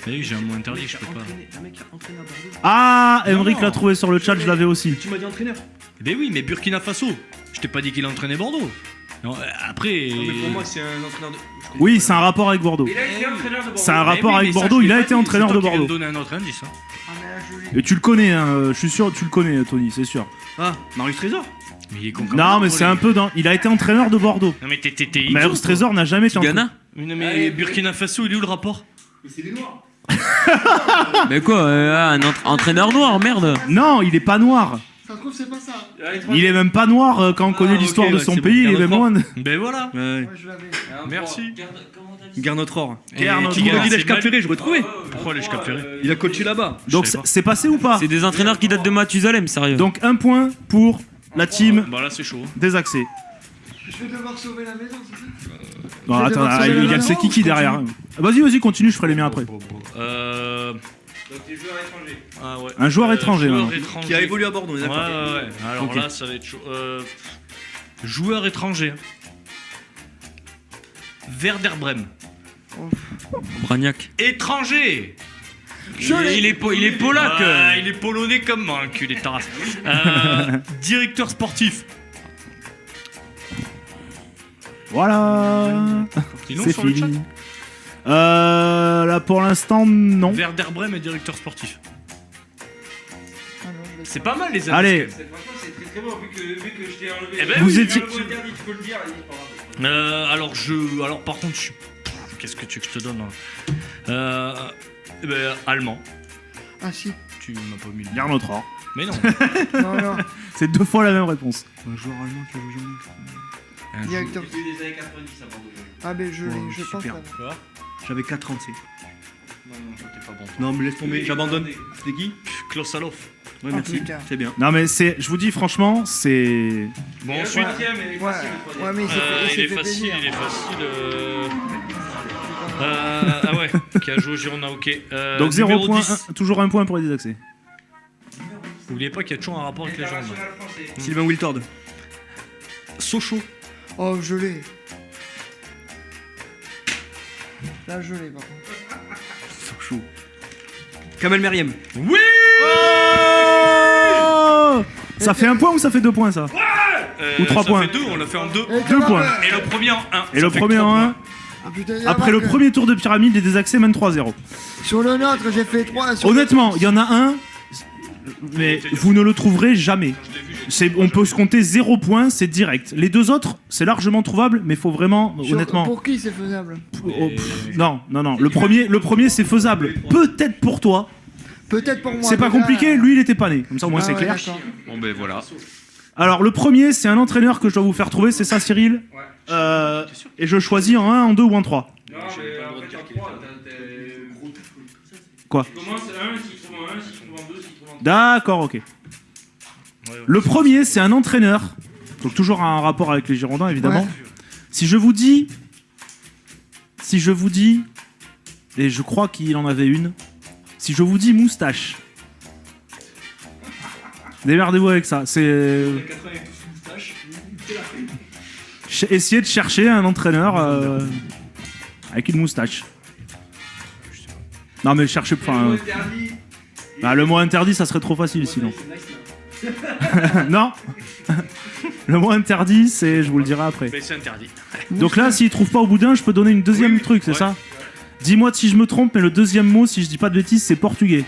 Mais oui, j'ai un mot interdit, je peux pas. Un mec qui a entraîné à Bordeaux. Ah, Non, Emeric non. l'a trouvé sur le chat, je l'avais aussi. Tu m'as dit entraîneur. Mais oui, mais Burkina Faso. Je t'ai pas dit qu'il entraînait Bordeaux. Non, après. Non, mais pour moi, c'est un entraîneur de. Oui, c'est un rapport avec Bordeaux. Il a été entraîneur de Bordeaux. C'est un Mais rapport oui, avec mais ça, Bordeaux, je il l'ai a pas été dit, entraîneur c'est de toi qui viens Bordeaux. donner un autre indice. Hein. Ah, mais là, je l'ai. Et tu le connais, hein, je suis sûr, tu le connais, Tony, c'est sûr. Ah, Marius Trésor. Mais il est con comme Non, un mais gros, c'est lui. un peu dans. Il a été entraîneur de Bordeaux. Non, mais t'es Mais idiot, Marius Trésor n'a jamais été entraîneur. Ghana. Mais non, mais Burkina Faso, il est où le rapport? Mais c'est les Noirs. Mais quoi, un entraîneur noir, merde. Non, il est pas noir. Ça se trouve, c'est pas ça. Il est même pas noir quand on connaît ok, l'histoire de ouais, son c'est pays, bon, il est même garde loin de... Ben voilà. Ouais. Ouais, je l'avais. Merci. Garde notre or. Garde notre Tu m'as or. dit l'âge Cap Ferré, j'aurais trouvé. Pourquoi l'ai-je capturé? Il a coaché là-bas. Donc Je sais pas. c'est passé ou pas? C'est des entraîneurs qui datent de Mathusalem, sérieux. Donc un point pour la team Bah là, c'est chaud. désaxée. Je vais devoir sauver la maison, c'est ça? Non, Je vais attends, devoir sauver il y la a que c'est maison, Kiki je derrière. continue. Vas-y, continue, je ferai les miens après. Donc les joueurs étrangers. Ah ouais. Un joueur étranger, Joueur maintenant. étranger. Qui a évolué à Bordeaux, on est Ouais, d'accord. ouais. Alors Ok. là, ça va être chaud. Joueur étranger. Werder Bremen. Bragnac. Étranger. Il est polac. Ah, il est polonais comme moi, enculé de ta race. Directeur sportif. Voilà. Ils l'ont C'est sur le chat. fini. Là pour l'instant, non. Werder Bremen est directeur sportif. Ah non, je l'ai C'est pas. pas mal les Allez, Franchement, c'est très très bon vu que je t'ai enlevé. Eh ben Vous oui, étiez- Tu peux le dire, alors par contre, qu'est-ce que tu veux que je te donne là allemand. Ah si. Tu m'as pas mis le. garde notre or. Mais non. Non, non. C'est 2 fois la même réponse. Un joueur allemand qui a joué au Girondins. Directeur. des années 90 à Bordeaux. Ah, mais je l'ai, Oh, je pense. super. là. Quoi? J'avais 4 ans, tu sais. Non, t'es pas bon. Non, mais laisse tomber, j'abandonne. C'était qui? Klaus Alof. Ouais, Ah, merci. putain. C'est bien. Non mais c'est, je vous dis franchement, c'est... Bon, ensuite. Ouais, ouais, mais il Il s'est est fait facile, plaisir. il est facile. Ah ouais, qui a joué au Girondin, ok. Donc 0 numéro point, 10. toujours un point pour les désaxés. N'oubliez pas qu'il y a toujours un rapport avec les Girondins. Sylvain Wiltord. Sochaux. Oh, je l'ai. Là, je l'ai, par contre. Chaud. Kamel Meriem. Oui. Oh, ça fait 1 point ou ça fait 2 points ça? Ou 3 ça points. fait 2, on l'a fait en 2. Et 2 points. Et le premier en 1. Et le premier en 1. Ah, putain, il y a Après le marque. premier tour de pyramide, les désaxés mènent 3-0. Sur le nôtre, j'ai fait 3. Sur Honnêtement, il y en a un, Mais vous ne le trouverez jamais. On peut se compter 0 points, c'est direct. Les deux autres, c'est largement trouvable, mais il faut vraiment, honnêtement... Pour qui c'est faisable? Non. Le premier, c'est faisable. Peut-être pour toi. Peut-être pour moi. C'est pas compliqué, lui, il était pas né. Comme ça, au moins, c'est clair. D'accord. Bon, ben voilà. Alors, le premier, c'est un entraîneur que je dois vous faire trouver, c'est ça, Cyril. Et je choisis en 1, en 2 ou en 3. Non, mais après, t'as 3, Quoi? Tu commences à 1, s'il trouve en 1, s'il trouve en 2, s'il trouve en 3. D'accord, ok. Le premier, c'est un entraîneur. Donc, toujours un rapport avec les Girondins, évidemment. Ouais. Si je vous dis... Et je crois qu'il en avait une. Si je vous dis moustache. Démerdez-vous avec ça. C'est... Essayez de chercher un entraîneur avec une moustache. Non mais cherchez... Enfin, le mot interdit, ça serait trop facile sinon. Non. Le mot interdit, c'est... Je vous le dirai après. Mais c'est interdit. Donc là, s'il trouve pas au bout d'un, je peux donner une deuxième truc, c'est ça? Dis-moi si je me trompe, mais le deuxième mot, si je dis pas de bêtises, c'est portugais.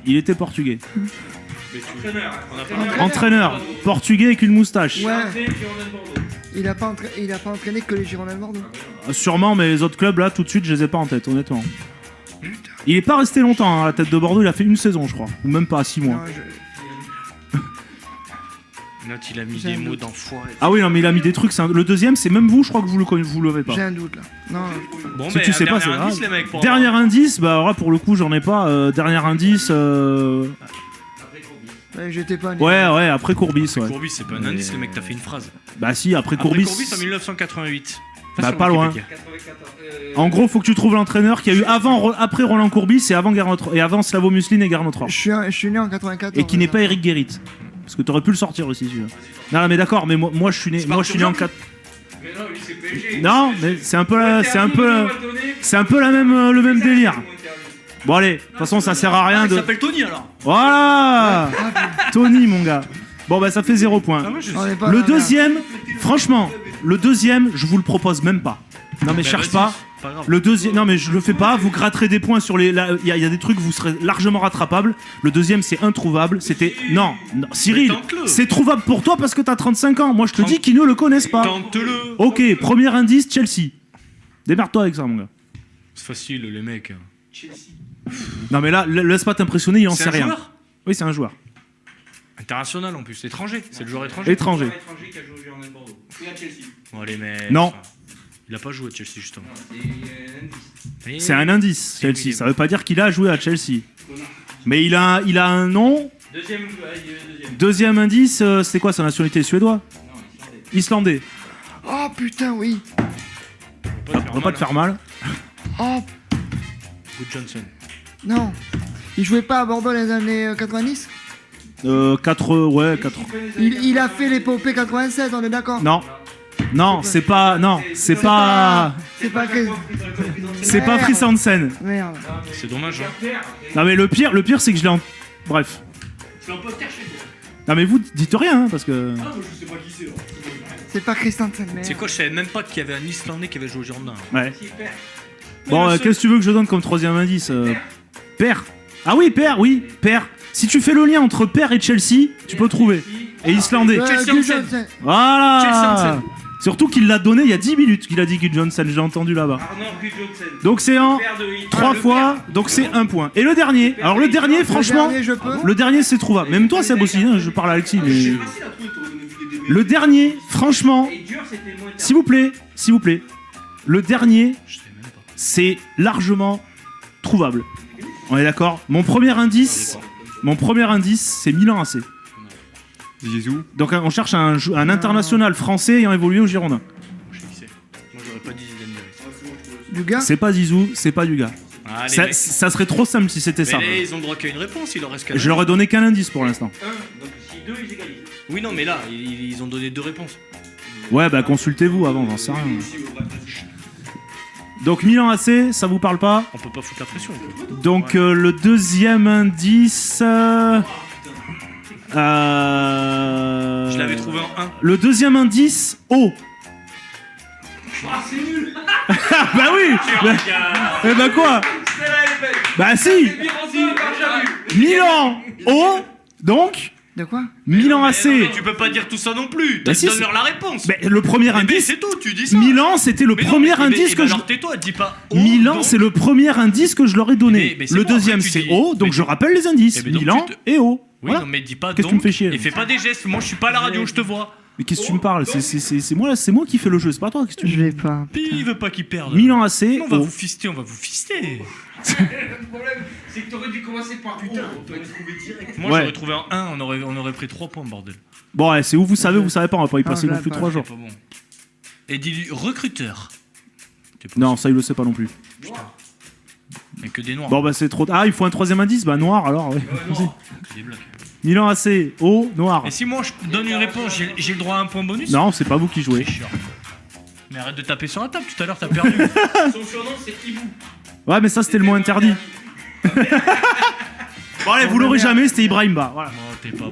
Il était portugais. Entraîneur, portugais avec une moustache. Ouais. Il a pas entraîné que les Girondins de Bordeaux. Sûrement, mais les autres clubs, là, tout de suite, je les ai pas en tête, honnêtement. Il est pas resté longtemps à la tête de Bordeaux, il a fait une saison, je crois. Ou même pas, 6 mois. Non, Note, il a mis des mots d'enfoiré. Ah oui, non, mais il a mis des trucs. Le deuxième, c'est même vous, je crois que vous l'avez pas. J'ai un doute là. Non. Bon, Si mais tu sais pas, c'est dernier grave. indice, les mecs, pour Dernier indice, bah alors là, pour le coup, j'en ai pas. Dernier indice. Ouais, j'étais pas né. Ouais, après Courbis, ouais. Courbis, c'est pas un indice, les mecs, t'as fait une phrase. Bah si, après Après Courbis. Courbis en 1988. Bah pas loin. 84. En gros, faut que tu trouves l'entraîneur qui a eu après Roland Courbis et avant Slavo Muslin et Garnotrov. Je suis né en 94. Et qui n'est pas Eric Guérit. Parce que t'aurais pu le sortir aussi, celui-là. Non, mais d'accord, mais moi je suis né en 4. Mais non, lui, c'est PSG. Non, mais c'est un peu le même délire. Bon allez, de toute façon ça sert à rien Il de... s'appelle Tony alors. Voilà. Tony mon gars. Bon bah ça fait 0 point. Le deuxième, franchement, je vous le propose même pas. Non mais cherche pas. Le deuxième, non mais je le fais pas. Vous gratterez des points sur les. Il y a des trucs, vous serez largement rattrapable. Le deuxième c'est introuvable. C'était non, Cyril, c'est trouvable pour toi parce que t'as 35 ans. Moi je te dis qu'ils ne le connaissent pas. Tente-le. Ok, premier indice, Chelsea. Démerde-toi avec ça mon gars. C'est facile les mecs. Non mais là, laisse pas t'impressionner, il en sait rien. C'est un joueur. Oui, c'est un joueur. International en plus, étranger. C'est le joueur étranger. Étranger. Qui a joué au Girondins de Bordeaux. Et à Chelsea. Bon allez mais. Non. Il a pas joué à Chelsea justement. C'est un indice, Chelsea. Ça veut pas dire qu'il a joué à Chelsea. Mais il a un nom. Deuxième indice, c'est quoi sa nationalité? Suédois? Islandais. Oh putain, oui. Ça va pas te faire mal. Oh, Good Johnson. non. Il jouait pas à Bordeaux les années 90? 4. Il a fait l'épopée 87, on est d'accord? Non, c'est pas C'est pas Fritz Hansen. Merde. C'est dommage. Hein. Non mais le pire c'est que je l'ai en... Bref. Je l'ai en poster chez toi. Non mais vous dites rien hein, parce que... Ah, moi je sais pas qui c'est. C'est pas Christensen, merde. C'est quoi, je savais même pas qu'il y avait un Islandais qui avait joué au Girondins. Ouais. Bon, qu'est-ce que tu veux que je donne comme troisième indice? Père. Ah oui, Père. Si tu fais le lien entre Père et Chelsea, tu peux trouver. Et Islandais. Good Johnson. Voilà. Surtout qu'il l'a donné il y a 10 minutes qu'il a dit Good Johnson, j'ai entendu là-bas. Arnaud Good Johnson. Donc c'est en 3 fois, donc c'est 1 point. Et le dernier, alors le dernier, franchement, dernier, je peux. le dernier c'est trouvable. Même toi Seb aussi, hein, je parle à Alexis. Mais... C'est facile à trouver, t'aurais donné des bébés. Le dernier, franchement, Et dur, c'était moins s'il vous plaît, le dernier, c'est largement trouvable. On est d'accord? Mon premier indice, c'est Milan AC. Zizou. Donc on cherche un international français ayant évolué au Girondin. Je sais qui c'est. Moi j'aurais pas dit Zidane direct. Du gars? C'est pas Zizou, c'est pas du gars. Ah, les Ça, mecs. ça serait trop simple si c'était Mais ça. ils ont le droit qu'à une réponse, il leur reste qu'à. Je leur ai donné qu'un indice pour l'instant. Donc si 2, ils égalisent. Oui, non, mais là, ils ont donné 2 réponses. Ouais, bah consultez-vous avant, j'en sais rien. Donc Milan AC, ça vous parle pas? On peut pas foutre la pression. Quoi. Donc le deuxième indice... Je l'avais trouvé en 1. Le deuxième indice, O. Ah, c'est nul. Bah oui. Eh bah quoi? Bah si. Milan, O, Donc, De quoi? Milan AC. Mais tu peux pas dire tout ça non plus. Bah si, Donne-leur la réponse. Mais le premier Eh ben, indice. c'est tout, tu dis ça. Milan, c'était le Mais non, premier mais- indice mais- que mais je. alors tais-toi, dis pas O, Milan, donc- c'est le premier indice que je leur ai donné. Mais c'est Le bon, deuxième, après, tu c'est dis- O, donc mais je donc- rappelle les indices. Eh ben, donc Milan tu te- et O. Oui, Voilà. non, mais dis pas Qu'est-ce que tu me donc. fais chier, là Et fais pas des gestes. Moi, je suis pas à la radio, je te vois. Mais qu'est-ce que tu me parles? C'est moi qui fais le jeu, c'est pas toi. Qu'est-ce que tu Je me l'ai pas. Puis il veut pas qu'il perde. Milan AC. Non, on va O. vous fister, on va vous fister. Le problème, c'est que t'aurais dû commencer par putain. Moi, Ouais. j'aurais trouvé un 1, on aurait pris 3 points, bordel. Bon, ouais, c'est où vous savez, vous savez pas, on va pas y passer je non l'ai plus pas. 3 jours. C'est pas bon. Et dis-lui recruteur. Non, ça il le sait pas non plus. Mais que des noirs. Bon, bah c'est trop. Ah, il faut un troisième indice? Bah, noir alors, ouais. Que des blagues. Milan AC, O, noir. Et si moi je donne une réponse, j'ai le droit à un point bonus? Non, c'est pas vous qui jouez. C'est chiant. Mais arrête de taper sur la table, tout à l'heure t'as perdu. Son surnom, c'est Hibou. Ouais, mais ça c'était le mot interdit. Bon, allez, vous l'aurez jamais, c'était Ibrahim Ba. Voilà. Oh, t'es pas bon.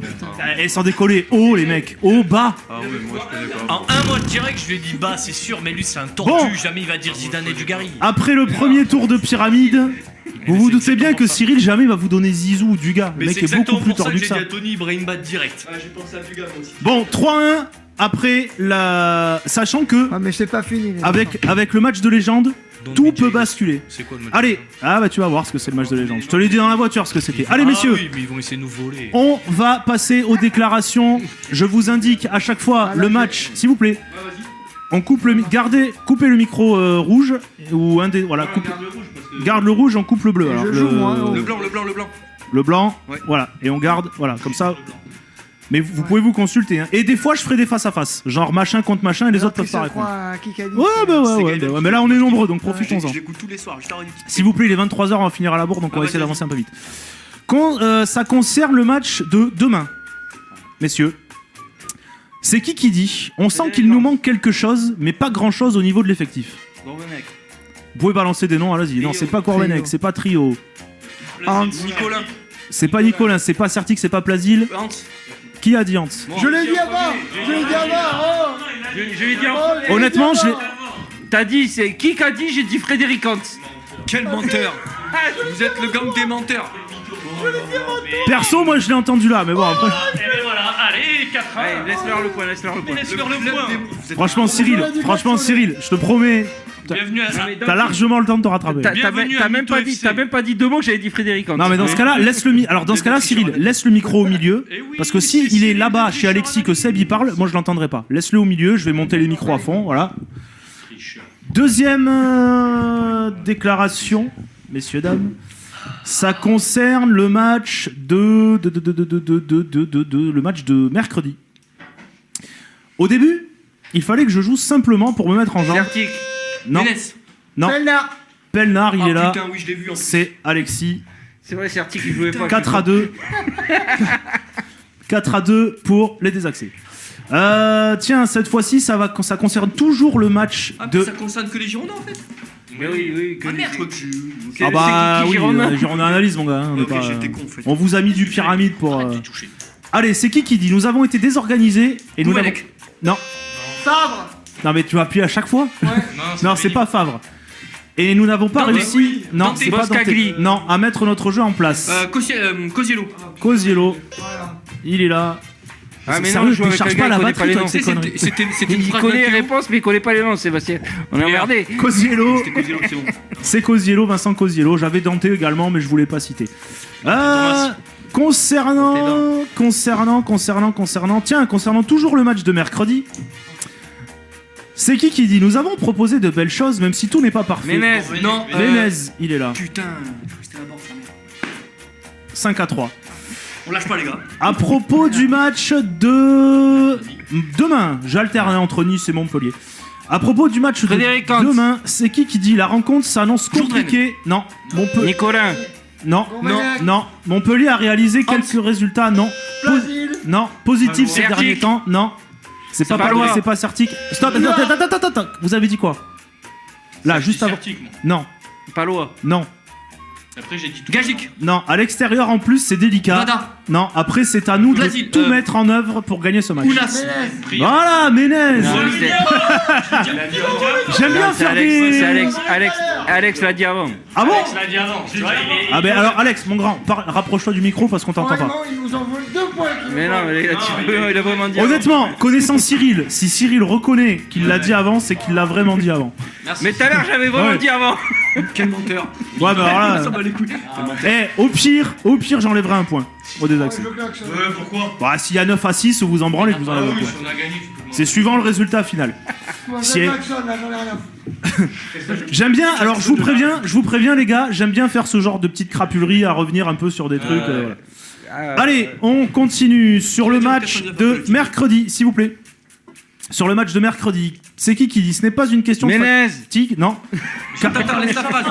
Et sans décoller, haut les mecs, haut, bas. Ah ouais, moi je connais pas. En un mois direct, je lui ai dit bah, c'est sûr, mais lui c'est un tortu, Bon. jamais il va dire Zidane et Dugarry. Après le premier tour de pyramide, vous vous c'est doutez bien exactement que ça. Cyril jamais va vous donner Zizou ou Duga. Le Mais mec c'est est beaucoup exactement plus pour ça tordu que que j'ai ça. dit à Tony Ibrahim Bat direct. J'ai pensé à Duga, moi aussi. Bon, 3-1 après la. Sachant que, Ah, mais c'est pas fini. les avec le match de légende, Donc, tout Mehdi, peut basculer. C'est quoi le match? Allez, ah bah tu vas voir ce que c'est le match de légende. Je te l'ai dit dans la voiture ce que c'était. Allez messieurs, Ah oui, mais ils vont essayer de nous voler. on va passer aux déclarations. Je vous indique à chaque fois le match, s'il vous plaît. On coupe coupez le micro rouge ou un des voilà, garde le rouge, on coupe le bleu. Alors, Je joue, moi, Le blanc, le blanc, le blanc. le blanc, Ouais. voilà, et on garde, voilà, comme ça. Mais vous pouvez vous consulter. Hein. Et des fois, je ferai des face à face, genre machin contre machin, et les autres peuvent pas répondre. Ouais, bah ouais, mais là on est nombreux, donc profitons-en. Je l'écoute tous les soirs, je t'aurais dit. S'il vous plaît, il est 23h, on va finir à la bourre, donc on va vas-y, essayer d'avancer un peu vite. Ça concerne le match de demain, messieurs. C'est qui dit? On sent qu'il nous manque quelque chose, mais pas grand-chose au niveau de l'effectif. Gorbenek. Vous pouvez balancer des noms, allez-y. Non, c'est pas Corbenek, Trio. c'est pas Trio, Hans. Nicolas. c'est pas Nicolas, c'est pas Certic, c'est pas Plasil. Hans. Qui a dit Hans? Je l'ai dit avant. Je l'ai dit avant. Je vais dire. Honnêtement, je l'ai. T'as dit, c'est qui qu'a dit? J'ai dit Frédéric Hans. Quel menteur. Vous êtes le gang des menteurs. Perso, moi je l'ai entendu là, mais bon après. Et ben voilà, allez, 4 Allez, laisse-leur le point, laisse-leur le point. Laisse-leur le point. Franchement, Cyril, je te promets, Bienvenue à t'as largement le temps de te rattraper. Bienvenue à Mytho FC. T'as même pas dit deux mots que j'avais dit Frédéric Hans. Non, mais dans ce cas-là, alors dans ce cas-là, Cyril, laisse le micro au milieu, parce que si il est là-bas chez Alexis que Seb il parle, moi je l'entendrai pas. Laisse-le au milieu, je vais monter les micros à fond, voilà. Deuxième déclaration, messieurs dames. Ça concerne le match le match de mercredi. Au début, il fallait que je joue simplement pour me mettre en jambe. Certic. Non, Ménès. non. Pelnard. Pelnard, il est là. Putain, oui, je l'ai vu en plus. C'est Alexis. C'est vrai, Certic, il jouait pas. 4-2. 4-2 pour les désaxés. Tiens, cette fois-ci, ça concerne toujours le match Ah, de. ça concerne que les Girondins en fait. Mais oui, que Ah merde, je crois que Ah bah c'est qui oui, Girondin Girondin analyse mon gars. Hein, on est Ok, pas, j'étais con, en fait. on vous a mis du pyramide pour. Arrête de toucher. Allez, c'est qui dit? Nous avons été désorganisés et nous n'avons. Domenech. Non, Fabre. non mais tu vas appuyer à chaque fois. Non, c'est pas Favre. Et nous n'avons pas Dante. réussi. Non, Dante. c'est pas Dante. Boscagli. Non, à mettre notre jeu en place. Cosiello. Cosiello, il est là. Ah, mais Sérieux, non, je joue avec télécharge un pas gars, la il connaît batterie, pas les toi, noms. avec ces conneries. C'était une Il phrase connaît les d'Akio. réponses, mais il connaît pas les noms, Sébastien. On est emmerdé. Cosiello, C'était Cosiello, c'est bon. c'est Cosiello, Vincent Cosiello. J'avais Dante également, mais je voulais pas citer. Concernant toujours le match de mercredi, c'est qui dit? Nous avons proposé de belles choses, même si tout n'est pas parfait. Ménez. Non. Ménez, il est là. Putain, c'était la bourse, sa mère. 5-3. On lâche pas les gars. À propos du match de demain, j'alterne entre Nice et Montpellier. À propos du match Frédéric de Hans. demain, c'est qui dit? La rencontre s'annonce compliquée. Non, Montpellier. Nicolas. Non, Gourmanac. non. Montpellier a réalisé quelques résultats. Non. Plasil. Non. Positif ces Certic. derniers temps. Non. C'est pas Palois. c'est pas Certic. Stop. Attends. Vous avez dit quoi? Là, juste avant. Non. Palois. Non. Après, j'ai dit tout. Gagic. Non. À l'extérieur, en plus, c'est délicat. Vada. Non. Après, c'est à nous de Plasil. tout mettre en œuvre pour gagner ce match. Ounas. Voilà, Ménez. Non, c'est- J'aime bien non, c'est faire Alex, des. c'est Alex l'a dit avant. Ah bon? Je l'ai dit avant. Tu vois, Ah ben alors Alex, mon grand, rapproche-toi du micro parce qu'on t'entend pas. Vraiment, ils nous en veulent deux Mais non, mais il a vraiment dit. Honnêtement, connaissant Cyril, si Cyril reconnaît qu'il l'a dit avant, c'est qu'il l'a vraiment dit avant. Mais tout à l'heure, j'avais vraiment dit avant. Quel menteur. Ouais, bah alors là. Ça bat les couilles. Au pire, j'enlèverai un point au désaxé. Pourquoi Bah, s'il y a 9 à 6, vous en branlez, vous en avez un point. on a gagné. C'est suivant le résultat final. Moi, Si- je klaxonne, là, j'en ai rien à foutre. J'aime bien, alors je vous préviens les gars, j'aime bien faire ce genre de petites crapuleries à revenir un peu sur des trucs. Voilà. Allez, on continue sur le match de mercredi, s'il vous plaît. Sur le match de mercredi, c'est qui dit? Ce n'est pas une question Menez. fatigue, non. Attends, laisse la phrase.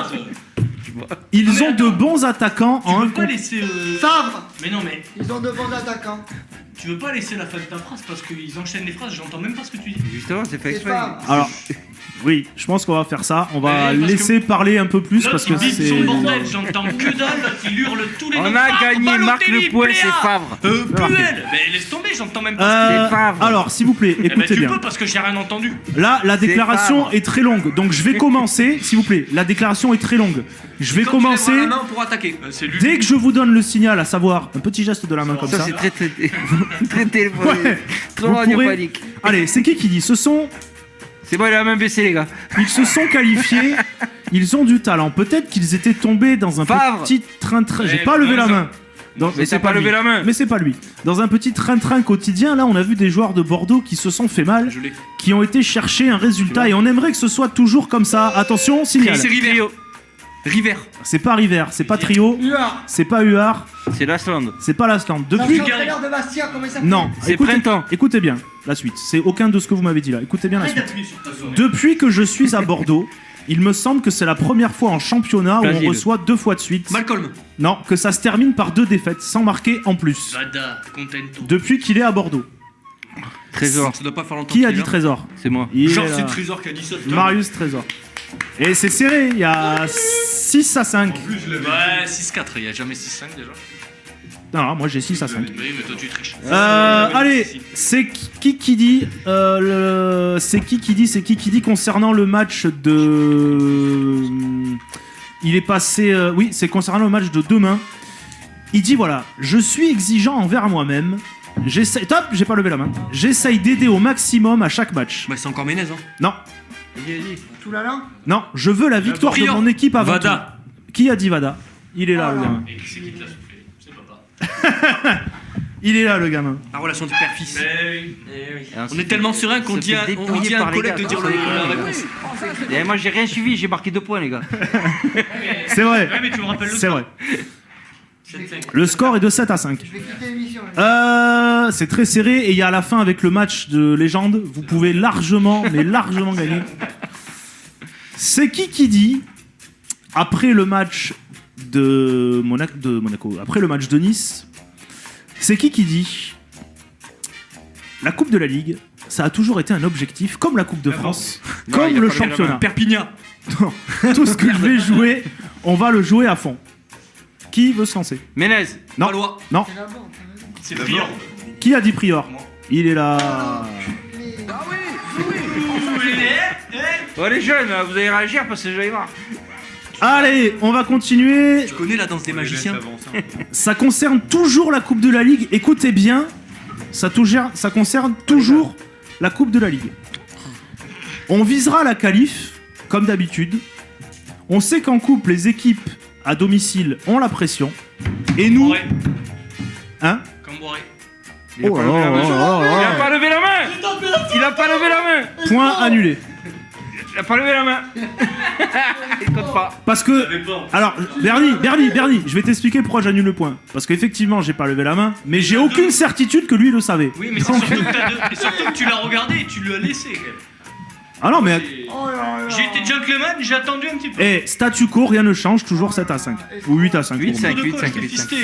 Ils ont de bons attaquants en un Tu peux pas contre. laisser. Favre. Mais non, mais Ils ont de bons attaquants. tu veux pas laisser la fin de ta phrase parce qu'ils enchaînent les phrases, j'entends même pas ce que tu dis. Justement, c'est fait C'est exprès. Favre. Alors, oui, je pense qu'on va faire ça. On va Ouais, parce laisser parler un peu plus L'autre, parce que il dit c'est. son bordel, j'entends que dalle, il hurle tous les noms. On a Favre, gagné, marque Balotelli, le point, Pléa. c'est Favre. Puel. Mais laisse tomber, j'entends même pas. C'est Favre. Alors, s'il vous plaît, Eh ben, écoutez tu bien. peux parce que j'ai rien entendu. Là, la déclaration Favre. est très longue, donc je vais commencer, s'il vous plaît. La déclaration est très longue. Je vais commencer pour attaquer. C'est lui. dès que je vous donne le signal, à savoir un petit geste de la main comme Ça, ça. c'est très très téléphonique. Ouais. Trop Vous pourrez- radiophonique. Allez, c'est qui dit? C'est bon, il a la main baissée, les gars. Ils se sont qualifiés. Ils ont du talent. Peut-être qu'ils étaient tombés dans un Favre. petit train-train. J'ai Eh, pas levé la raison. main. Mais c'est pas lui. levé la main. Mais c'est pas lui. Dans un petit train-train quotidien, là, on a vu des joueurs de Bordeaux qui se sont fait mal, Je l'ai. qui ont été chercher un résultat, et on aimerait que ce soit toujours comme ça. Attention, signal. C'est River. River. C'est pas River, c'est pas Trio, Huard. c'est pas Huard, C'est l'Asland. c'est pas l'Asland. L'ancien Depuis. entraîneur de Bastia, comment il s'appelle? Non, C'est Printemps. Écoutez bien la suite. C'est aucun de ce que vous m'avez dit là. Écoutez bien la Arrête suite. d'appuyer sur ta souris. Depuis que je suis à Bordeaux, il me semble que c'est la première fois en championnat où on Basile. reçoit 2 fois de suite. Malcolm. Non, que ça se termine par 2 défaites, sans marquer en plus. Vada. Contento. Depuis qu'il est à Bordeaux. Trésor. Ça doit pas faire longtemps. Qui a qu'il est dit là. Trésor? C'est moi. Il Genre, est là. c'est Trésor qui a dit ça. putain. Marius Trésor. Et c'est serré, il y a 6 à 5. Ouais, 6-4, il y a jamais 6-5 déjà. Non, moi j'ai 6 à 5. Oui, mais toi tu triches. Allez, c'est qui dit c'est qui dit concernant le match de il est passé oui, c'est concernant le match de demain. Il dit voilà, je suis exigeant envers moi-même. J'essaie top, j'ai pas levé la main. J'essaye d'aider au maximum à chaque match. Bah, c'est encore Menez, hein. Non, Tout là là. non, je veux la victoire de Prior. mon équipe avant Vada. tout. Qui a dit Vada? Il est là, Oh le là. gamin. Et qui c'est qui te l'a soufflé? C'est papa. Il est là, le gamin. La relation de père-fils. Alors, On est tellement serein qu'on se dit fait à un dépouiller par les collègue gars, de dire quand la ça- réponse. Et moi, j'ai rien suivi, j'ai marqué 2 points, les gars. C'est vrai. Ouais, mais tu me rappelles le C'est score. vrai. Le score est de 7 à 5. Je vais quitter l'émission. là. C'est très serré et il y a à la fin avec le match de légende, vous pouvez largement, mais largement gagner. C'est qui dit après le match de Monaco, après le match de Nice, c'est qui dit la Coupe de la Ligue, ça a toujours été un objectif, comme la Coupe de France, Non, comme il a le pas levé la championnat. Perpignan. Tout ce que je vais jouer, on va le jouer à fond. Qui veut se lancer? Menez. Non, Palois. non. C'est là-bas. C'est Prior. Qui a dit Prior? Il est là. Oh, les jeunes, vous allez réagir parce que j'en ai marre. Allez, on va continuer. Tu connais la danse des magiciens? Ça concerne toujours la Coupe de la Ligue. Écoutez bien, ça concerne toujours la Coupe de la Ligue. On visera la qualif, comme d'habitude. On sait qu'en coupe, les équipes à domicile ont la pression. Et nous... Boiré. Hein? Comme Boiré. Il a pas levé la main. Il a pas levé la main. Il a pas levé la main. Point annulé. Il a pas levé la main. Il compte pas. Parce que... Alors, Bernie, je vais t'expliquer pourquoi j'annule le point. Parce qu'effectivement, j'ai pas levé la main, mais j'ai aucune certitude que lui le savait. Oui, mais c'est Donc- surtout que et surtout que tu l'as regardé et tu l'as laissé. quand même. Ah non, mais... Oh là là. J'ai été gentleman, j'ai attendu un petit peu. Eh, statu quo, rien ne change, toujours 7 à 5. Ou 8 à 5. 8, pour 5, moi. De quoi, 8, je t'ai 5. fisté.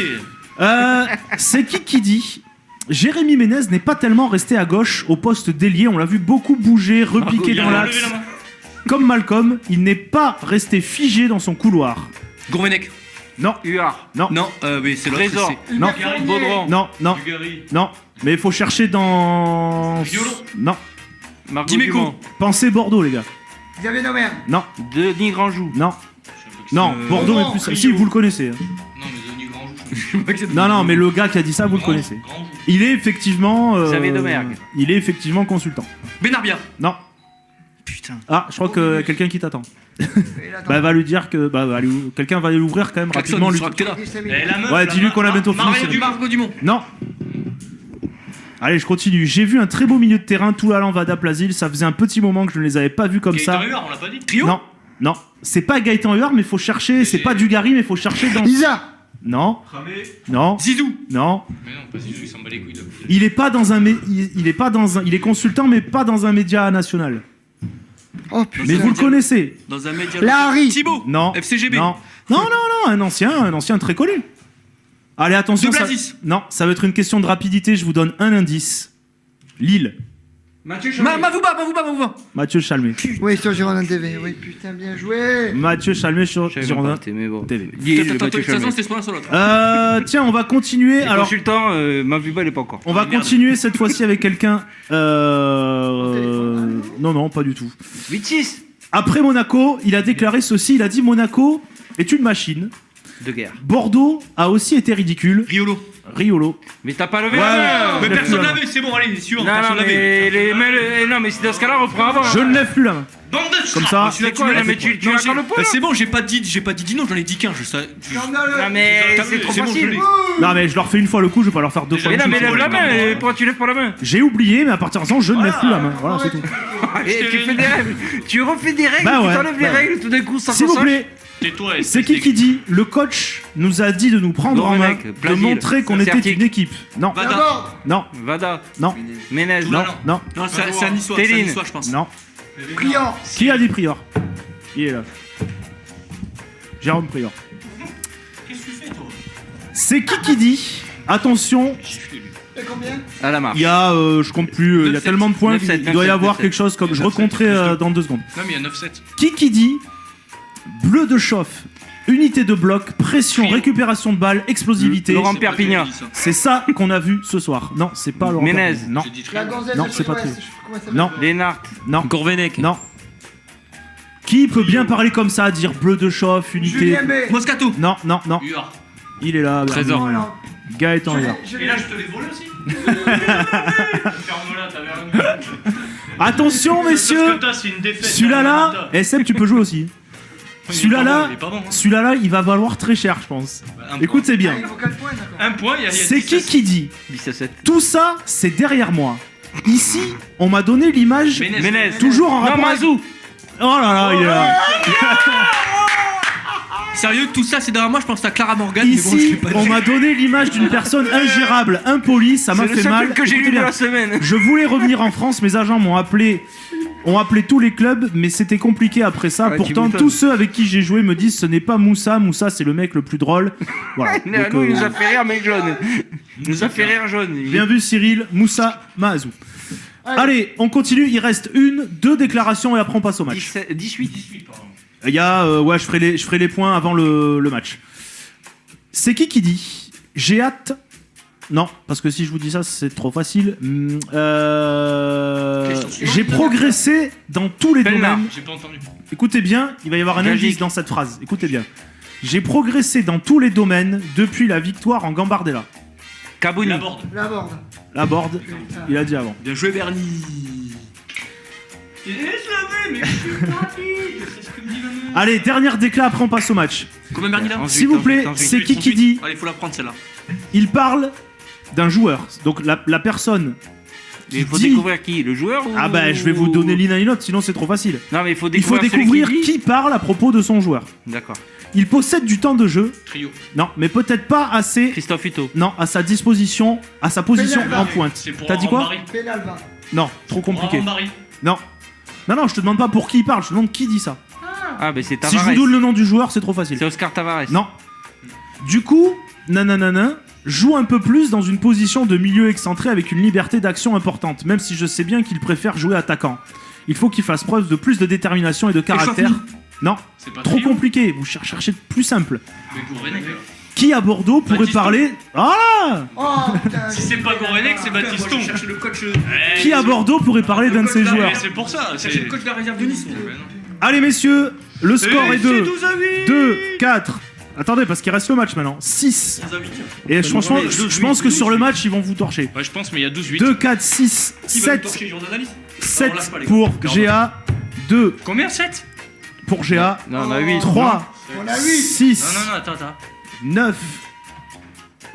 C'est qui dit Jérémy Ménez n'est pas tellement resté à gauche au poste d'ailier, on l'a vu beaucoup bouger, repiquer il a dans Levé l'axe. la main. Comme Malcolm, il n'est pas resté figé dans son couloir. Gourvenec. Non, Huard. non, Non, mais c'est l'autre. Trésor. non, Baudron. non, non, Dugarry. non. Mais il faut chercher dans... Violon. Non, Margot Dimeco. Dumont. pensez Bordeaux, les gars. Xavier Domer. Non, Denis Grandjou. non, non, Bordeaux, mais plus... Si, vous le connaissez. hein. Non, mais Denis Grandjou. Non, non, mais le gars qui a dit ça, vous le connaissez. Grandjou. Il est effectivement. Xavier Domergue. Il est effectivement consultant. Benarbia. Non. Putain. Ah, je crois que quelqu'un qui t'attend. Bah, va lui dire que. Quelqu'un va l'ouvrir quand même rapidement. Lui... Ouais, dis-lui qu'on a bientôt fini. Margot Dumont. Non. Allez, je continue. J'ai vu un très beau milieu de terrain, Toulalan, Vada, Plasil. Ça faisait un petit moment que je ne les avais pas vus comme ça. Gaëtan Huard, on l'a pas dit. Trio. Non. C'est pas Gaëtan Huard, mais faut chercher. C'est pas Dugarry, mais faut chercher dans. Isa. Non. Ramé. Non. Zizou. Non. Mais non, pas Zizou, il s'en bat les couilles. Il est pas dans un. Il est pas dans un. Il est consultant, mais pas dans un média national. Oh putain. Mais vous le connaissez. Dans un média. Larry. Thibaut. Non. FCGB. Non. Un ancien très connu. Allez, attention. De Ça... Blazis. Non, ça va être une question de rapidité. Je vous donne un indice. Lille. Mathieu Chalmé. Mavouba. Mathieu Chalmé. Oui, sur Girondin TV. Oui, putain, bien joué. Mathieu Chalmé sur Girondin Mais bon. TV. C'était sur l'autre. Tiens, on va continuer. Alors, Consultant, Mavuba, il est pas encore. on va continuer cette fois-ci avec quelqu'un. Non, pas du tout. 8-6 Après Monaco, il a déclaré ceci. Il a dit Monaco est une machine. de guerre. Bordeaux a aussi été ridicule. Riolo. Mais t'as pas levé Ouais, la main. Mais personne l'avait, c'est bon, allez, suivant. Personne l'avait. Non, mais c'est dans ce cas-là, reprends avant. Je ne lève plus la main. Comme ça. C'est quoi, là, mais tu as encore le point. C'est bon, j'ai pas dit non, j'en ai dit qu'un. Non, mais c'est trop facile. Non, mais je leur fais une fois le coup, je vais pas leur faire deux fois. Mais non, mais lève la main. Pourquoi tu lèves pas la main? J'ai oublié, mais à partir de ça, je ne lève plus la main. Voilà, c'est tout. Et tu fais des règles. Tu refais des règles, Bah ouais, tu enlèves les bah règles tout d'un coup sans S'il vous plaît. Tais-toi, C'est qui dit le coach nous a dit de nous prendre en main, de montrer qu'on était une équipe. Non. Non. Vada. Non. Ménez. Non. Non. Non, c'est un Niçois, je pense. Non. Prior. Qui a dit Prior? Il est là. Jérôme Prior. Qu'est-ce que tu fais, toi? C'est qui dit attention, Et combien? À la marche. il y a, je compte plus, il y a tellement de points 9-7, qu'il doit y 9-7, avoir 9-7. quelque chose comme. Je 9-7, recompterai dans 2 secondes. Non, mais il y a 9-7. Qui dit bleu de chauffe, unité de bloc, pression, récupération de balles, explosivité. Laurent Perpignan. C'est ça qu'on a vu ce soir. Non, c'est pas Laurent. Ménez. Perpignan. Non. La gonzesse Non, de c'est pas Sud-Ouest, tout. comment elle s'appelle? Non. Lénart. Non. Gourvenec. Non. Qui peut bien parler comme ça, dire bleu de chauffe, unité. Julien B. Moscato. Non. Huard. Il est là. Trésor. Bernard. Gaëtan Huard. Et là, je te l'ai volé aussi. Ferme-la, t'avais rien. Attention, messieurs. C'est une défaite. Celui-là là, SM, tu peux jouer aussi. Celui-là, il va valoir très cher, je pense. Écoutez bien. Il faut 4 points, d'accord. Un point, il y a C'est qui dit 17. tout ça, c'est derrière moi. Ici, on m'a donné l'image. Ménez. Toujours en Non, rapport. Mazou. Oh là là, il est là. Sérieux, tout ça, c'est derrière moi, je pense à Clara Morgan. Mais bon, je Ici, l'ai pas on dit. m'a donné l'image d'une personne ingérable, impolie, ça m'a C'est le fait seul mal. truc que j'ai Écoutez lu de bien. la semaine. Je voulais revenir en France, mes agents m'ont appelé tous les clubs, mais c'était compliqué après ça. Ouais, tu Pourtant, m'étonnes. tous ceux avec qui j'ai joué me disent ce n'est pas Moussa. Moussa, c'est le mec le plus drôle. Voilà. Nous, Donc, il nous a fait rire, mec jaune. Il nous a fait rire jaune. bien vu, Cyril. Moussa Mahazou. Allez, on continue. Il reste 2 déclarations et après on passe au match. 18. Il y a, je ferai les points avant le match. C'est qui dit j'ai hâte. Non, parce que si je vous dis ça, c'est trop facile. J'ai progressé dans tous les Pelnard. domaines. J'ai pas entendu. Écoutez bien, il va y avoir un Gagic. indice dans cette phrase. Écoutez bien. J'ai progressé dans tous les domaines depuis la victoire en Gambardella. Cabouni. La borde. La borde. La board, il a dit avant. Bien joué, Bernie. Laisse-la, mais je suis rapide. C'est ce que me dit la main. Allez, dernière déclat, après on passe au match. Combien Bernie là? S'il vous plaît, c'est qui dit Allez, faut la prendre celle-là. il parle d'un joueur. Donc la personne. Il faut dit- découvrir qui? Le joueur ou... Ah bah je vais vous donner l'une à une autre, sinon c'est trop facile. Non, mais il faut Il faut découvrir, découvrir celui qui parle à propos de son joueur. D'accord. Il possède du temps de jeu. Trio. Non, mais peut-être pas assez. Christophe Hutto. Non, à sa disposition, à sa position Pénal, en pointe. C'est pour T'as dit quoi Rambari. Pénalva. Non, trop compliqué. Rambari. Non. Non, je te demande pas pour qui il parle, je te demande qui dit ça. Ah, mais c'est Si je Tavares. vous donne le nom du joueur, c'est trop facile. C'est Oscar Tavares. Non. Du coup, nanana, joue un peu plus dans une position de milieu excentré avec une liberté d'action importante, même si je sais bien qu'il préfère jouer attaquant. Il faut qu'il fasse preuve de plus de détermination et de caractère. Échauffe-nous. Non, C'est pas trop Trio. compliqué, vous cherchez plus simple. Mais Gourvenec. Qui à Bordeaux pourrait Baptiston. parler... Ah Oh putain. Si c'est pas Gourvenec, c'est Baptiston. Moi, je cherche le coach. Qui à Bordeaux pourrait parler d'un de ses joueurs? C'est pour ça. C'est le coach de la réserve de Nice. Allez messieurs, le score est 2, 2, 4, Attendez, parce qu'il reste le match maintenant. 6. Et franchement, je pense que sur le match, ils vont vous torcher. Ouais, je pense, mais il y a 12-8. 2, 4, 6, Qui va nous 7. torcher, journaliste 7 on lâche pas, les pour gars. GA. 2 Combien 7 pour GA. Non, on a 8. 3. On a 8. 6. Non, attends. 9.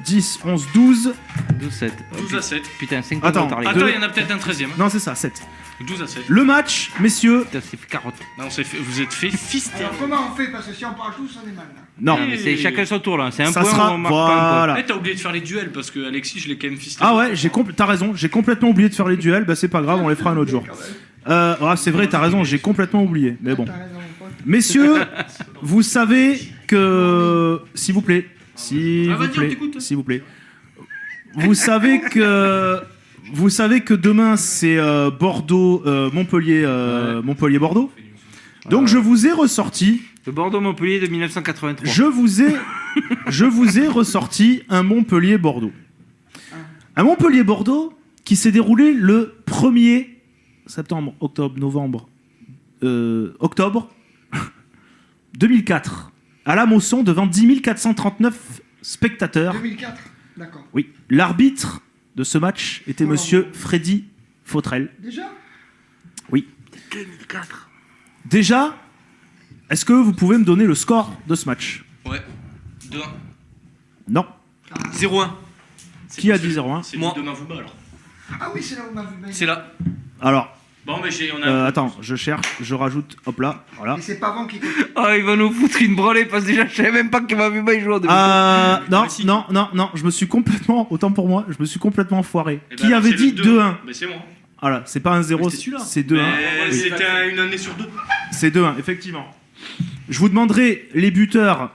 10, 11, 12. 12, 7. 12 à 7. Putain, 5 points de Attends, retard, les gars. Attends, il y en a peut-être un 13ème. Non, c'est ça, 7. 12 à 7. Le match, messieurs. Putain, c'est fait carotte. Non, vous êtes fait fister. Alors comment on fait? Parce que si on parle tous, on est mal là. Non. Non, mais c'est chacun son tour là. C'est un Ça point sera- ou on marque pas un point. voilà. Eh, t'as oublié de faire les duels parce que Alexis, je l'ai quand même fisté. Ah ouais, t'as raison, j'ai complètement oublié de faire les duels. Bah, c'est pas grave, on les fera un autre jour. C'est vrai, t'as raison, j'ai complètement oublié. Mais bon. T'as raison, mon pote. Messieurs, vous savez que. S'il vous plaît. S'il Ah, vous vas-y, on plaît. t'écoute. S'il vous plaît. Vous savez que. Vous savez que demain c'est Bordeaux, Montpellier, Montpellier-Bordeaux. Donc je vous ai ressorti. Le Bordeaux-Montpellier de 1983. Je vous ai ressorti un Montpellier-Bordeaux. Un Montpellier-Bordeaux qui s'est déroulé le 1er septembre, octobre, novembre, octobre 2004 à la Mosson devant 10 439 spectateurs. 2004. D'accord. Oui, l'arbitre de ce match était monsieur Freddy Fautrel. Déjà? Oui. Déjà, est-ce que vous pouvez me donner le score de ce match? Ouais. 2-1. Non. 0-1. Qui a dit 0-1? C'est moi. Demain vous bat alors. Ah oui, c'est là où on m'a vu. C'est là. Alors, Bon, mais on a. attends, je cherche, je rajoute, hop là, voilà. Et c'est pas bon qui compte. Oh, il va nous foutre une branlée parce que déjà, je savais même pas qu'il m'avait pas joué en 2004. Non, je me suis complètement, autant pour moi, je me suis complètement foiré. Eh ben, Qui avait c'est dit le 2-1? Mais c'est moi. Voilà, c'est pas un 0, Mais c'était celui-là. c'est 2-1. Mais Oui. c'était une année sur deux. C'est 2-1, effectivement. Je vous demanderai les buteurs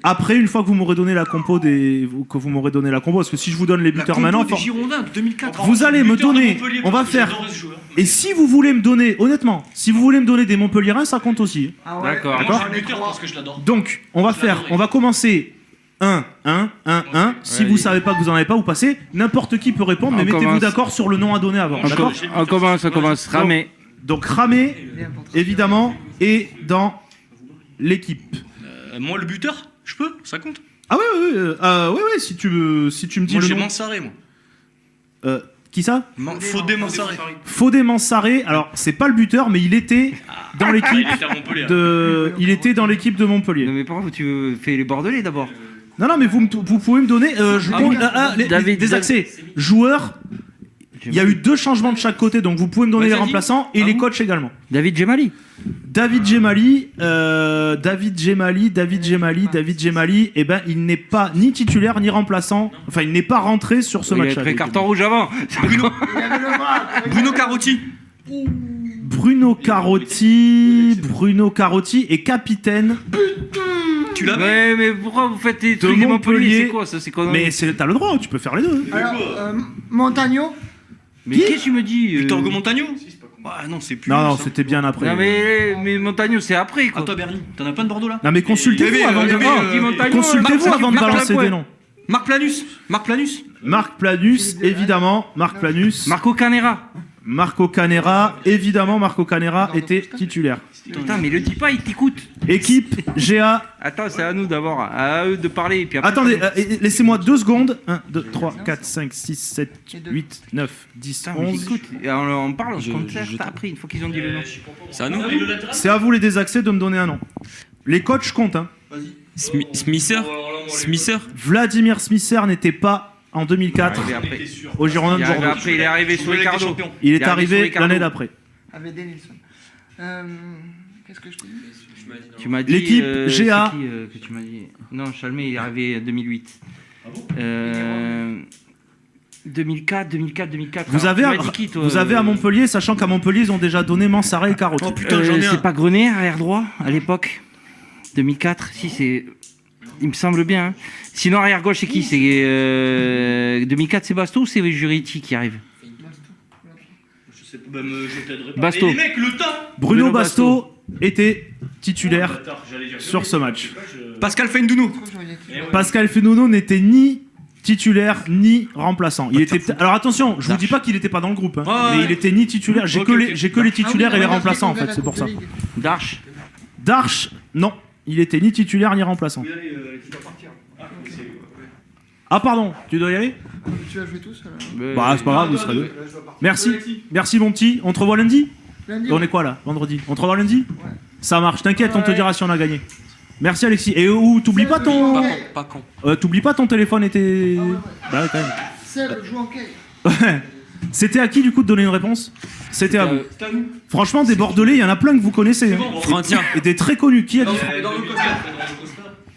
après, une fois que vous m'aurez donné la compo parce que si je vous donne les buteurs maintenant, Les Girondins de 2004. vous allez me Buteur de donner, Montpellier, on va parce que faire. j'adorais ce joueur. Et si vous voulez me donner, honnêtement, si vous voulez me donner des Montpelliérains, ça compte aussi. Ah ouais. D'accord. Moi, D'accord. j'ai le buteur parce que je l'adore. Donc, on va commencer 1, 1, 1, 1. Si vous savez pas que vous en avez pas, vous passez. N'importe qui peut répondre, mais On mettez-vous commence. d'accord sur le nom à donner avant. On D'accord. On commence. Ramé. Donc Ramé, évidemment, est dans l'équipe. Moi, le buteur, je peux. Ça compte. Ah oui, si tu me dis Moi, le j'ai nom. Mansaré, moi. Qui ça? Fodé Mansaré. Fodé Mansaré. Alors, c'est pas le buteur, mais il était dans l'équipe Il était à Montpellier. il était dans l'équipe de Montpellier. Non, mais pourquoi tu fais les Bordelais d'abord? Non, mais vous pouvez me donner des accès. Joueurs. Il y a eu 2 changements de chaque côté, donc vous pouvez me donner les Vas-y. remplaçants et les coachs également. David Gemali. David Gemali, eh ben, il n'est pas ni titulaire ni remplaçant. Enfin, il n'est pas rentré sur ce Il a match-là. pris carton rouge avant. Bruno Carotti. Bruno Carotti est capitaine. Tu l'avais. Ouais, mais pourquoi vous faites des De trucs de Montpellier? Montpellier. C'est quoi ça? C'est quoi? Mais t'as le droit, tu peux faire les deux. Alors, Montagno. Mais qu'est-ce que tu me dis? Victor Hugo Montagno. Ah non, c'est plus. Non, ça. c'était bien après. Non, mais Montagno, c'est après quoi. À toi, Bernie. T'en as pas de Bordeaux là? Non, mais consultez-vous avant de consultez-vous avant de balancer des noms. Marc Planus. Marc Planus, évidemment. Marc Planus. Marco Canera. Marco Canera, évidemment. Marco Canera était titulaire. Putain, mais le dis pas, il t'écoute. Équipe GA. Attends, c'est à nous d'abord, à eux de parler. Et puis après, Attendez, laissez-moi 2 secondes. 1, 2, 3, 4, 5, 6, 7, 8, 9, 10, Putain, mais 11. écoute, on parle, on concert après, une fois qu'ils ont dit le nom. C'est à nous. C'est à vous les désaxés de me donner un nom. Les coachs comptent. Hein. Smither. Vladimir Smisser n'était pas en 2004 Il est après. au Girondin de Bordeaux. Après, il est arrivé sur Ricardo. Il est arrivé l'année d'après. Avec Denilson. Qu'est-ce que je te dis? Tu m'as dit. L'équipe c'est GA. qui, que tu m'as dit. Non, Chalmé, il est arrivé en 2008. 2004. Vous avez, vous avez à Montpellier, sachant qu'à Montpellier, ils ont déjà donné Mansaré et Carotte. Oh putain, j'en ai un. C'est pas Grenet, arrière droit, à l'époque 2004. Si, c'est. Il me semble bien. Hein. Sinon, arrière gauche, c'est qui? C'est 2004, c'est Basto ou c'est Juriti qui arrive? Je sais pas, je t'aiderai pas. Basto. Et les mecs, le temps. Bruno Basto était titulaire sur ce match. Pascal Feindounou. Pascal Fenouno n'était ni titulaire ni remplaçant. Il était alors attention, je vous dis pas qu'il était pas dans le groupe, hein, Ah ouais. mais il était ni titulaire. J'ai Ok, que ok. les titulaires et les remplaçants en fait, c'est pour ça. Darche. Darche, non. il était ni titulaire ni remplaçant. Ah pardon, tu dois y aller? Tu vas jouer tous Bah c'est pas grave, vous serez deux. Merci mon petit. On te revoit lundi? Lundi, On est quoi là? Vendredi. On te revoit lundi? Ouais. Ça marche, t'inquiète, on te dira si on a gagné. Merci Alexis. Et t'oublies pas ton... Pas con. T'oublies pas ton téléphone et tes... Bah ouais, quand même. Seb joue en quai. Ouais. C'était à qui du coup de donner une réponse? C'était à vous. Franchement, des Bordelais, il y en a plein que vous connaissez. Hein. Francia. Et des très connus. Qui a dit?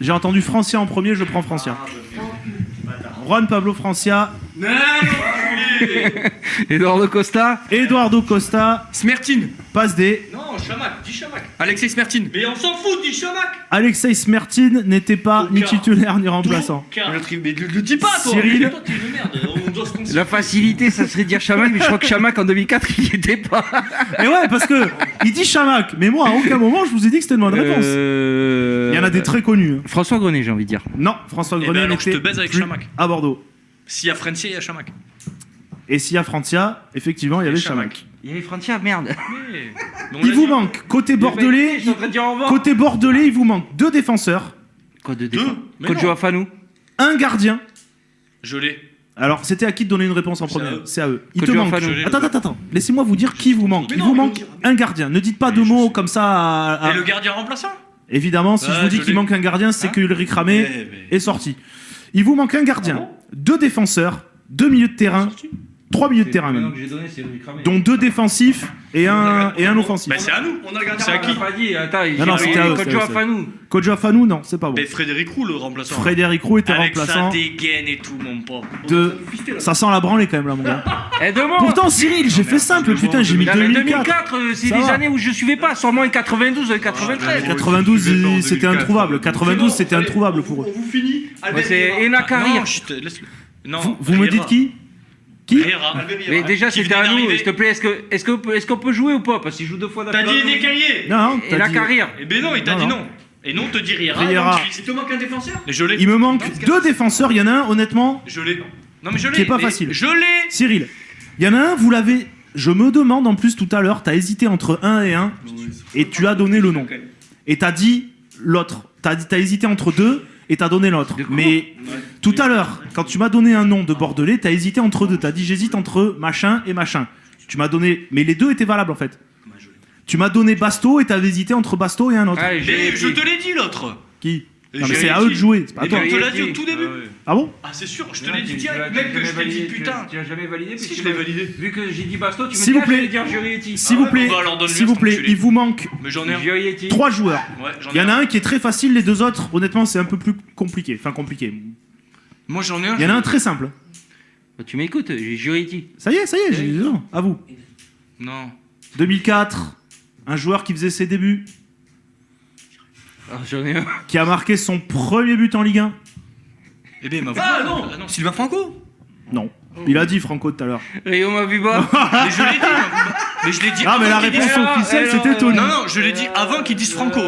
J'ai entendu Francia en premier, je prends Francia. Juan Pablo Francia. Eduardo Costa. Eduardo Costa. Smertin. Passe des... Non, Chamac, dis Chamac. Alexei Smertin. Mais on s'en fout, dis Chamac. Alexei Smertin n'était pas ni titulaire ni remplaçant. Mais le dis pas, toi. Cyril. Toi, t'es une merde. On doit se concentrer. La facilité, ça serait dire Chamac, mais je crois que Chamac en 2004, il n'y était pas. Et ouais, parce que il dit Chamac, mais moi à aucun moment je vous ai dit que c'était une bonne réponse. Il y en a des très connus. Hein. François Grenet, j'ai envie de dire. Non, François Eh Grenet ben alors, je n'était te baise avec plus Chamac. à Bordeaux. S'il y a Francia, il y a Chamac. Et s'il y a Francia, effectivement, il y avait Chamac. Il y avait Francia, merde. Il vous manque, côté bordelais, côté bordelais, il vous manque 2 défenseurs, Quoi de Deux. défense Mais Coach non. Joafanou. un gardien. Je l'ai. Alors, c'était à qui de donner une réponse en C'est à premier? eux. C'est à eux. Il Coach te manque. Joafanou. Attends. Laissez-moi vous dire qui vous manque. Mais Il non, vous mais manque un gardien. Ne dites pas Mais de je mots sais. comme ça. Et le gardien remplaçant? Évidemment, si je vous dis je qu'il l'ai. manque un gardien, c'est Hein que Ulrich Ramé mais- est sorti. Il vous manque un gardien, Ah bon 2 défenseurs, 2 milieux de terrain, 3 milieux de terrain même, que j'ai donné, c'est Ulrich Ramé. dont 2 défensifs et un offensif. Bah, c'est à nous. C'est à qui? pas dit, attends, Non, c'était à eux, Coach c'était à eux, Joafanou. Coach Joafanou, non, c'est pas bon. Mais Frédéric Roux, le remplaçant. Frédéric Roux était Avec remplaçant. sa dégaine et tout, mon pauvre. Ça sent la branlée quand même là, mon gars. Eh, demande. Pourtant, Cyril, j'ai fait simple, putain, j'ai mis Non, mais 2004. 2004, c'est Ça des va. années où je suivais pas, sûrement en 92, 93. 92, c'était introuvable. 92, c'était introuvable pour eux. On vous finit. Moi, c'est Ena Carrière. Non, chut, laisse-le. Non, Vous me dites qui? Qui? Riera. Mais déjà, Qui c'était venait à nous, d'arriver. s'il te plaît. Est-ce qu'on peut jouer ou pas? Parce qu'il joue 2 fois T'as dit Ena Carrier. Non, Et la t'as dit- carrière. Eh ben non, il t'a Non, dit non. non. Et non, te dit Riera. Riera. Donc, il te manque un défenseur. Mais je l'ai. Il me manque 2 défenseurs, il y en a un, honnêtement, Je l'ai. Non, mais je l'ai. Qui est pas Mais facile. Je l'ai. Cyril. Il y en a un, vous l'avez. Je me demande en plus tout à l'heure, t'as hésité entre 1 et 1, et tu as donné le nom. Et t'as dit l'autre. T'as hésité entre 2, et t'as donné l'autre. Mais tout à l'heure, quand tu m'as donné un nom de Bordelais, t'as hésité entre 2. T'as dit j'hésite entre machin et machin. Tu m'as donné. Mais les 2 étaient valables en fait. Tu m'as donné Basto et t'avais hésité entre Basto et un autre. Allez, Mais je te l'ai dit l'autre. Qui? Et Non, mais j'ai c'est à dit- eux de jouer, c'est pas à Et toi. on te l'a dit au tout début. Ah bon? Ah, c'est sûr, je te l'ai dit direct. Même que je t'ai dit putain. Tu l'as jamais validé? Si, je l'ai validé. Vu que j'ai dit Basto, tu me S'il dis, vous plaît. je vais dire Jurietti. S'il vous plaît, bah alors donne-lui s'il un vous plaît, enculé. il vous manque Mais j'en ai un. Jurietti. 3 joueurs. Ouais, j'en ai Il y en a un qui est très facile, les 2 autres, honnêtement, c'est un peu plus compliqué. Enfin, compliqué. Moi j'en ai un. Il y en a un très simple. Bah, tu m'écoutes, j'ai Jurietti. Ça y est, j'ai non, à vous. Non. 2004, un joueur qui faisait ses débuts, Alors, j'en ai un. qui a marqué son premier but en Ligue 1. Eh ben, Ah non, non. Sylvain Franco. Non. Il a dit Franco tout à l'heure. Rio Maviba. Mais je l'ai dit. Mais je l'ai dit. Ah, mais la avant qu'il réponse dise- officielle, c'était Tony. Non, non, je l'ai dit avant qu'il dise Franco.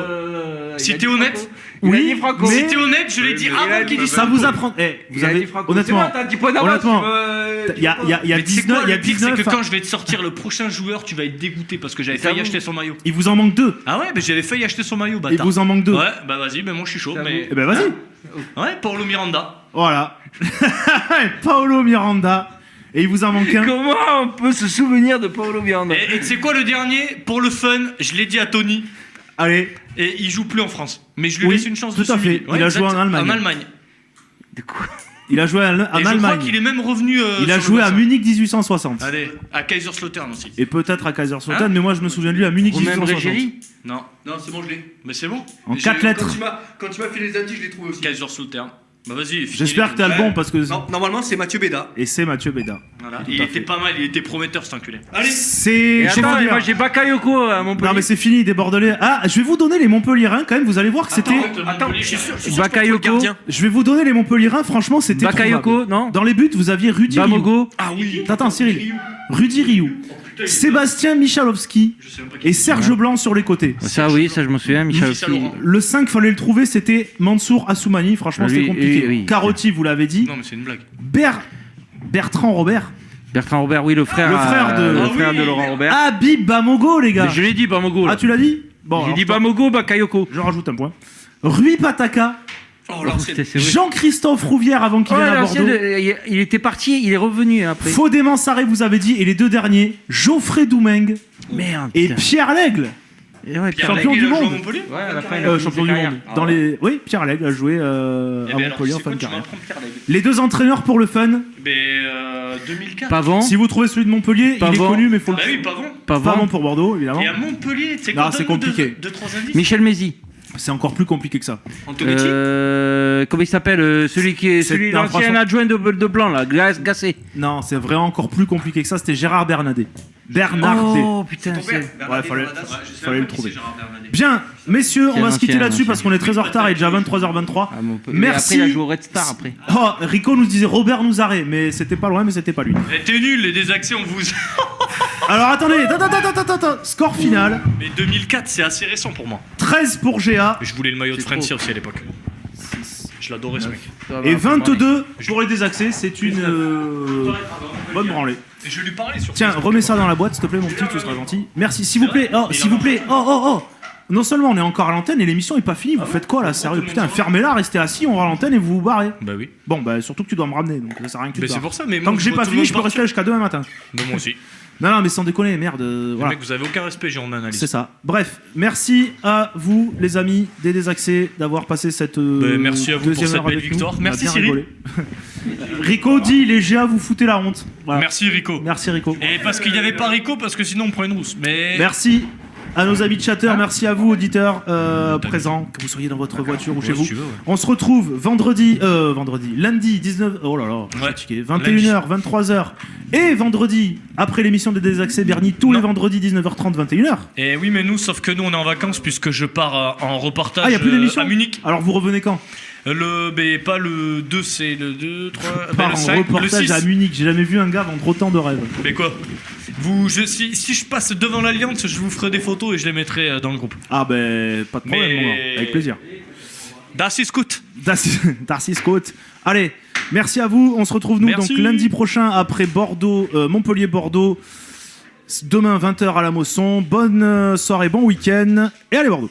Si t'es honnête. Oui, Franco. Si mais t'es honnête, je l'ai dit avant qu'il dise ça Franco. vous apprend. Eh, vous Il a avez dit Franco. honnêtement, C'est bon, t'as 10 points d'avance, honnêtement, tu veux- il y a Mais tu sais 19, quoi, il y a le pire, c'est 19. que quand je vais te sortir le prochain joueur, tu vas être dégoûté parce que j'avais C'est à failli vous. acheter son maillot. Il vous en manque 2. Ah ouais, mais j'avais failli acheter son maillot, Il bâtard. vous en manque 2. Ouais, bah vas-y, mais moi je suis chaud. C'est à Mais... Eh ben vas-y. Ouais, Paulo Miranda. Voilà. Paolo Miranda. Et il vous en manque un. Comment on peut se souvenir de Paulo Miranda? Et tu sais quoi, le dernier, pour le fun, je l'ai dit à Tony. Allez. Et il joue plus en France. Mais je lui Oui, laisse une chance tout de à s'humilier. fait. Il a joué en Allemagne. En Allemagne. De quoi? Il a joué en Et je crois Allemagne. qu'il est même revenu. Il a sur joué le à bassin. Munich 1860. Allez, à Kaiserslautern aussi. Et peut-être à Kaiserslautern, Hein mais moi je me souviens de lui à Munich Romain 1860. Brégéry. Non, non, c'est bon, je l'ai. Mais c'est bon. En 4 lettres. Quand tu m'as fait les indices, je l'ai trouvé aussi. Kaiserslautern. Bah vas-y. finis J'espère les- que t'as le bon parce que. Non, normalement, c'est Mathieu Béda. Et c'est Mathieu Béda. Voilà. Tout Il à était fait. pas mal, il était prometteur cet enculé. C'est. Et je vais attends, vous dire- moi j'ai Bakayoko à Montpellier. Non mais c'est fini des Bordelais. Ah, je vais vous donner les Montpelliérains quand même. Vous allez voir que c'était. Attends, je suis sûr. Bakayoko. Je vais vous donner les Montpelliérains. Franchement, c'était. Bakayoko, trouvable. non? Dans les buts, vous aviez Rudy Rioux. Bamogo. Ah oui. Attends, Cyril. Rudy Rioux. Sébastien Michalowski Je sais même pas qui et Serge Blanc sur les côtés. Ça, oui, ça je m'en souviens. Michel Michel aussi. Laurent. Le 5, fallait le trouver, c'était Mansour Assoumani. Franchement, Lui, c'était compliqué. oui. Carotti, vous l'avez dit. Non, mais c'est une blague. Bertrand Robert. Bertrand Robert, oui, le frère, Le frère de- le Ah frère oui. de Laurent Robert. Habib Bamogo, les gars. Mais je l'ai dit, Bamogo. là. Ah, tu l'as dit? Bon, J'ai alors, dit je t'en- Bamogo, Bakayoko. je rajoute un point. Rui Pataka, Oh, l'ancienne. C'est vrai. Jean-Christophe Rouvière avant qu'il Ouais, vienne à l'ancien Bordeaux. il était parti, il est revenu après. Faudément Sarré, vous avez dit, et les deux derniers, Geoffrey Doumeng Merde. et putain. Pierre Lègle. Et ouais, Pierre champion Lègle, du il a joué à monde. Montpellier. Ouais, à la fin, il a fini Champion sa du carrière. monde. Dans les... Oui, Pierre Lègle a joué Eh à ben alors, Montpellier en c'est fin quoi, de tu carrière. m'apprends Pierre Lègle. Les deux entraîneurs pour le fun. Mais 2004. Pavon. Si vous trouvez celui de Montpellier, il est Pavon. connu, mais faut Bah le... oui, Pavon. Pas Pavon. pour Bordeaux, évidemment. Et à Montpellier, tu sais Non, quoi, c'est donne-nous compliqué. deux, trois indices. Michel Mézy. C'est encore plus compliqué que ça. Antonetti. Comment il s'appelle celui qui est C'est- celui non, l'ancien franchement- adjoint de Blanc là, Gassé. Non, c'est vraiment encore plus compliqué que ça. C'était Gérard Bernadet. Bernardet. Oh putain, c'est Ouais, fallait le trouver. Bien, messieurs, on Quel va se quitter ancien, là-dessus ancien. parce qu'on est très en retard et déjà 23h23. Ah, mais Merci. après il a joué au Red Star après. Oh, Rico nous disait Robert Nouzaré, mais c'était pas loin, mais c'était pas lui. Eh, t'es nul, les désaxés, on vous. Alors attendez, attends. Score final Mais 2004, c'est assez récent pour moi. 13 pour GA Je voulais le maillot de C'est Frenzy trop. aussi à l'époque. Je l'adorais ce mec. et 22 pour les désaxés. C'est une bonne branlée. Et je lui parlais sur Tiens, Facebook. remets ça dans la boîte, s'il te plaît, mon petit, tu seras gentil. Merci, s'il vous C'est vrai plaît. Oh, Il s'il en vous a plaît. Oh. Non seulement on est encore à l'antenne et l'émission est pas finie, vous faites quoi là, sérieux? Putain, fermez-la, restez assis, on va à l'antenne et vous vous barrez. Bah oui. Bon, bah surtout que tu dois me ramener, donc ça sert à rien que tu Mais te c'est barres. pour ça, mais Tant moi, que j'ai je vois pas tout fini, le je monde peux rester jusqu'à demain matin. Bah, moi aussi. Non, mais sans déconner, merde. Les Voilà. mecs, vous avez aucun respect, j'ai en analyse. C'est ça. Bref, merci à vous, les amis des désaxés, d'avoir passé cette merci à vous pour deuxième cette heure belle avec nous. victoire. On a Merci, bien Cyril. rigolé. Rico dit, les GA, vous foutez la honte. Voilà. Merci Rico. Merci Rico. Et parce qu'il n'y avait pas Rico, parce que sinon on prend une rousse. Mais. Merci à nos amis de chatter, merci à vous auditeurs présents, que vous soyez dans votre voiture ou chez vous. si tu veux, ouais. On se retrouve lundi 19, oh là là, je suis Ouais. fatigué, 21h, 23h et vendredi après l'émission des désaxés Bernie tous les vendredis 19h30, 21h. Et oui, mais nous, sauf que nous, on est en vacances puisque je pars en reportage Ah, il y a plus d'émission à Munich. Alors vous revenez quand? Pas le 2, c'est le 2, 3, Par le en 5, le reportage 6. à Munich, j'ai jamais vu un gars vendre autant de rêves. Mais quoi si je passe devant l'Alliance, je vous ferai des photos et je les mettrai dans le groupe. Ah ben pas de problème, Mais- mon gars, avec plaisir. Das ist gut. Darcy Scott. Allez, merci à vous. On se retrouve nous Merci. donc lundi prochain après Bordeaux, Montpellier-Bordeaux. Demain 20h à la Mosson. Bonne soirée, bon week-end et allez Bordeaux.